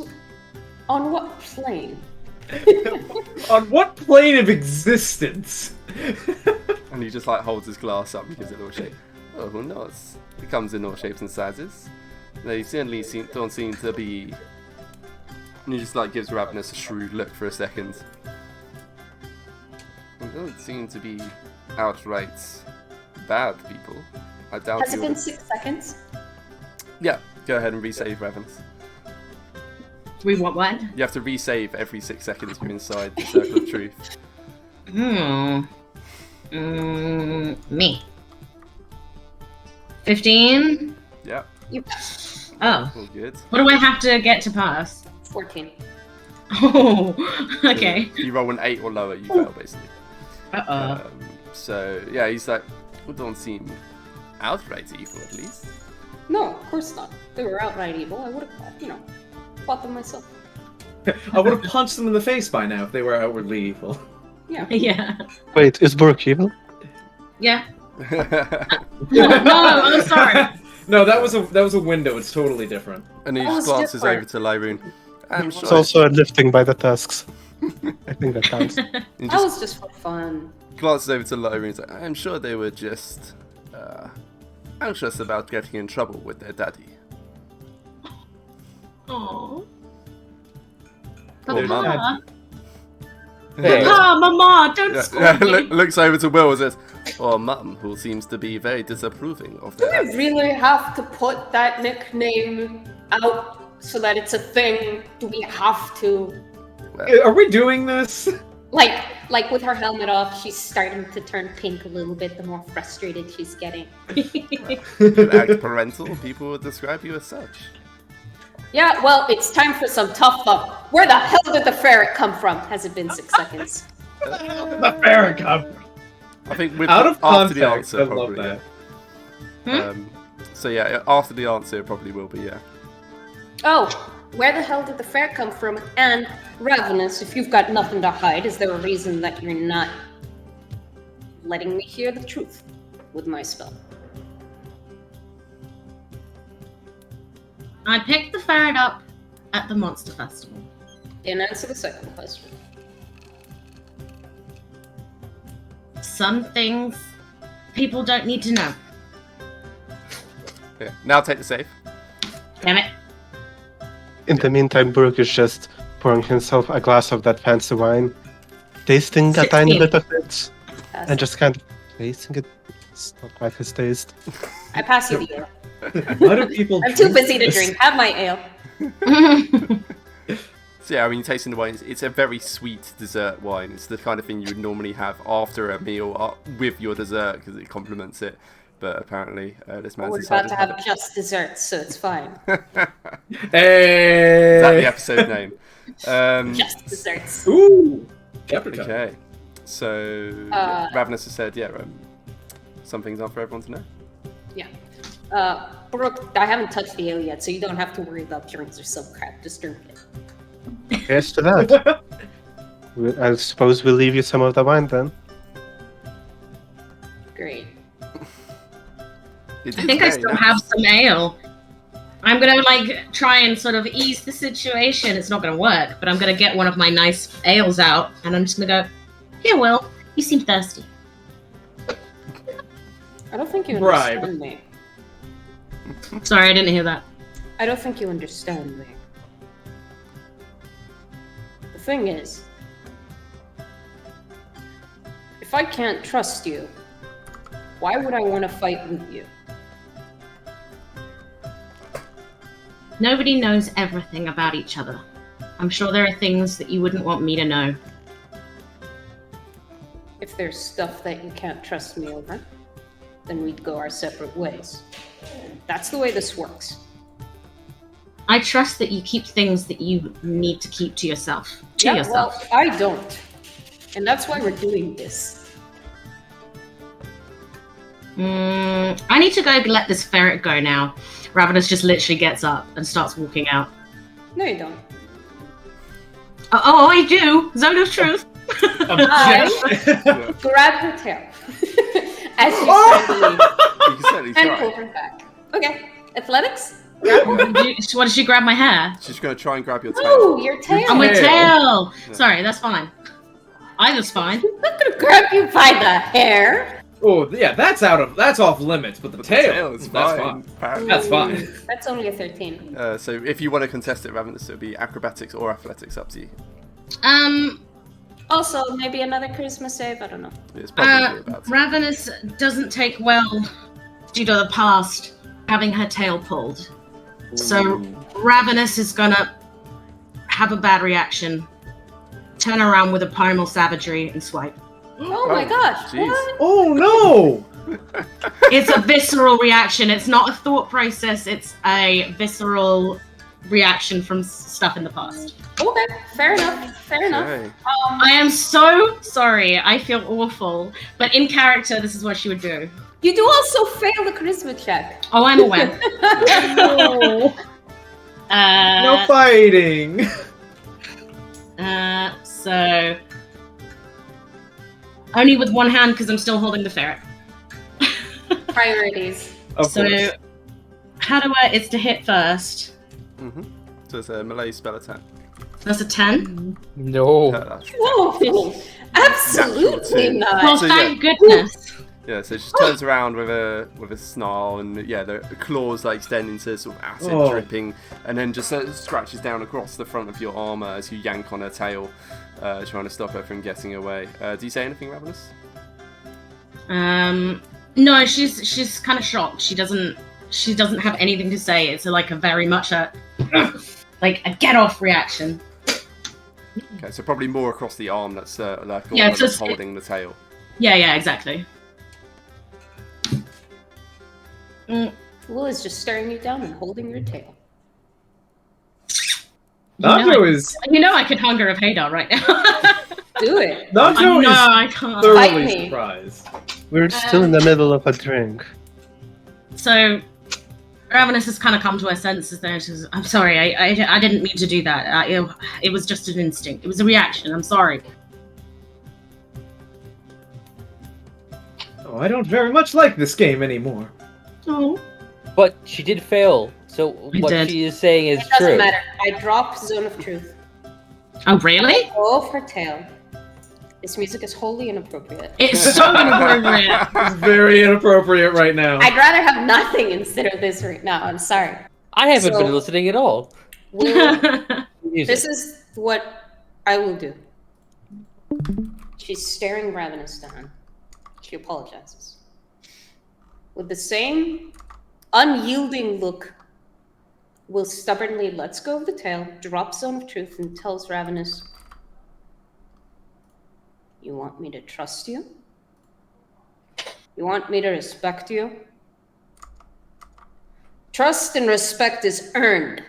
On what plane? On what plane of existence? And he just like holds his glass up and gives it a little shake. Oh, who knows? It comes in all shapes and sizes. They certainly don't seem to be. And he just like gives Ravenous a shrewd look for a second. They don't seem to be outright bad people. I doubt. Has it been 6 seconds? Yeah, go ahead and resave Ravenous. We want what? You have to resave every 6 seconds you're inside the circle of truth. Me. 15? Yeah. Oh. All good. What do I have to get to pass? 14. Oh, okay. So you roll an 8 or lower, you fail basically. So yeah, he's like, well, don't seem outright evil at least. No, of course not. If they were outright evil, I would have, fought them myself. I would have punched them in the face by now if they were outwardly evil. Yeah. Yeah. Wait, is Burke evil? Yeah. No, I'm sorry. No, that was a window. It's totally different. And he just glances over to Lyroon. I'm sure It's also a lifting by the tusks. I think that counts. That was just for fun. Glances over to Lyroon and he's like, I'm sure they were just anxious about getting in trouble with their daddy. Aww. Or Papa. Hey. Papa, Mama, don't scold me. Looks over to Will and says, or Mum, who seems to be very disapproving of Do their we really have to put that nickname out so that it's a thing? Do we have to? Are we doing this? Like with her helmet off, she's starting to turn pink a little bit the more frustrated she's getting. You act parental, people would describe you as such. Yeah, well, it's time for some tough love. Where the hell did the ferret come from? Has it been 6 seconds? The ferret come. I think with Out of after the context, answer, I love probably, that. So yeah, after the answer, it probably will be, yeah. Oh, where the hell did the ferret come from? And Ravenous, if you've got nothing to hide, is there a reason that you're not letting me hear the truth with my spell? I picked the ferret up at the Monster Festival. Didn't answer the second question. Some things people don't need to know. Yeah. Now take the save. Damn it. In the meantime, Burke is just pouring himself a glass of that fancy wine, tasting a 16. tiny bit of it, Pass. and just kind of tasting it. It's not quite his taste. I pass you the ale. Why do people? I'm too drink busy to this? drink. Have my ale. So yeah, I mean, tasting the wine, it's a very sweet dessert wine. It's the kind of thing you would normally have after a meal with your dessert because it complements it. But apparently, this man's We're decided about to have just desserts, so it's fine. Hey! Is that the episode name? Just desserts. Ooh! Chapter time. Okay. So, Ravenous has said, some things aren't for everyone to know. Yeah. Brooke, I haven't touched the ale yet, so you don't have to worry about germs or some crap disturbing it. Here's to that. I suppose we'll leave you some of the wine then. Great. I think I still have some ale. I'm gonna try and sort of ease the situation. It's not gonna work, but I'm gonna get one of my nice ales out, and I'm just gonna go, "Here, Will, you seem thirsty." I don't think you understand me. Sorry, I didn't hear that. I don't think you understand me. The thing is, if I can't trust you, why would I want to fight with you? Nobody knows everything about each other. I'm sure there are things that you wouldn't want me to know. If there's stuff that you can't trust me over, then we'd go our separate ways. That's the way this works. I trust that you keep things that you need to keep to yourself. Well, I don't. And that's why we're doing this. I need to go let this ferret go now. Ravenous just literally gets up and starts walking out. No, you don't. Oh, I do! Zone of truth! I grab her tail as she's trying to leave. You can certainly And try. pull her back. Okay. Athletics? What, did she grab my hair? She's going to try and grab your tail. Oh, your tail. Oh, my tail! Yeah. Sorry, that's fine. Either's fine. I'm not gonna grab you by the hair. Oh, yeah, that's off limits, but the tail is that's fine. fine. That's fine. That's only a 13. So if you want to contest it, Ravenous, it would be acrobatics or athletics, up to you. Also, maybe another charisma save. I don't know. It's probably about Ravenous doesn't take well due to the past having her tail pulled. So Ravenous is gonna have a bad reaction, turn around with a primal savagery and swipe. Oh my gosh! Jeez. What? Oh no! It's a visceral reaction. It's not a thought process. It's a visceral reaction from stuff in the past. Okay, fair enough. Fair enough. Okay. I am so sorry. I feel awful. But in character, this is what she would do. You do also fail the charisma check. Oh, I'm aware. No fighting. So only with one hand because I'm still holding the ferret. Priorities. Of course. How do I? It's to hit first. So it's a melee spell attack. That's a 10. No. Whoa! Absolutely Natural not. Well, So, thank goodness. Yeah, so she turns around with a snarl, and the claws extend into sort of acid dripping, and then just scratches down across the front of your armor as you yank on her tail, trying to stop her from getting away. Do you say anything, Ravenous? No, she's kind of shocked. She doesn't have anything to say. It's a very much a get off reaction. Okay, so probably more across the arm that's just holding the tail. Yeah, exactly. Will is just staring you down and holding your tail. Nanto is I could hunger of Hadar right now. Do it. Nanto is I can't. Fight thoroughly me. surprised. We're still in the middle of a drink. So Ravenous has kind of come to her senses there. She says, "I'm sorry, I didn't mean to do that. It was just an instinct. It was a reaction. I'm sorry." Oh, I don't very much like this game anymore. Oh. But she did fail, so what did. she is saying is It doesn't true. matter. I drop Zone of Truth. Oh, really? Go of her tail. This music is wholly inappropriate. It's so inappropriate. It's very inappropriate right now. I'd rather have nothing instead of this right now. I'm sorry. I haven't So- been listening at all. Will, Music. this is what I will do. She's staring Ravenous down. She apologizes. With the same unyielding look, Will stubbornly lets go of the tail, drops Zone of Truth, and tells Ravenous, "You want me to trust you? You want me to respect you? Trust and respect is earned,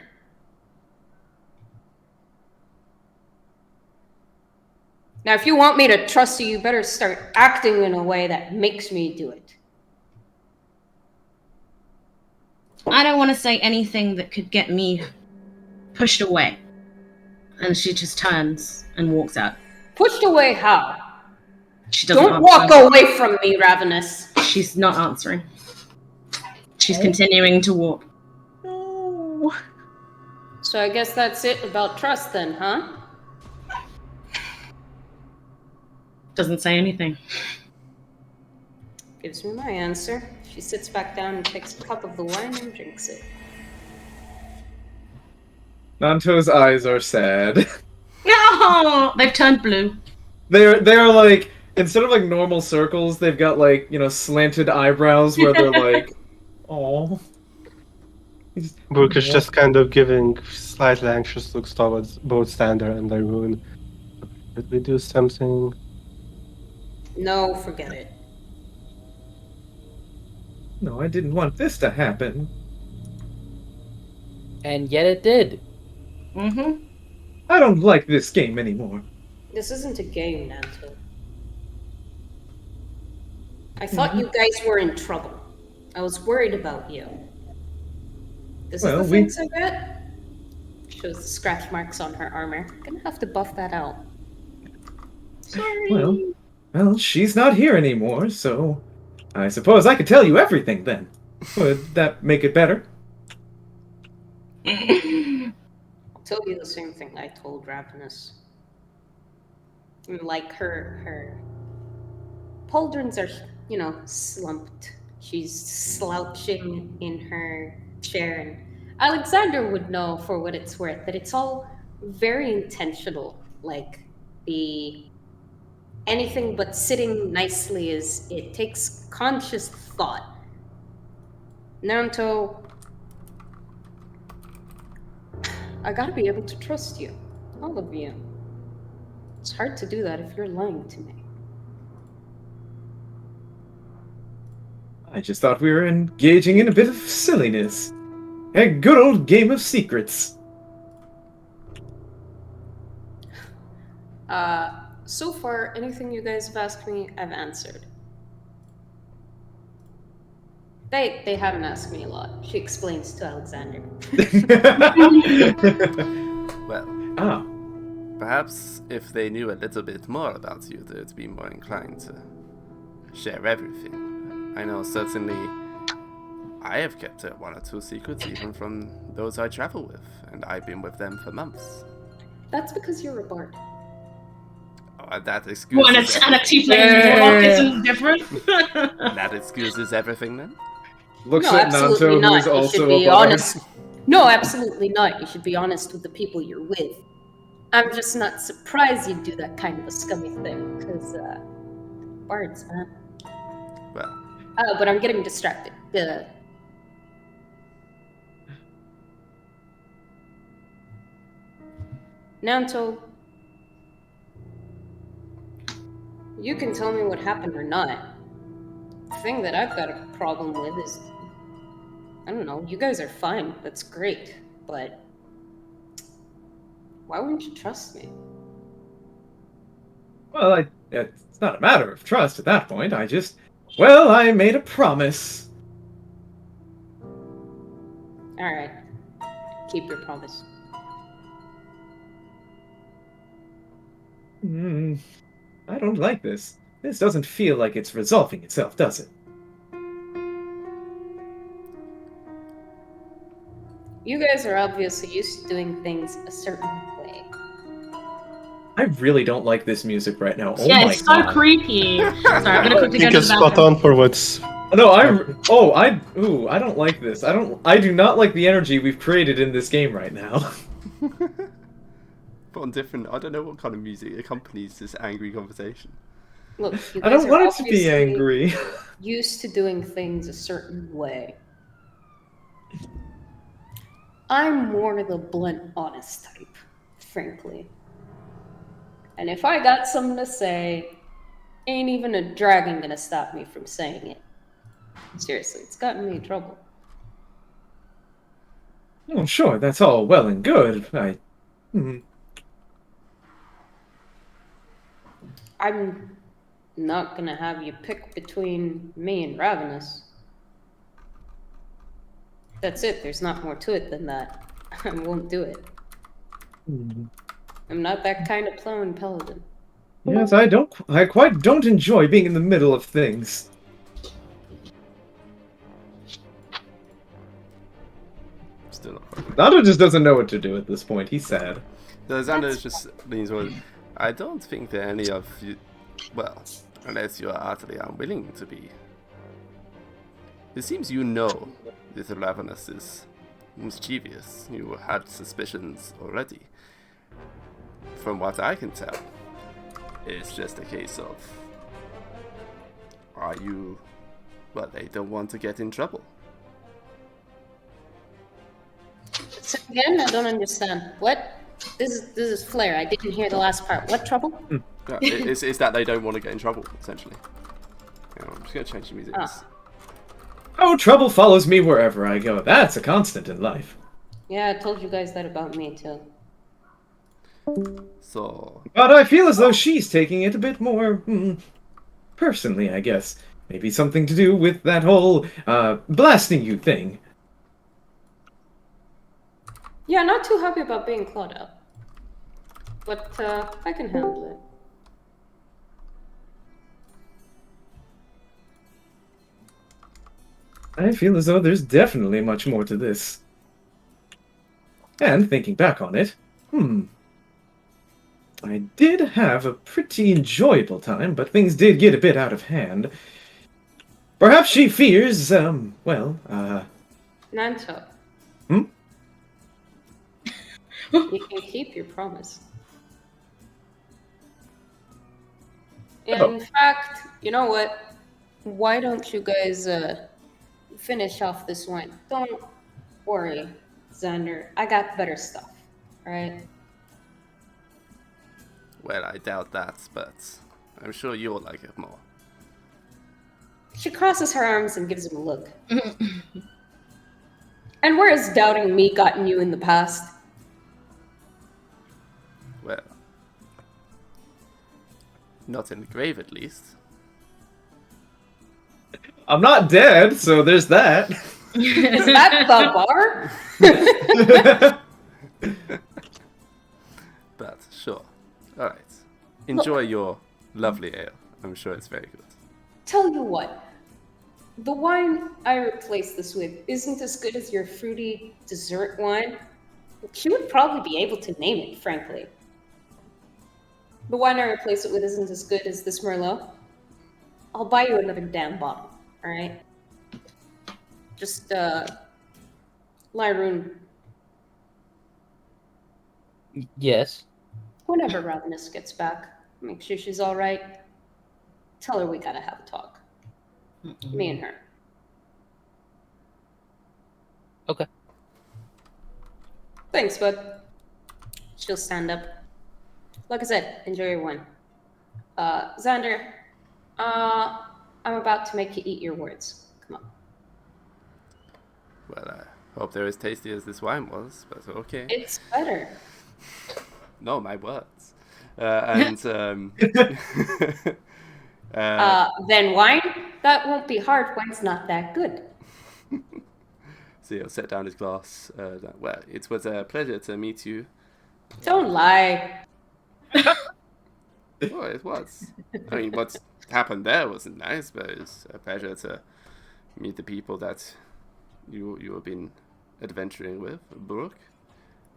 Now, if you want me to trust you, you better start acting in a way that makes me do it. I don't want to say anything that could get me pushed away. And she just turns and walks out. Pushed away how? She doesn't Don't walk away from me, Ravenous. She's not answering. She's continuing to walk. No. So I guess that's it about trust then, huh? Doesn't say anything. Gives me my answer. She sits back down and takes a cup of the wine and drinks it. Nanto's eyes are sad. No, they've turned blue. They're like, instead of like normal circles, they've got like, you know, slanted eyebrows where they're like, oh. Brooke is just kind of giving slightly anxious looks towards both Sander and Lyroon. Did we do something? No, forget it. No, I didn't want this to happen. And yet it did. Mm-hmm. I don't like this game anymore. This isn't a game, Nanto. I thought you guys were in trouble. I was worried about you. This is the things I bet? Shows the scratch marks on her armor. Gonna have to buff that out. Sorry. Well, she's not here anymore, so I suppose I could tell you everything then. Would that make it better? I'll tell you the same thing I told Ravenous. Like her pauldrons are, you know, slumped. She's slouching in her chair, and Alexander would know for what it's worth that it's all very intentional. Like anything but sitting nicely it takes conscious thought. Nanto, I gotta be able to trust you. All of you. It's hard to do that if you're lying to me. I just thought we were engaging in a bit of silliness. A good old game of secrets. So far, anything you guys have asked me, I've answered. They haven't asked me a lot. She explains to Alexander. Well, perhaps if they knew a little bit more about you, they'd be more inclined to share everything. I know certainly I have kept one or two secrets even from those I travel with, and I've been with them for months. That's because you're a bard. Oh, that excuses and a tiefling isn't different? That excuses everything then? Looks No, at absolutely Nanto, not. who is You also should a be bard. honest. No, absolutely not. You should be honest with the people you're with. I'm just not surprised you'd do that kind of a scummy thing, because, bards, man. Well. But I'm getting distracted. Nanto, you can tell me what happened or not. The thing that I've got a problem with is, I don't know, you guys are fine, that's great, but why wouldn't you trust me? Well, it's not a matter of trust at that point. I made a promise. Alright, keep your promise. I don't like this. This doesn't feel like it's resolving itself, does it? You guys are obviously used to doing things a certain way. I really don't like this music right now. Oh yeah, my it's so god. creepy. Sorry, I'm gonna quickly go I think to it's the spot bathroom. on for what's... No, I don't like this. I do not like the energy we've created in this game right now. But on different, I don't know what kind of music accompanies this angry conversation. Look, you I guys don't are want it to be obviously angry. used to doing things a certain way. I'm more the blunt, honest type, frankly. And if I got something to say, ain't even a dragon gonna stop me from saying it. Seriously, it's gotten me in trouble. Oh, sure, that's all well and good. I'm not gonna have you pick between me and Ravenous. That's it. There's not more to it than that. I won't do it. I'm not that kind of clone paladin. Yes, I quite don't enjoy being in the middle of things. Still not. Nanto just doesn't know what to do at this point. He's sad. So Xander just leans forward. I don't think that any of you, well, unless you are utterly unwilling to be. It seems you know that Ravenous is mischievous. You had suspicions already. From what I can tell, it's just a case of, are you, well, they don't want to get in trouble. So again, I don't understand. What? This is Flair. I didn't hear the last part. What trouble? Yeah, it's that they don't want to get in trouble, essentially. You know, I'm just going to change the music. Oh, trouble follows me wherever I go. That's a constant in life. Yeah, I told you guys that about me, too. So... But I feel as though she's taking it a bit more, personally, I guess. Maybe something to do with that whole, blasting you thing. Yeah, not too happy about being clawed up. But, I can handle it. I feel as though there's definitely much more to this. And thinking back on it, I did have a pretty enjoyable time, but things did get a bit out of hand. Perhaps she fears, Nanto. Hmm? You can keep your promise. In fact, you know what? Why don't you guys, finish off this wine? Don't worry, Xander. I got better stuff, alright? Well, I doubt that, but I'm sure you'll like it more. She crosses her arms and gives him a look. And where has doubting me gotten you in the past? Well, not in the grave, at least. I'm not dead, so there's that. Is that the bar? But sure. Alright. Enjoy your lovely ale. I'm sure it's very good. Tell you what. The wine I replaced this with isn't as good as your fruity dessert wine. She would probably be able to name it, frankly. The wine I replaced it with isn't as good as this Merlot. I'll buy you another damn bottle, alright? Just, Lyroon. Yes. Whenever Ravenous gets back, make sure she's alright. Tell her we gotta have a talk. Me and her. Okay. Thanks, bud. She'll stand up. Like I said, enjoy your wine. Xander, I'm about to make you eat your words. Come on. Well, I hope they're as tasty as this wine was, but okay. It's better. No, my words. Then wine? That won't be hard. Wine's not that good. So he'll set down his glass. Well, it was a pleasure to meet you. Don't lie. Well, it was. I mean, what happened there wasn't nice, but it's a pleasure to meet the people that you have been adventuring with. Brooke,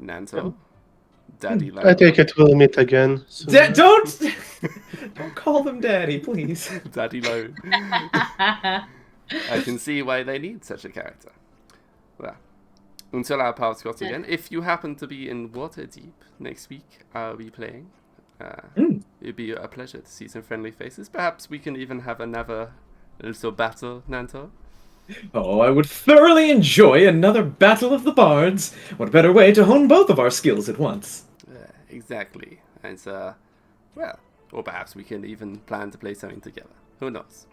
Nanto, Daddy Low. I take it we'll meet again. Don't call them Daddy, please. Daddy Low. I can see why they need such a character. Well, until our paths cross again, if you happen to be in Waterdeep next week, I'll be playing. It'd be a pleasure to see some friendly faces. Perhaps we can even have another little battle, Nanto. Oh, I would thoroughly enjoy another Battle of the Bards. What better way to hone both of our skills at once? Exactly. And, well, or perhaps we can even plan to play something together. Who knows?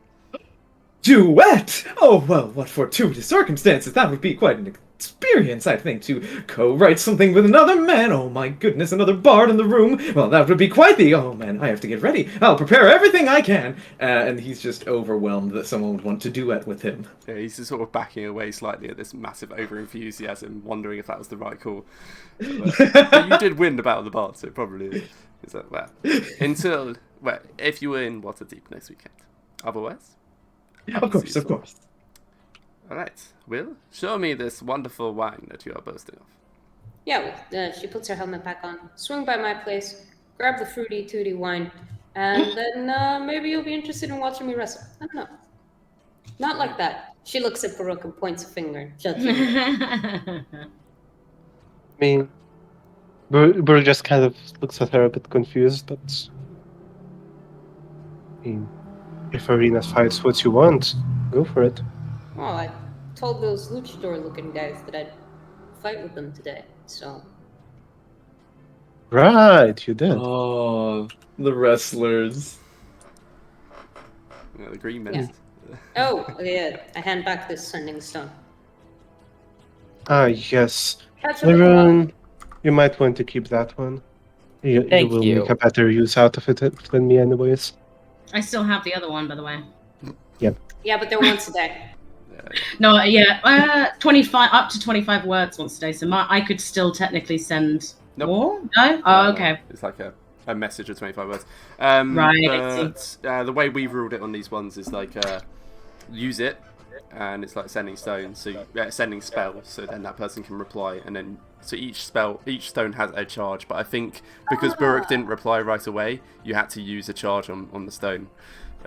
Duet! Oh, well, what fortuitous circumstances. That would be quite an experience, I think, to co-write something with another man. Oh, my goodness, another bard in the room. Well, that would be quite the... Oh, man, I have to get ready. I'll prepare everything I can. And he's just overwhelmed that someone would want to duet with him. Yeah, he's just sort of backing away slightly at this massive over-enthusiasm, wondering if that was the right call. But you did win the Battle of the Bards, so it probably is that. Well, until... Well, if you were in Waterdeep next weekend. Otherwise... Of course. Alright, Will, show me this wonderful wine that you are boasting of. Yeah, she puts her helmet back on, swing by my place, grab the fruity tooty wine, and then maybe you'll be interested in watching me wrestle. I don't know. Not like that. She looks at Baruch and points a finger, judging. I mean, Baruch just kind of looks at her a bit confused, but... I mean, if arena fight's what you want, go for it. Well, I told those luchador-looking guys that I'd fight with them today, so... Right, you did. Oh, the wrestlers. Yeah, the green mist. Yeah. Oh, yeah, I hand back this sending stone. Ah, yes. Everyone, you might want to keep that one. You Thank will you. make a better use out of it than me anyways. I still have the other one, by the way. yeah, but they're once a day. No, yeah, 25 up to 25 words once a day. So I could still technically send more. No? Oh, okay. It's like a message of 25 words. Right. But the way we've ruled it on these ones is like use it, and it's like sending stones. So sending spells. So then that person can reply, and then so each stone has a charge. But I think because Baruch didn't reply right away, you had to use a charge on the stone.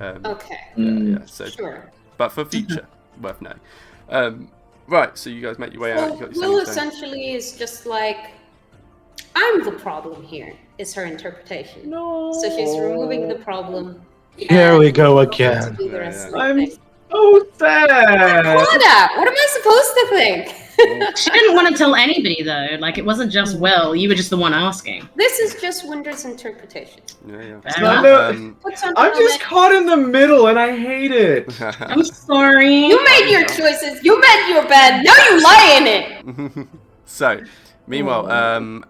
Okay. Yeah. So, Sure. but for future, worth knowing. Right. So you guys make your way out. You got your Will sending stone. essentially is just like, I'm the problem here, is her interpretation. No. So she's removing the problem. Here we go and again. do the rest of the I'm thing. so sad. What am I supposed to think? She didn't want to tell anybody though. Like it wasn't just Will. You were just the one asking. This is just Winter's interpretation. Yeah. Fair No, enough. no. Put something I'm on just it. caught in the middle, and I hate it. I'm sorry. You made your choices. You made your bed. Now you lie in it. So, meanwhile,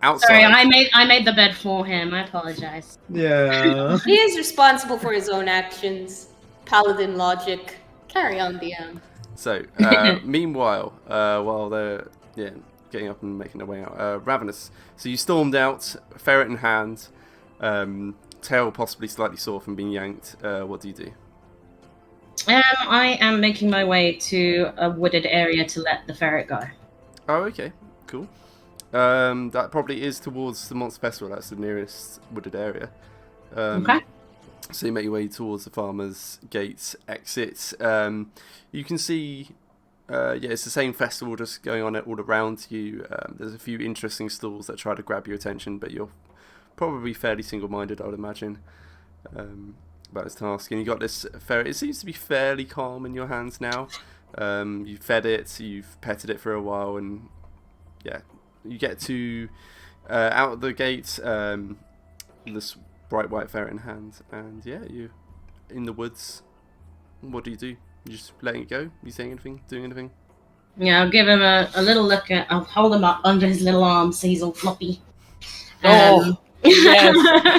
outside. Sorry, I made the bed for him. I apologize. Yeah. He is responsible for his own actions. Paladin logic. Carry on, DM. So, meanwhile, while they're getting up and making their way out, Ravenous. So you stormed out, ferret in hand, tail possibly slightly sore from being yanked. What do you do? I am making my way to a wooded area to let the ferret go. Oh, okay, cool. That probably is towards the Monster Festival. That's the nearest wooded area. Okay. So you make your way towards the Farmer's Gate exit. You can see, it's the same festival just going on all around you. There's a few interesting stalls that try to grab your attention, but you're probably fairly single-minded, I would imagine, about this task. And you got this ferret. It seems to be fairly calm in your hands now. You've fed it, you've petted it for a while, and yeah, you get to out of the gate. This bright white ferret in hand, and yeah, you in the woods. What do? You just letting it go? You saying anything? Doing anything? Yeah, I'll give him a little look at. I'll hold him up under his little arm so he's all floppy. Oh, yes,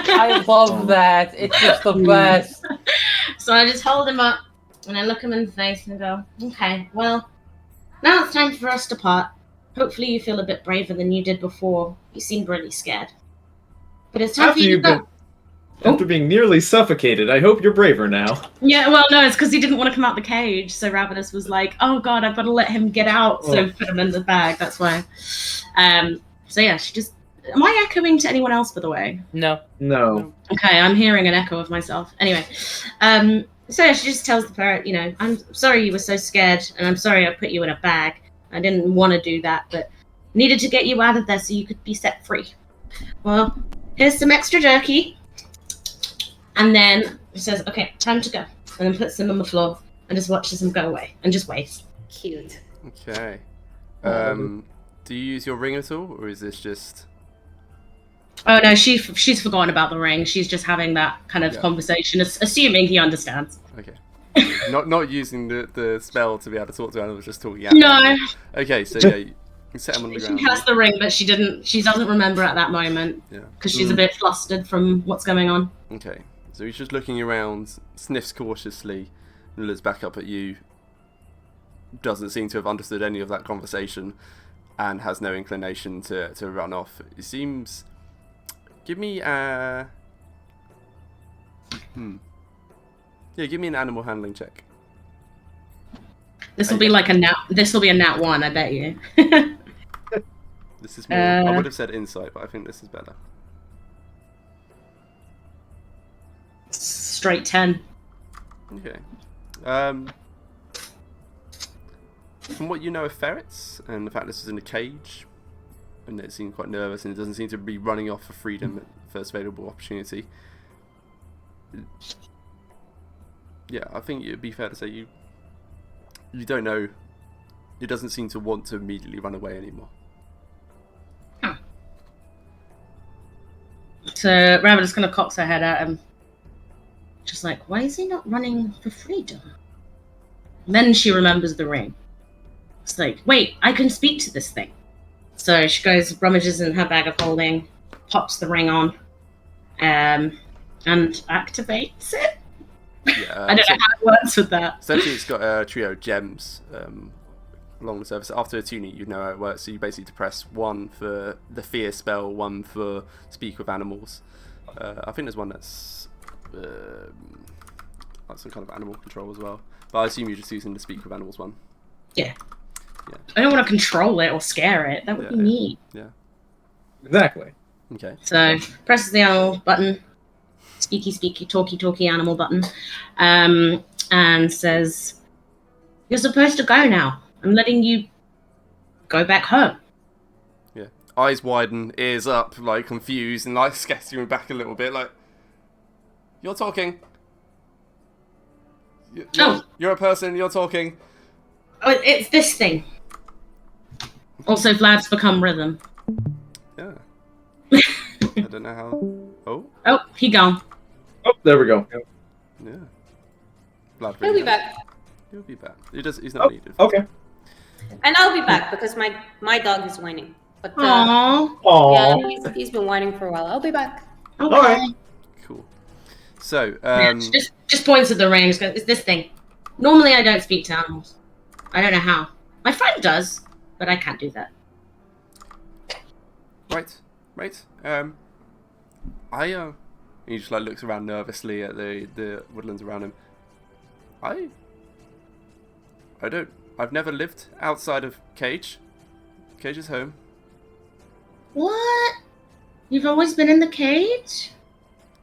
I love that. It's just the best. So I just hold him up and I look him in the face and go, "Okay, well, now it's time for us to part. Hopefully, you feel a bit braver than you did before. You seemed really scared, but it's time for you to go." After being nearly suffocated, I hope you're braver now. Yeah, well, no, it's because he didn't want to come out the cage. So Ravenous was like, "Oh God, I've got to let him get out." So put him in the bag. That's why. So yeah, she just. Am I echoing to anyone else, by the way? No. Okay, I'm hearing an echo of myself. Anyway, so yeah, she just tells the ferret, "I'm sorry you were so scared, and I'm sorry I put you in a bag. I didn't want to do that, but needed to get you out of there so you could be set free. Well, here's some extra jerky." And then he says, "Okay, time to go." And then puts him on the floor and just watches him go away and just waits. Cute. Okay. Do you use your ring at all, or is this just? Oh no, she's forgotten about the ring. She's just having that kind of conversation, assuming he understands. Okay. Not using the spell to be able to talk to animals, just talking at No. them. Okay, so yeah, you can set them on the ground. She has the ring, but she doesn't remember at that moment. Yeah. Because she's a bit flustered from what's going on. Okay, so he's just looking around, sniffs cautiously, and looks back up at you. Doesn't seem to have understood any of that conversation, and has no inclination to run off. It seems. Give me a. Yeah, give me an animal handling check. This will be like a nat. This will be a nat 1, I bet you. This is more. I would have said insight, but I think this is better. Straight 10. Okay. From what you know of ferrets, and the fact this is in a cage, and it seemed quite nervous, and it doesn't seem to be running off for freedom at the first available opportunity. Yeah, I think it'd be fair to say you don't know. It doesn't seem to want to immediately run away anymore. So Ravenous kind of cocks her head at him. Just like, why is he not running for freedom? And then she remembers the ring. It's like, wait, I can speak to this thing. So she goes, rummages in her bag of holding, pops the ring on, and activates it. Yeah, I don't know how it works with that. Essentially, it's got a trio of gems along the surface. After attuning, you know how it works. So you basically press 1 for the fear spell, 1 for speak with animals. I think there's one that's some kind of animal control as well. But I assume you're just using the speak with animals one. Yeah. I don't want to control it or scare it. That would be mean. Yeah. Exactly. Okay. So presses the animal button, speaky, talky animal button, and says, "You're supposed to go now. I'm letting you go back home." Yeah. Eyes widen, ears up, like confused, and like scattering back a little bit, like, "You're talking. You're a person. You're talking." Oh, it's this thing. Also, Vlad's become rhythm. Yeah. I don't know how. Oh, he gone. Oh, there we go. Yeah. Vlad, He'll be back. He'll be back. He's not needed. Okay. And I'll be back because my dog is whining. But Aww. yeah, he's been whining for a while. I'll be back. Okay. All right. Cool. So, just points at the ring. Goes, "It's this thing. Normally, I don't speak to animals. I don't know how. My friend does, but I can't do that." Right. He just like looks around nervously at the woodlands around him. I've never lived outside of Cage. Cage is home. What? You've always been in the cage?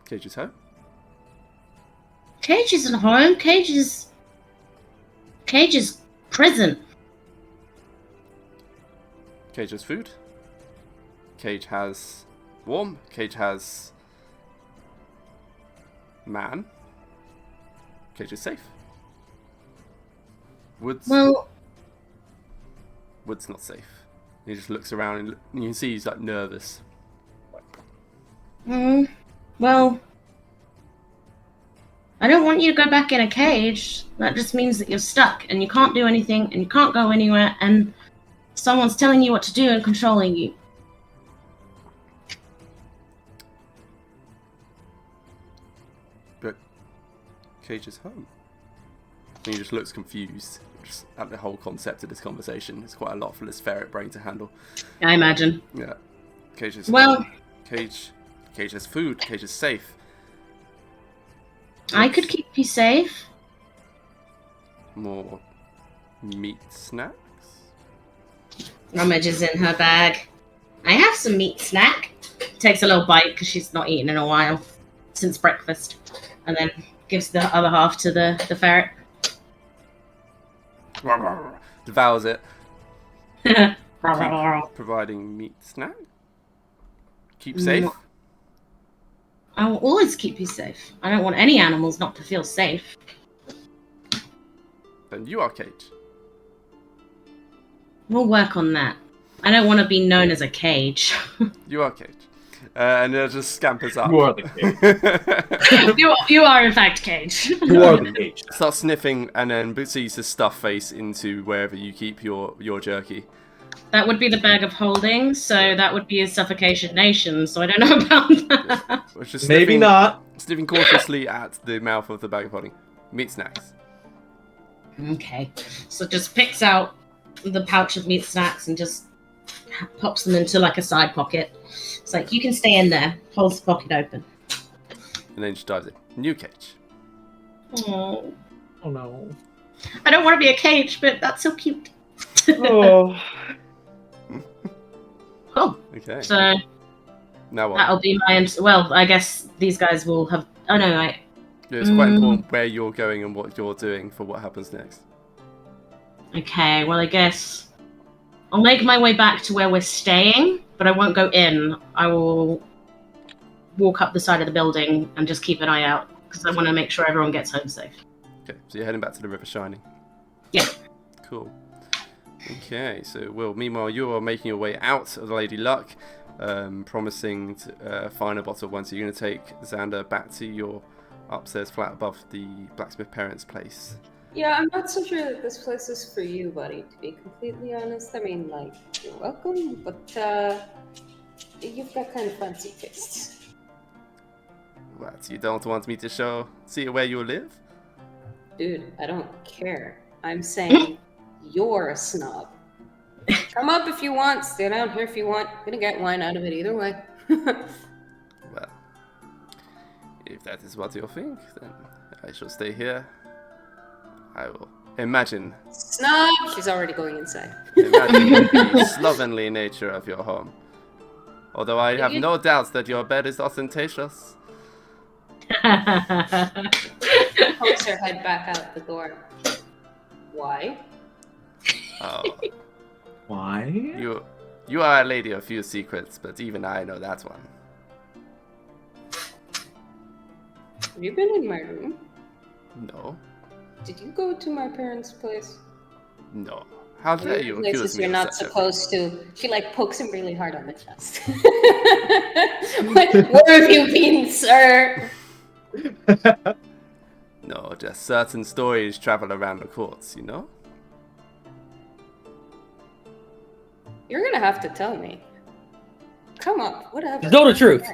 Cage is home. Cage isn't home. Cage is prison. Cage has food. Cage has warm. Cage has man. Cage is safe. Wood's not safe. He just looks around and you can see he's like nervous. Well, I don't want you to go back in a cage. That just means that you're stuck and you can't do anything and you can't go anywhere and someone's telling you what to do and controlling you. But Cage is home. And he just looks confused just at the whole concept of this conversation. It's quite a lot for this ferret brain to handle. I imagine. Yeah. Cage is home. Cage has food. Cage is safe. I could keep you safe. More meat snacks? Rummages in her bag. I have some meat snack. Takes a little bite because she's not eaten in a while since breakfast, and then gives the other half to the ferret. Devours it. Providing meat snack. Keep safe. I will always keep you safe. I don't want any animals not to feel safe. Then you are Cage. We'll work on that. I don't want to be known as a cage. You are Cage. And it just scampers up. You are the cage. you are in fact Cage. You are the cage. Starts sniffing and then proceeds to stuff face into wherever you keep your jerky. That would be the bag of holding, so that would be a suffocation nation, so I don't know about that. Just Maybe not. Sniffing cautiously at the mouth of the bag of holding. Meat snacks. Okay. So just picks out the pouch of meat snacks and just pops them into like a side pocket. It's like, you can stay in there. Holds the pocket open. And then she dives in. New cage. Oh. Oh no. I don't want to be a cage, but that's so cute. Oh. Cool. Okay. So Now what? that'll be my... Well, I guess these guys will have... Oh no, Yeah, it's quite important where you're going and what you're doing for what happens next. Okay, well, I guess I'll make my way back to where we're staying, but I won't go in. I will walk up the side of the building and just keep an eye out, because I want to make sure everyone gets home safe. Okay, so you're heading back to the River Shining. Yeah. Cool. Okay, so Will, meanwhile, you are making your way out of the Lady Luck, promising to find a bottle of wine. So you're going to take Xander back to your upstairs flat above the blacksmith parents' place. Yeah, I'm not so sure that this place is for you, buddy, to be completely honest. I mean, like, you're welcome, but you've got kind of fancy tastes. What, you don't want me to see where you live? Dude, I don't care. I'm saying you're a snob. Come up if you want, stay down here if you want. You're gonna get wine out of it either way. Well, if that is what you think, then I shall stay here. I will imagine. Snob! She's already going inside. Imagine the slovenly nature of your home. Although I have no doubts that your bed is ostentatious. Pokes her head back out the door. Why? Oh. Why? You are a lady of few secrets, but even I know that one. Have you been in my room? No. Did you go to my parents' place? No. How dare you accuse Places me you're of not such a... supposed to. She like pokes him really hard on the chest. Where have you been, sir? No, just certain stories travel around the courts, you know? You're gonna have to tell me. Come on, whatever. Know the truth.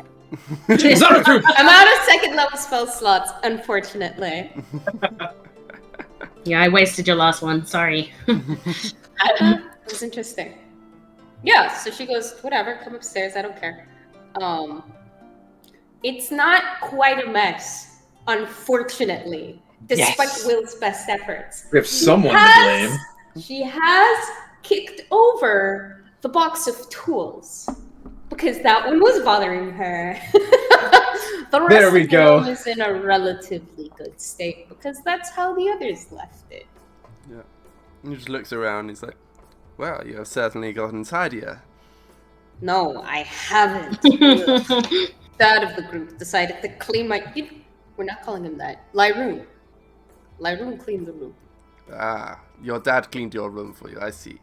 It's not the truth. I'm out of second level spell slots, unfortunately. Yeah, I wasted your last one. Sorry. It was interesting. Yeah, so she goes, whatever, come upstairs, I don't care. It's not quite a mess, unfortunately, despite Will's best efforts. We have someone to blame. She has kicked over the box of tools because that one was bothering her. The rest There we of the go. room is in a relatively good state because that's how the others left it. Yeah. He just looks around and he's like, well, you have certainly gotten tidier. No, I haven't. That of the group decided to clean my... We're not calling him that. Lyroon. Lyroon cleaned the room. Ah, your dad cleaned your room for you, I see.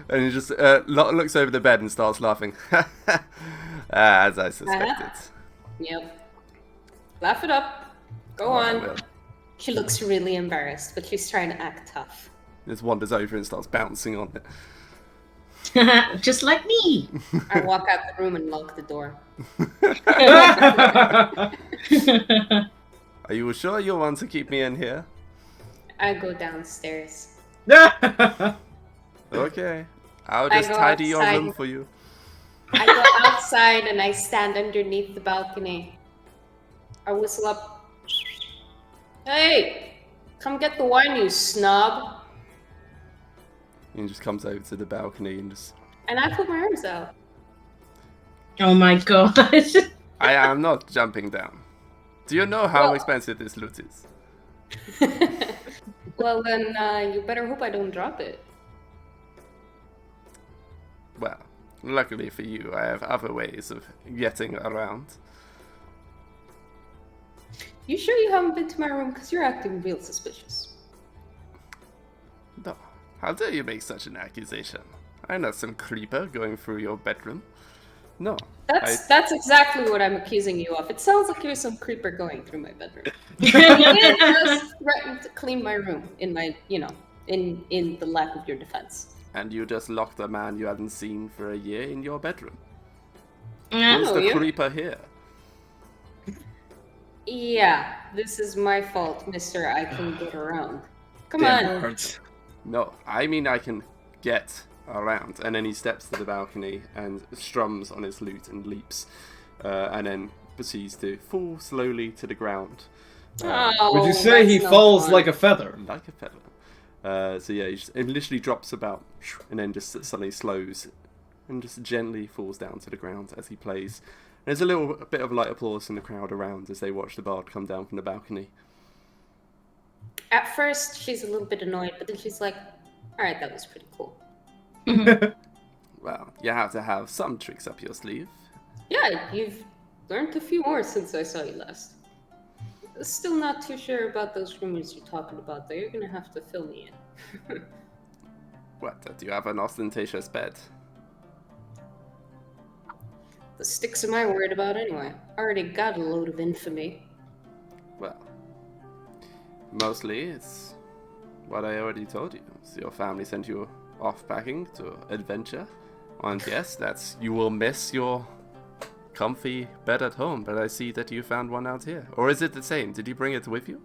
And he just looks over the bed and starts laughing. As I suspected. Yep. Laugh it up. Go on. She looks really embarrassed, but she's trying to act tough. Just wanders over and starts bouncing on it. Just like me. I walk out the room and lock the door. Are you sure you want to keep me in here? I go downstairs. Okay. I'll just tidy your room for you. I go outside and I stand underneath the balcony. I whistle up. Hey! Come get the wine, you snob! He just comes over to the balcony and just... And I put my arms out. Oh my god. I am not jumping down. Do you know how expensive this loot is? Well then, you better hope I don't drop it. Well, luckily for you, I have other ways of getting around. You sure you haven't been to my room? Because you're acting real suspicious. No. How dare you make such an accusation? I know some creeper going through your bedroom. No. That's exactly what I'm accusing you of. It sounds like you're some creeper going through my bedroom. You didn't just threaten to clean my room in my, in the lack of your defense. And you just locked a man you hadn't seen for a year in your bedroom. Yeah. Who's the creeper here? Yeah, this is my fault, mister. I can get around. Come on. No, I mean I can get around. And then he steps to the balcony and strums on his lute and leaps. And then proceeds to fall slowly to the ground. Would you say he falls like a feather? Like a feather. So yeah, he literally drops about and then just suddenly slows and just gently falls down to the ground as he plays. There's a little bit of light applause from the crowd around as they watch the bard come down from the balcony. At first, she's a little bit annoyed, but then she's like, alright, that was pretty cool. Well, you have to have some tricks up your sleeve. Yeah, you've learned a few more since I saw you last. Still not too sure about those rumors you're talking about, though. You're gonna have to fill me in. What, do you have an ostentatious bed? The sticks am I worried about anyway? Already got a load of infamy. Well, mostly it's what I already told you. So your family sent you off packing to adventure. And yes, you will miss your comfy bed at home, but I see that you found one out here. Or is it the same? Did you bring it with you?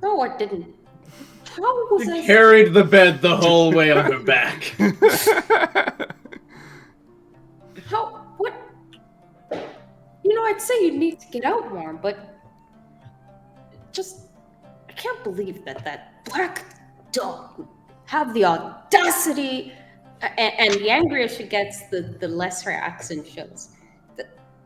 No, I didn't. How was I... carried the bed the whole way on her back. How? What? I'd say you need to get out more, but... I can't believe that black dog would have the audacity... And the angrier she gets, the less her accent shows.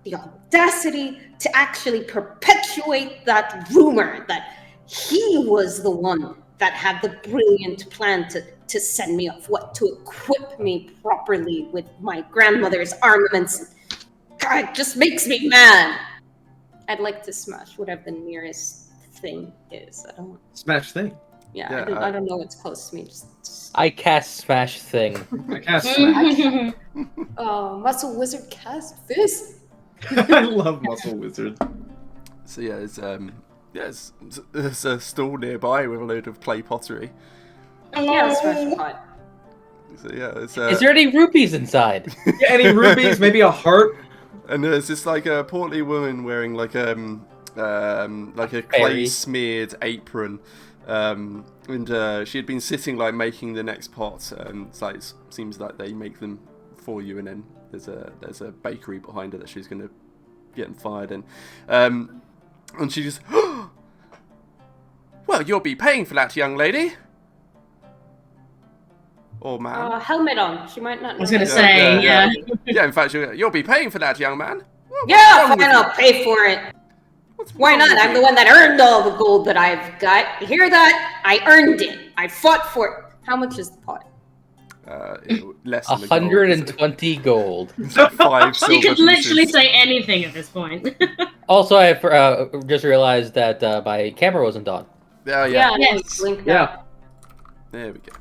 The audacity to actually perpetuate that rumor that he was the one that had the brilliant plan to send me off, to equip me properly with my grandmother's armaments. God, it just makes me mad. I'd like to smash whatever the nearest thing is. I don't. Smash thing. Yeah, I don't know what's close to me. Just... I cast Smash Thing. I cast Smash. Oh, Muscle Wizard cast this. I love Muscle Wizard. So yeah, there's a stall nearby with a load of clay pottery. Yeah, smash pot. So yeah, is there any rupees inside? Yeah, any rupees? Maybe a heart. And there's this like a portly woman wearing like a clay smeared apron. And she had been sitting like making the next pot. It's like seems like they make them for you, and then there's a bakery behind her that she's gonna get fired in. And she just, well, you'll be paying for that, young lady. Or man. Helmet on. She might not know. I was gonna say, yeah. Yeah, in fact, you'll be paying for that, young man. Yeah, fine, I'll pay for it. Why not? I'm the one that earned all the gold that I've got. You hear that? I earned it. I fought for it. How much is the pot? Less than 120 gold. 5 silver You could literally pieces. say anything at this point. Also, I just realized that my camera wasn't on. Oh, yeah. Yes. Yeah. There we go.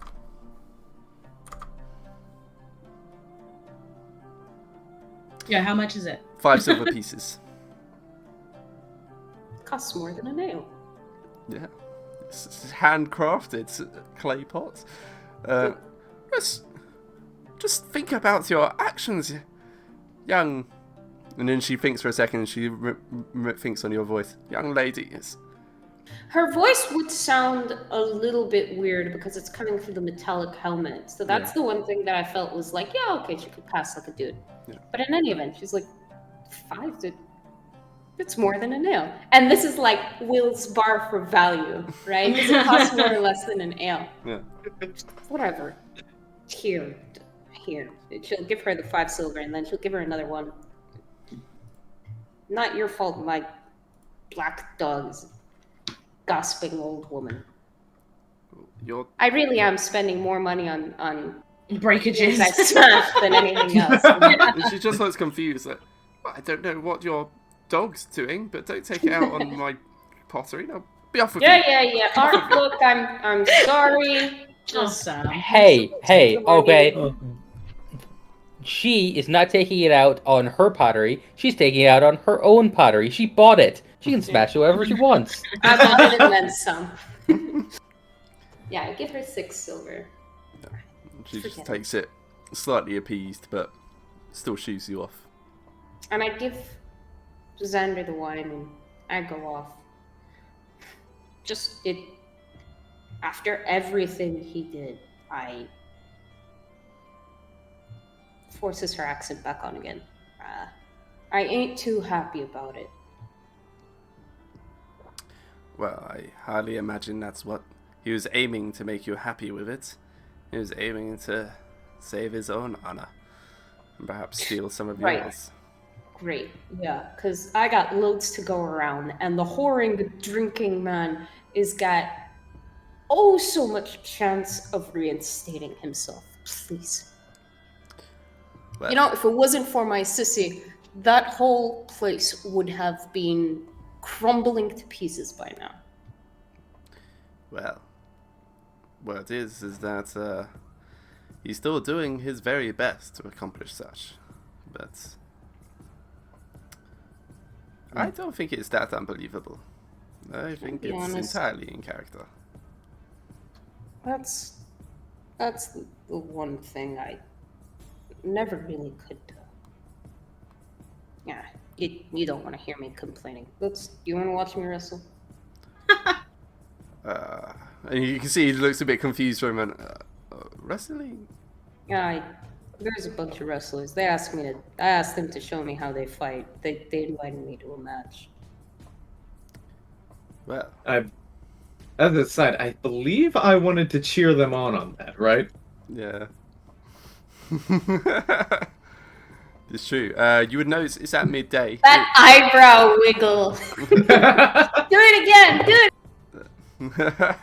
Yeah, how much is it? 5 silver pieces. Costs more than a nail. Yeah. It's handcrafted clay pots. Just think about your actions, young... And then she thinks for a second, and she thinks on your voice. Young lady, yes. Her voice would sound a little bit weird because it's coming through the metallic helmet. So that's the one thing that I felt was like, yeah, okay, she could pass like a dude. Yeah. But in any event, she's like, 5, dude. It's more than a nail. And this is like Will's bar for value, right? Because it costs more or less than an ale. Yeah. Whatever. Here. She'll give her the 5 silver, and then she'll give her another one. Not your fault, my black dog is a gossiping old woman. I really am spending more money on breakages I smashed than anything else. And she just looks confused. Like, well, I don't know what your dog's doing, but don't take it out on my pottery. No, be off with you. Yeah. Art, look, I'm sorry. Hey, okay. she is not taking it out on her pottery. She's taking it out on her own pottery. She bought it. She can smash whoever she wants. I bought it and then some. Yeah, I give her 6 silver. Yeah. She just takes it, slightly appeased, but still shoos you off. And I give Xander the wine and I go off. After everything he did, I forces her accent back on again. I ain't too happy about it. Well, I hardly imagine that's what he was aiming to make you happy with it. He was aiming to save his own honor and perhaps steal some of yours. Great, yeah, because I got loads to go around, and the whoring, drinking man is got so much chance of reinstating himself. Please. Well, if it wasn't for my sissy, that whole place would have been crumbling to pieces by now. Well, what it is that he's still doing his very best to accomplish such, but I don't think it's that unbelievable. I think it's entirely in character. That's the one thing I never really could do. Yeah, you don't want to hear me complaining. You want to watch me wrestle? And you can see he looks a bit confused for a minute. Wrestling? Yeah, there's a bunch of wrestlers. I asked them to show me how they fight. They invited me to a match. Well, as an aside, I believe I wanted to cheer them on that, right? Yeah. It's true. You would notice it's at midday. That eyebrow wiggle. Do it again. Do it.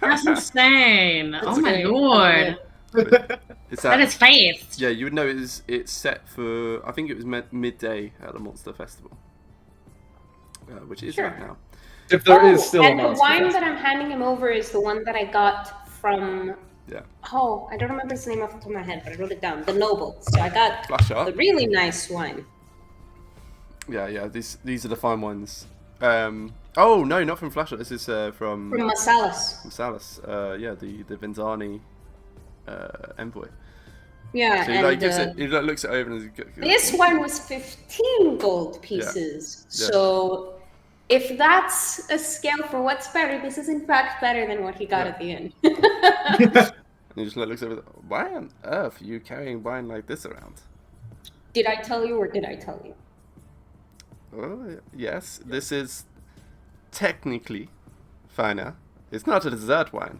That's insane. Oh my lord. That is fast. Yeah, you would notice it's set for, I think it was midday at the Monster Festival. Which is right now. If there is still a Monster Festival. And the wine that I'm handing him over is the one that I got from... Yeah. Oh, I don't remember his name off the top of my head, but I wrote it down. The Noble. So I got the really nice wine. Yeah. These are the fine ones. Oh no, not from Flashlight. This is from Masalas. Masalas. Yeah, the Venzani envoy. Yeah. So he looks it over and this wine was 15 gold pieces. Yeah. So if that's a scale for what's better, this is in fact better than what he got at the end. And he just looks over. Why on earth are you carrying wine like this around? Did I tell you or did I tell you? Oh, yes. This is technically finer. It's not a dessert wine,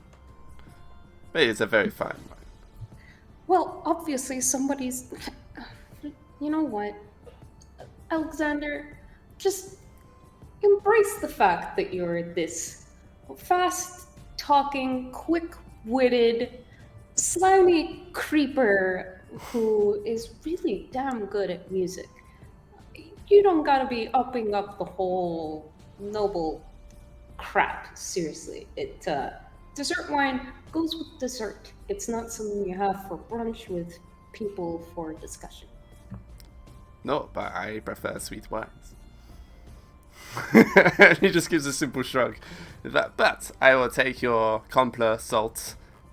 but it's a very fine wine. Well, obviously somebody's... You know what? Alexander, just embrace the fact that you're this fast-talking, quick-witted, slimy creeper who is really damn good at music. You don't gotta be upping up the whole noble crap, seriously. Dessert wine goes with dessert. It's not something you have for brunch with people for discussion. No, but I prefer sweet wines. He just gives a simple shrug. But I will take your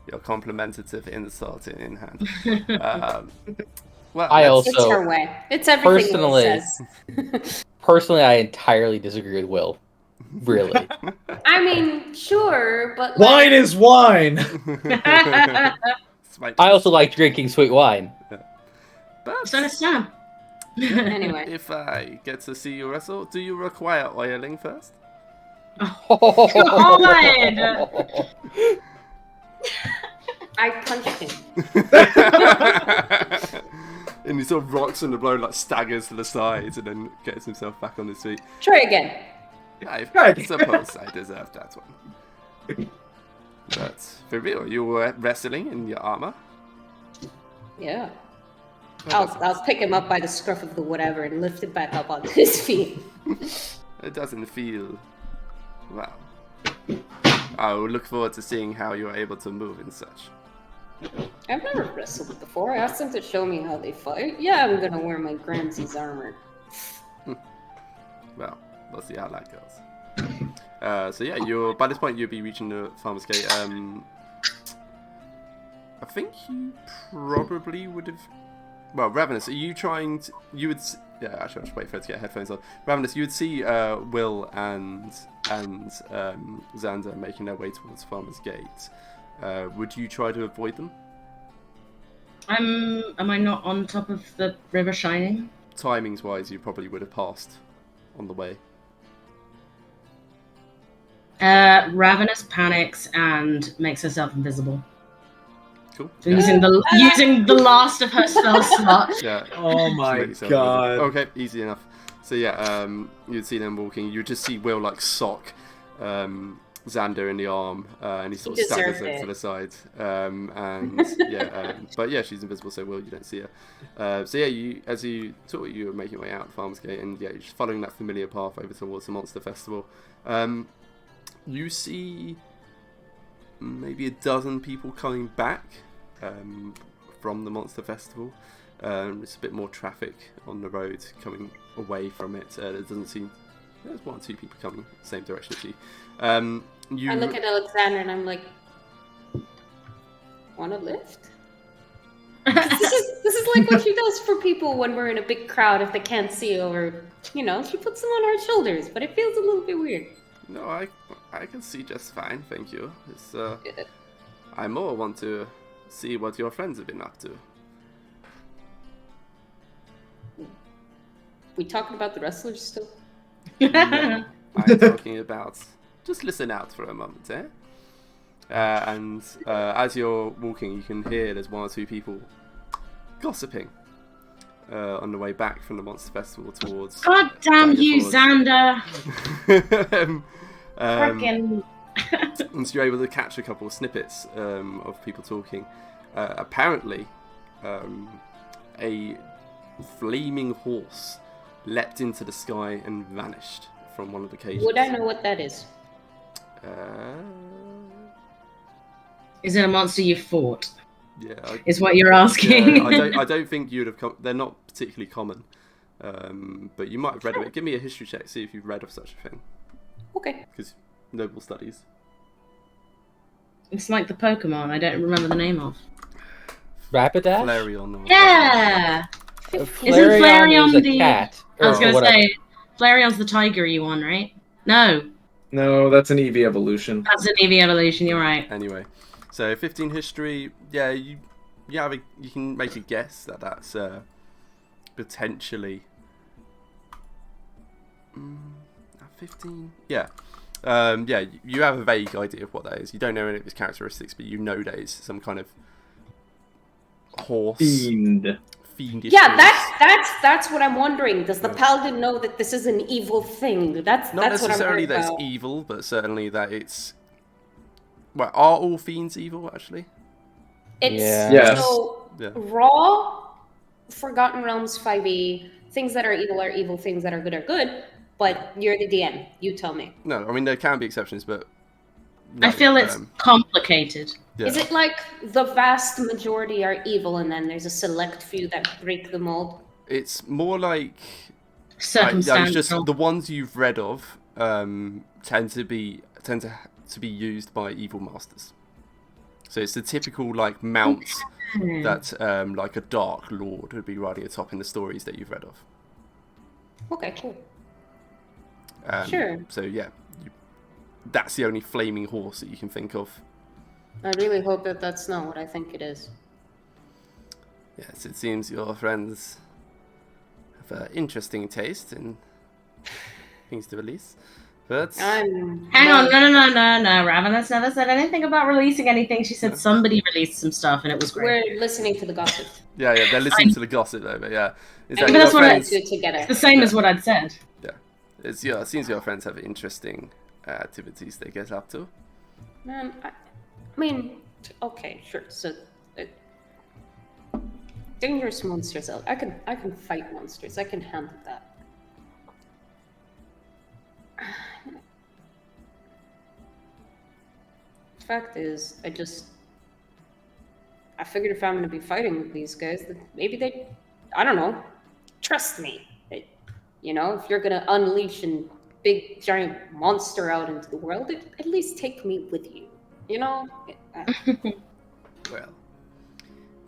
your complimentative insult in hand. Well, it's her way. It's everything Will says. Personally, I entirely disagree with Will. Really. I mean, sure, but wine is wine. I also like drinking sweet wine. Yeah. But so does Sam. Anyway, if I get to see you wrestle, do you require oiling first? Oh God! I punched him. And he sort of rocks on the blow, like staggers to the sides, and then gets himself back on his feet. Try again. I suppose I deserve that one. But for real, you were wrestling in your armor? Yeah. I'll pick him up by the scruff of the whatever and lift him back up onto his feet. It doesn't feel... Well... I will look forward to seeing how you are able to move and such. I've never wrestled before. I asked them to show me how they fight. Yeah, I'm gonna wear my Gramsci's armor. Well, we'll see how that goes. So yeah, by this point you'll be reaching the Farmer's Gate. I think you probably would have. Well, Ravenous, are you trying to? You would. Yeah, actually, I'll just wait for her to get headphones on. Ravenous, you would see Will and Xander making their way towards Farmer's Gate. Would you try to avoid them? Am I not on top of the river shining? Timings wise, you probably would have passed on the way. Ravenous panics and makes herself invisible. Cool. So using the last of her spell slot. Yeah. Oh my god. Okay, easy enough. So yeah, you'd see them walking. You'd just see Will like sock Xander in the arm, and he sort of staggers her to the side. But yeah, she's invisible, so Will, you don't see her. So yeah, you were making your way out the Farmer's Gate, and yeah, you're just following that familiar path over towards the Monster Festival. You see maybe a dozen people coming back from the Monster Festival. It's a bit more traffic on the road coming away from it. There doesn't seem... There's 1 or 2 people coming the same direction as you. I look at Alexander and I'm like, want a lift? this is like what she does for people when we're in a big crowd if they can't see over, she puts them on her shoulders, but it feels a little bit weird. No, I can see just fine, thank you. I more want to see what your friends have been up to. We talking about the wrestlers still? No, I'm talking about... Just listen out for a moment, eh? And as you're walking, you can hear there's 1 or 2 people gossiping on the way back from the Monster Festival towards... God damn you, Xander! And so you're able to catch a couple of snippets of people talking. Apparently, a flaming horse leapt into the sky and vanished from one of the cages. Would I know what that is? Is it a monster you fought? Yeah, is what you're asking. Yeah, I don't think you'd have. They're not particularly common, but you might have read of it. Give me a history check, see if you've read of such a thing. Okay. Because noble studies. It's like the Pokemon I don't remember the name of. Rapidash? Flareon. Yeah. Isn't Flareon the cat? I was gonna say Flareon's the tigery one, right? No, that's an Eevee evolution. That's an Eevee evolution. You're right. Anyway, so 15 history. Yeah, you can make a guess that that's potentially 15. Yeah. You have a vague idea of what that is. You don't know any of its characteristics, but you know that it's some kind of horse. Fiendish. Yeah, that's what I'm wondering. Does the paladin know that this is an evil thing? That's not that's necessarily what I'm that it's evil, but certainly that it's. Well, are all fiends evil? Actually, it's raw. Forgotten Realms 5e. Things that are evil. Things that are good. But you're the DM. You tell me. No, I mean there can be exceptions, but no, I feel it's complicated. Yeah. Is it like the vast majority are evil, and then there's a select few that break the mold? It's more like circumstantial. Just the ones you've read of tend to be used by evil masters. So it's the typical like mount that like a dark lord would be riding atop in the stories that you've read of. Okay, cool. Sure. So yeah, that's the only flaming horse that you can think of. I really hope that that's not what I think it is. Yes, it seems your friends have an interesting taste in things to release. But hang on, no. Ravenous never said anything about releasing anything. She said somebody released some stuff and it was great. We're listening to the gossip. Yeah, they're listening to the gossip though, but yeah. That's what I do together. It's the same as what I'd said. Yeah. It seems your friends have interesting activities they get up to. Man, I mean, okay, sure. So, dangerous monsters. I can fight monsters. I can handle that. Fact is, figured if I'm going to be fighting with these guys, that maybe they, I don't know, trust me. You know, if you're going to unleash a big giant monster out into the world, at least take me with you. You know? Well,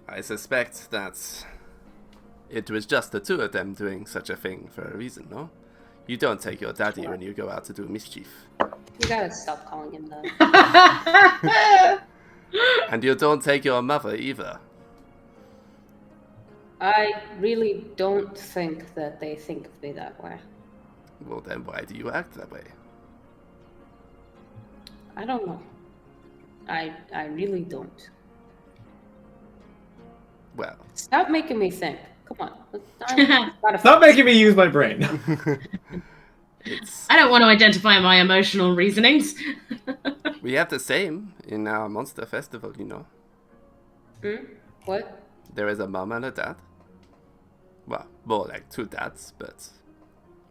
I suspect that it was just the two of them doing such a thing for a reason, no? You don't take your daddy when you go out to do mischief. You gotta stop calling him that. And you don't take your mother either. I really don't think that they think of me that way. Well, then why do you act that way? I don't know. I really don't. Well. Stop making me think. Come on. Stop making me use my brain. I don't want to identify my emotional reasonings. We have the same in our monster festival, you know. What? There is a mom and a dad. Well, more like two dads, but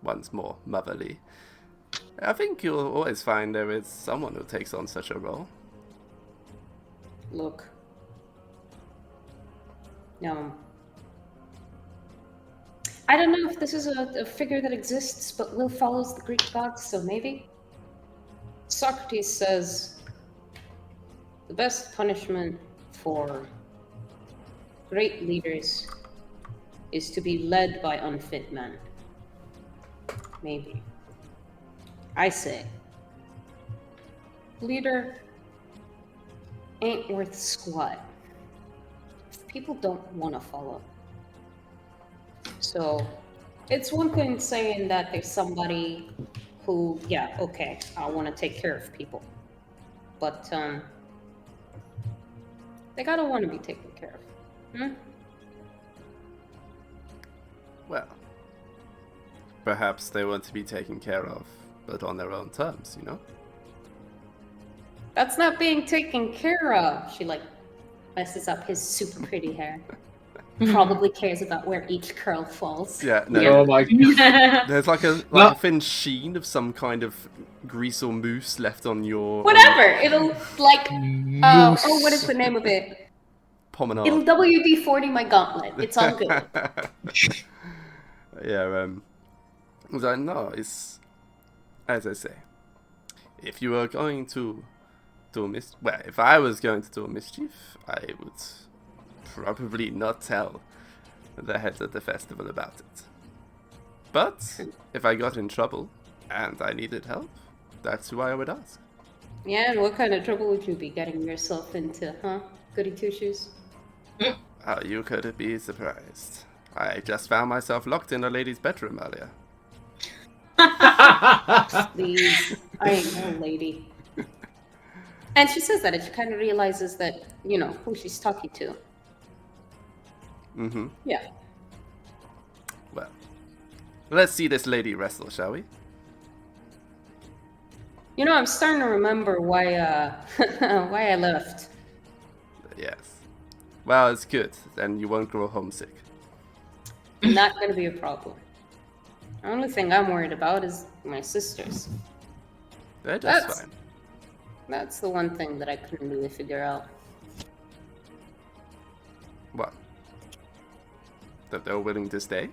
one's more motherly. I think you'll always find there is someone who takes on such a role. Look. No. I don't know if this is a figure that exists, but Will follows the Greek gods, so maybe? Socrates says the best punishment for great leaders is to be led by unfit men. Maybe. I say, leader ain't worth squat if people don't want to follow. So, it's one thing saying that there's somebody who, yeah, okay, I want to take care of people. But, they gotta want to be taken care of. Well, perhaps they want to be taken care of, but on their own terms, you know? That's not being taken care of. She, like, messes up his super pretty hair. Probably cares about where each curl falls. Yeah, no. Oh my god. There's like a a thin sheen of some kind of grease or mousse left on your... Whatever! It'll, like, what is the name of it? Pomenade. It'll WD-40 my gauntlet. It's all good. Yeah, no, it's... As I say, if you were going to do a mischief... Well, if I was going to do a mischief, I would probably not tell the heads of the festival about it. But if I got in trouble and I needed help, that's who I would ask. Yeah, and what kind of trouble would you be getting yourself into, huh? Goody two-shoes? Oh, you could be surprised. I just found myself locked in a lady's bedroom earlier. Please, I ain't no lady. And she says that, and she kind of realizes that, you know, who she's talking to. Mm-hmm. Yeah. Well, let's see this lady wrestle, shall we? You know, I'm starting to remember why I left. Yes. Well, it's good. Then you won't grow homesick. Not going to be a problem. The only thing I'm worried about is my sisters. That's fine. That's the one thing that I couldn't really figure out. What? That they're willing to stay?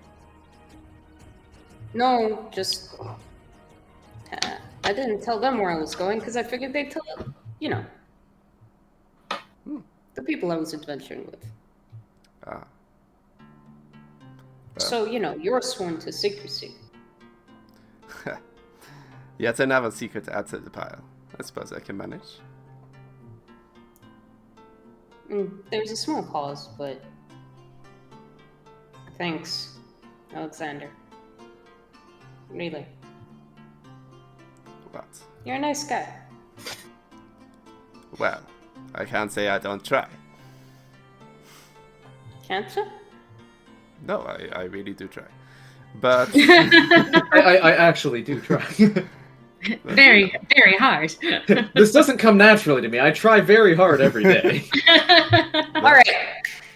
No, just... I didn't tell them where I was going because I figured they'd tell, you know, the people I was adventuring with. Ah. Well. So, you know, you're sworn to secrecy. Yet another secret to add to the pile. I suppose I can manage. There's a small pause, but... Thanks, Alexander. Really. What? You're a nice guy. Well, I can't say I don't try. Can't you? No, I really do try. But... I actually do try. Very, very hard. This doesn't come naturally to me. I try very hard every day. Alright,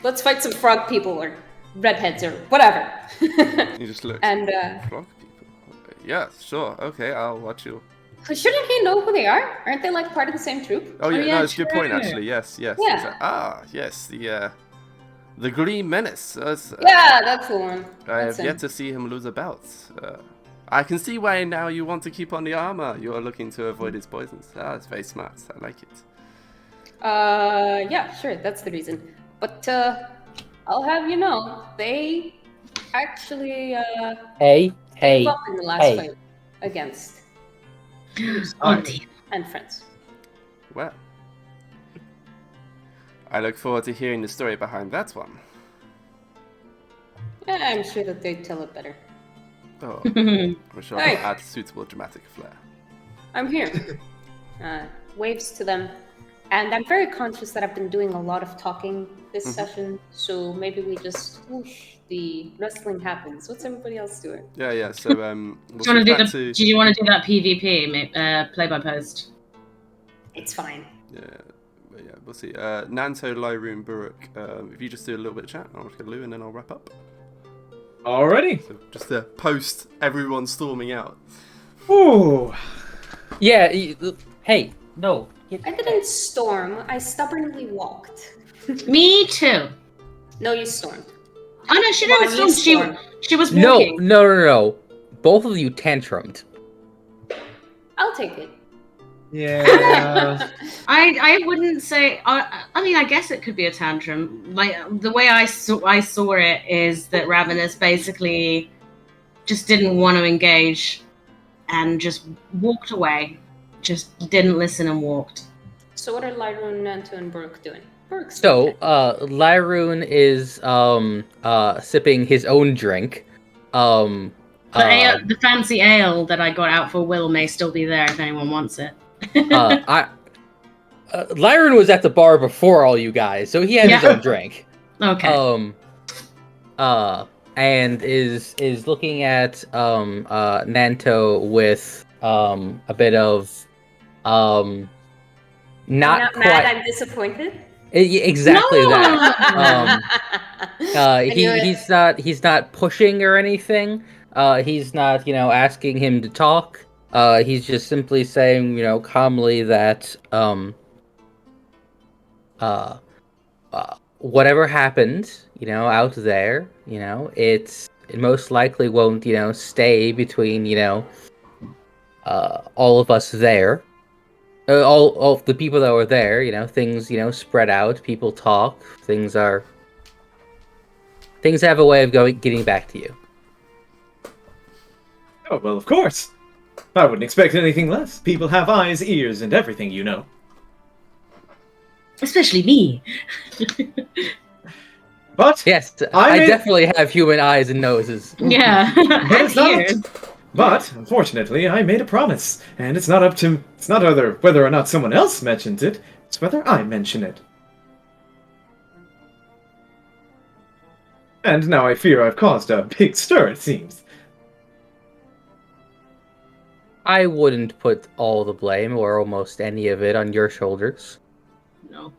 let's fight some frog people or redheads or whatever. You just look. And, frog people. Yeah, sure. Okay, I'll watch you Shouldn't he know who they are? Aren't they like part of the same troop? Oh yeah, yeah, no, it's a good point true. actually. Yes. Yeah. Yes, the Green Menace. Yeah, that's the one. I That's have yet to see him lose a bout. I can see why now you want to keep on the armor. You are looking to avoid his poisons. It's very smart. I like it. Yeah, sure, that's the reason. But I'll have you know, they actually Hey, gave up in the last fight against Auntie. and friends. Well, I look forward to hearing the story behind that one. Yeah, I'm sure that they'd tell it better. Oh, I'm sure Hey. I'll add suitable dramatic flair. I'm here. Waves to them. And I'm very conscious that I've been doing a lot of talking this session, so maybe we just whoosh, the wrestling happens. What's everybody else doing? Yeah. So we'll Do you want to to do you want to do that PvP play by post? It's fine. yeah, we'll see. Nanto, Lyroon, Buruk. If you just do a little bit of chat, I'll look at Lou and then I'll wrap up. Alrighty. So just to post everyone storming out. Ooh. Yeah. Hey, no. I didn't storm. I stubbornly walked. Me too. No, you stormed. Oh no, she Come didn't on, you storm. storm. She was No, walking. no. Both of you tantrumed. I'll take it. Yeah. I wouldn't say. I mean, I guess it could be a tantrum. Like the way I saw it is that Ravenous basically just didn't want to engage, and just walked away. Just didn't listen and walked. So what are Lyroon, Nanto, and Burke doing? Burke's So, Lyroon is sipping his own drink. The fancy ale that I got out for Will may still be there if anyone wants it. Lyron was at the bar before all you guys, so he had his own drink. Okay. And is looking at Nanto with a bit of not quite mad, I'm disappointed. Exactly No! that. He's not pushing or anything. He's not asking him to talk. He's just simply saying calmly that whatever happened out there, it most likely won't stay between all of us there. All of the people that were there, things spread out, people talk, things have a way of getting back to you. Oh, well, of course. I wouldn't expect anything less. People have eyes, ears, and everything, Especially me. But yes, I definitely have human eyes and noses. Yeah. But it's not Ears. But unfortunately, I made a promise, and it's not whether or not someone else mentions it, it's whether I mention it. And now I fear I've caused a big stir, it seems. I wouldn't put all the blame or almost any of it on your shoulders. No.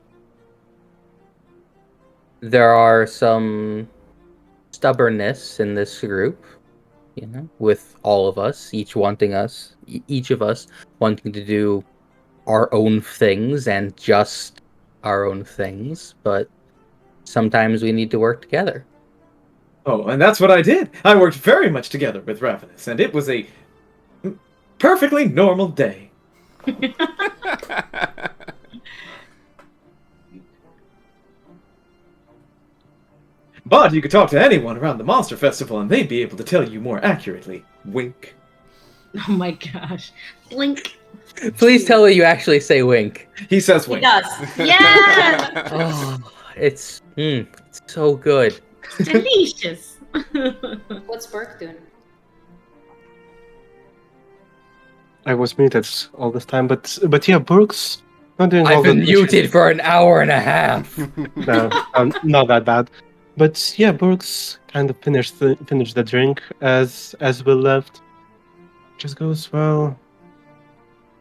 There are some stubbornness in this group, with all of us, each of us wanting to do our own things and just our own things, but sometimes we need to work together. Oh, and that's what I did. I worked very much together with Ravenous, and it was a perfectly normal day. But you could talk to anyone around the Monster Festival and they'd be able to tell you more accurately. Wink. Oh my gosh. Blink. Please tell me you actually say wink. He says He wink. does. Yeah. Oh, it's so good. Delicious. What's Burke doing? I was muted all this time, but yeah, Burke's not doing all I've been muted for an hour and a half. No, not that bad. But yeah, Burke's kind of finished the drink as Will left. Just goes, well,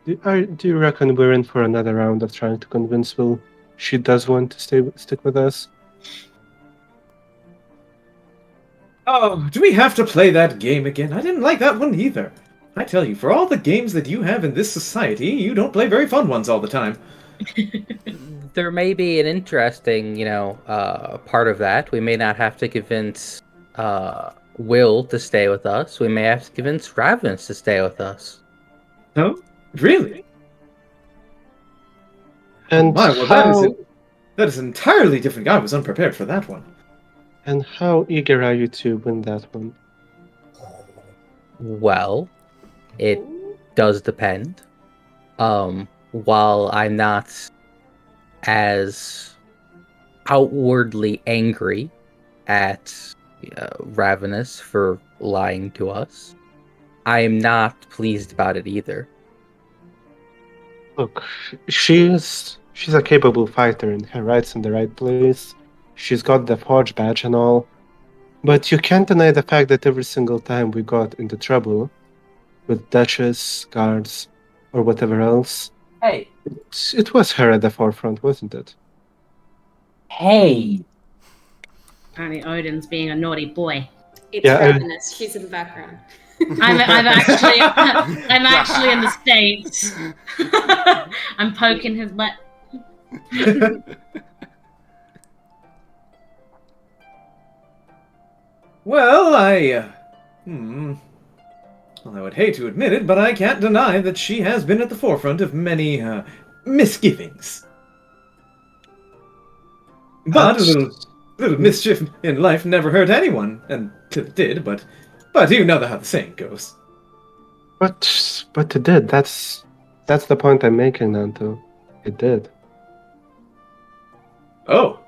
do you reckon we're in for another round of trying to convince Will she does want to stick with us? Oh, do we have to play that game again? I didn't like that one either. I tell you, for all the games that you have in this society, you don't play very fun ones all the time. There may be an interesting, part of that. We may not have to convince Will to stay with us. We may have to convince Ravenous to stay with us. No? Really? And My, well, that is an entirely different guy. I was unprepared for that one. And how eager are you to win that one? Well, it does depend. While I'm not as outwardly angry at Ravenous for lying to us, I am not pleased about it either. Look, she's a capable fighter and her right's in the right place. She's got the Forge badge and all. But you can't deny the fact that every single time we got into trouble with Duchess, guards, or whatever else, Hey. it was her at the forefront, wasn't it? Hey. Apparently Odin's being a naughty boy. It's Ravenous. She's in the background. I'm actually in the States. I'm poking his butt. Well, I would hate to admit it, but I can't deny that she has been at the forefront of many misgivings. But a little mischief in life never hurt anyone, until it did. But you know how the saying goes. But it did. That's the point I'm making, Nanto. It did. Oh.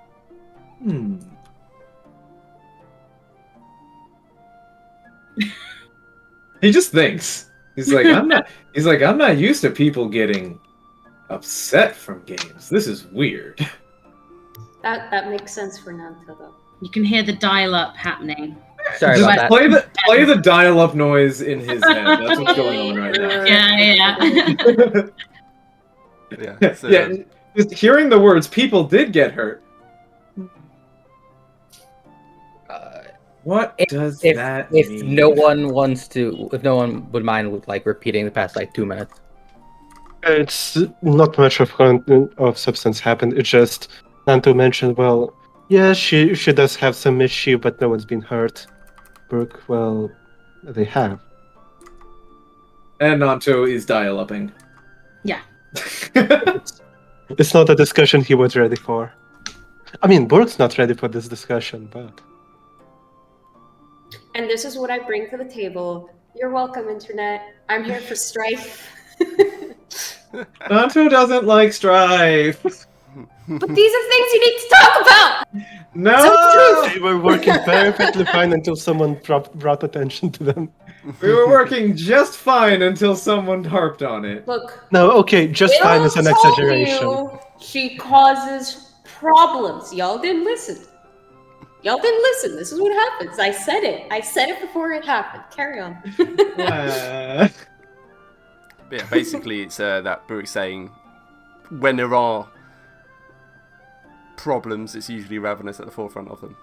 He just thinks. He's like, I'm not used to people getting upset from games. This is weird. That makes sense for Nanto, though. You can hear the dial-up happening. Sorry just about that. Play the dial-up noise in his head. That's what's going on right now. Yeah. Yeah. Just hearing the words "people did get hurt." What does that mean? If no one would mind repeating the past 2 minutes. It's not much of substance happened. It just Nanto mentioned, well, yeah, she does have some mischief, but no one's been hurt. Brooke, well, they have. And Nanto is dial-upping. Yeah. It's not a discussion he was ready for. I mean, Brooke's not ready for this discussion, but... And this is what I bring to the table. You're welcome, Internet. I'm here for strife. Nanto doesn't like strife. But these are things you need to talk about! No! They were working perfectly fine until someone brought attention to them. We were working just fine until someone harped on it. Look. No, okay, just Will fine is an exaggeration. You she causes problems. Y'all didn't listen. This is what happens. I said it. I said it before it happened. Carry on. But yeah, basically it's that Brooke's saying when there are problems, it's usually Ravenous at the forefront of them.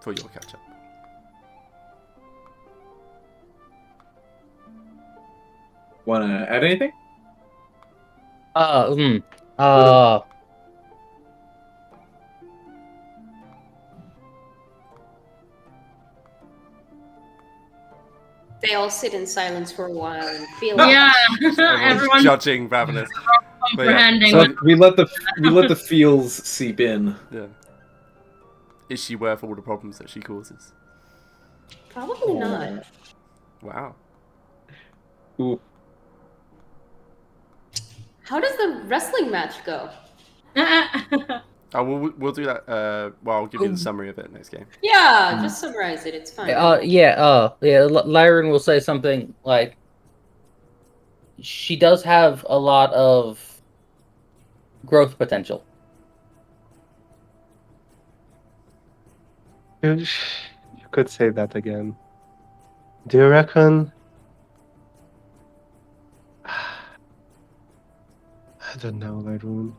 For your catch-up. Wanna add anything? They all sit in silence for a while and feel everyone's judging Ravenous. comprehending. So we let the feels seep in. Yeah. Is she worth all the problems that she causes? Probably not. Wow. Ooh. How does the wrestling match go? Oh, we'll do that. I'll give you the summary of it next game. Yeah, just summarize it. It's fine. Lyran will say something like, she does have a lot of growth potential. You could say that again. Do you reckon? I don't know, Lyran.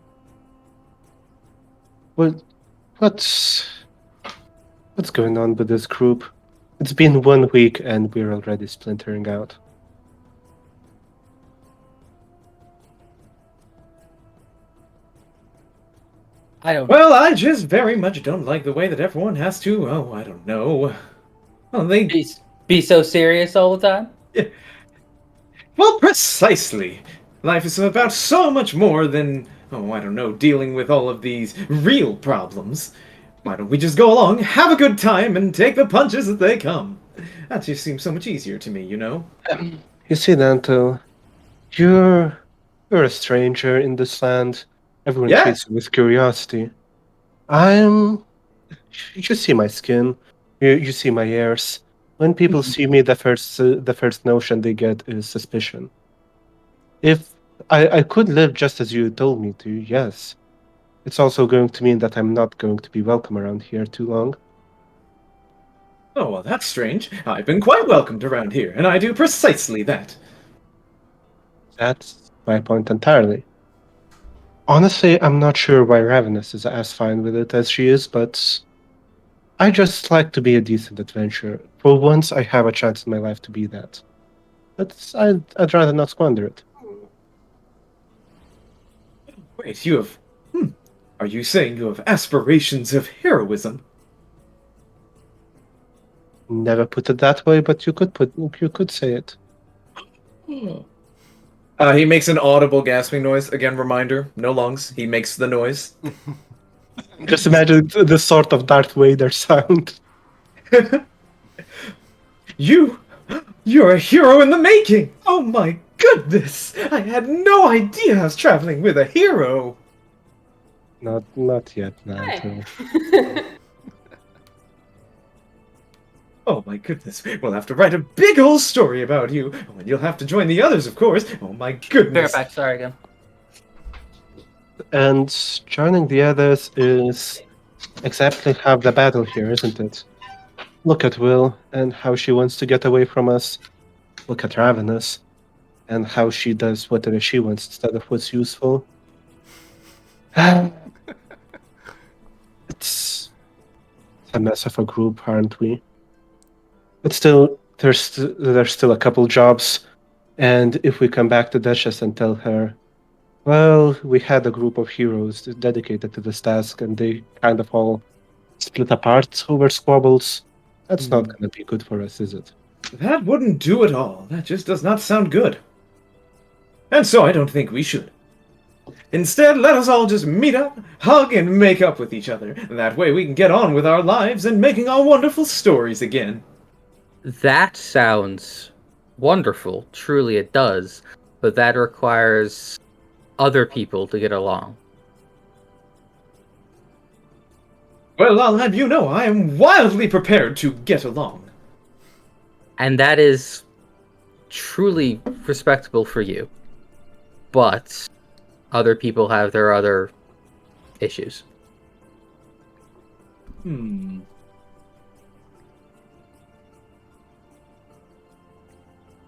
What's What's going on with this group? It's been 1 week and we're already splintering out. Well, I just very much don't like the way that everyone has to, I don't know. Well, they... Be so serious all the time? Yeah. Well, precisely. Life is about so much more than, I don't know, dealing with all of these real problems. Why don't we just go along, have a good time, and take the punches as they come? That just seems so much easier to me, you know? You see, Nanto, you're a stranger in this land. Everyone treats you with curiosity. You see my skin. You see my ears. When people see me, the first notion they get is suspicion. If I could live just as you told me to, yes. It's also going to mean that I'm not going to be welcome around here too long. Oh, well, that's strange. I've been quite welcomed around here, and I do precisely that. That's my point entirely. Honestly, I'm not sure why Ravenous is as fine with it as she is, but I just like to be a decent adventurer. For once, I have a chance in my life to be that. But I'd rather not squander it. Wait, you have... Are you saying you have aspirations of heroism? Never put it that way, but you could say it. He makes an audible gasping noise. Again, reminder, no lungs. He makes the noise. Just imagine the sort of Darth Vader sound. You're a hero in the making! Oh my goodness! I had no idea I was traveling with a hero! Not yet, Nanto. Oh my goodness, we'll have to write a big old story about you, and you'll have to join the others, of course. Oh my goodness. Back, sorry again. And joining the others is exactly half the battle here, isn't it? Look at Will and how she wants to get away from us. Look at Ravenous and how she does whatever she wants instead of what's useful. It's a mess of a group, aren't we? But still, there's still a couple jobs, and if we come back to Duchess and tell her, well, we had a group of heroes dedicated to this task, and they kind of all split apart over squabbles, that's not going to be good for us, is it? That wouldn't do at all. That just does not sound good. And so I don't think we should. Instead, let us all just meet up, hug, and make up with each other. That way we can get on with our lives and making our wonderful stories again. That sounds wonderful. Truly it does. But that requires other people to get along. Well, I'll have you know I am wildly prepared to get along. And that is truly respectable for you. But other people have their other issues.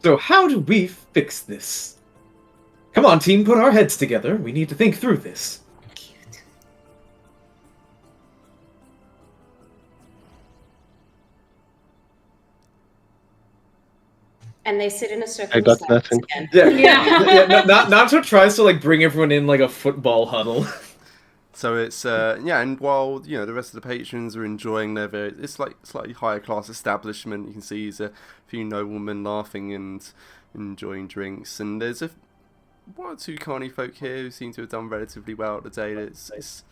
So how do we fix this? Come on, team, put our heads together. We need to think through this. Cute. And they sit in a circle. I got nothing. Yeah. Nanto tries to bring everyone in like a football huddle. So it's and while the rest of the patrons are enjoying it's like slightly higher class establishment. You can see there's a few noblemen laughing and enjoying drinks, and there's one or two carny folk here who seem to have done relatively well at the day. It's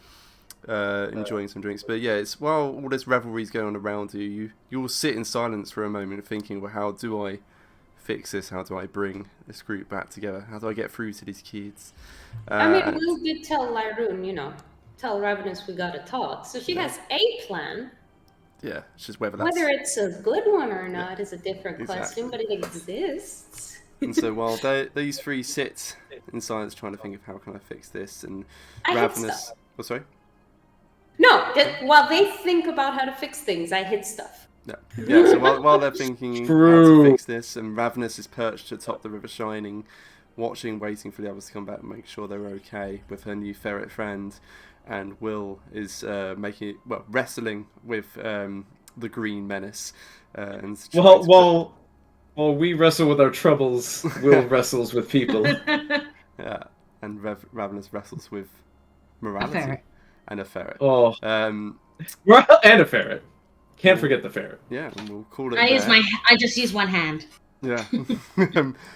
enjoying some drinks, but yeah, it's while all this revelry's going on around you, you will sit in silence for a moment, thinking, well, how do I fix this? How do I bring this group back together? How do I get through to these kids? Will did tell Lyroon, tell Ravenous we gotta talk. So she has a plan. Yeah, it's just whether it's a good one or not is a different question, but it exists. And so while these three sit in silence trying to think of how can I fix this, and Ravenous... Oh, sorry? No, while they think about how to fix things, I hid stuff. Yeah, so while they're thinking how to fix this, and Ravenous is perched atop the River Shining, waiting for the others to come back and make sure they're okay with her new ferret friend, and Will is wrestling with the green menace. And While we wrestle with our troubles, Will wrestles with people. Yeah, and Ravenous wrestles with morality and a ferret. Oh, and a ferret. Can't forget the ferret. Yeah, and we'll call it. I just use one hand. Yeah.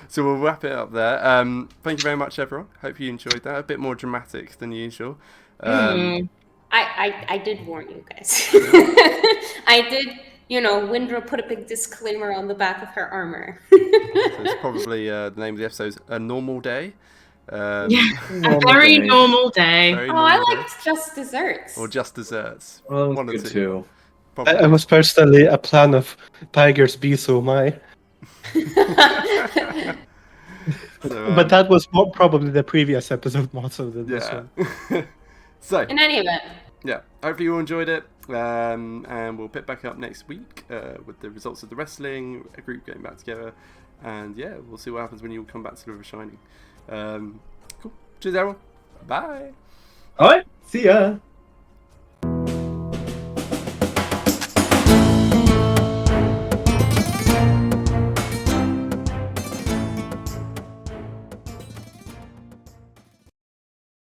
So we'll wrap it up there. Thank you very much, everyone. Hope you enjoyed that. A bit more dramatic than usual. I did warn you guys. I did. Windra put a big disclaimer on the back of her armor. So it's probably the name of the episode is A Normal Day. A very normal day. I liked Just Desserts. Or Just Desserts. Well, one or two. Too. I was personally a plan of Tigers Be So My. But that was probably the previous episode more so than this one. So, in any event. Yeah, hopefully you all enjoyed it. And we'll pick back up next week with the results of the wrestling, a group getting back together. And yeah, we'll see what happens when you all come back to River Shining. Cool. Cheers, everyone. Bye. All right. See ya.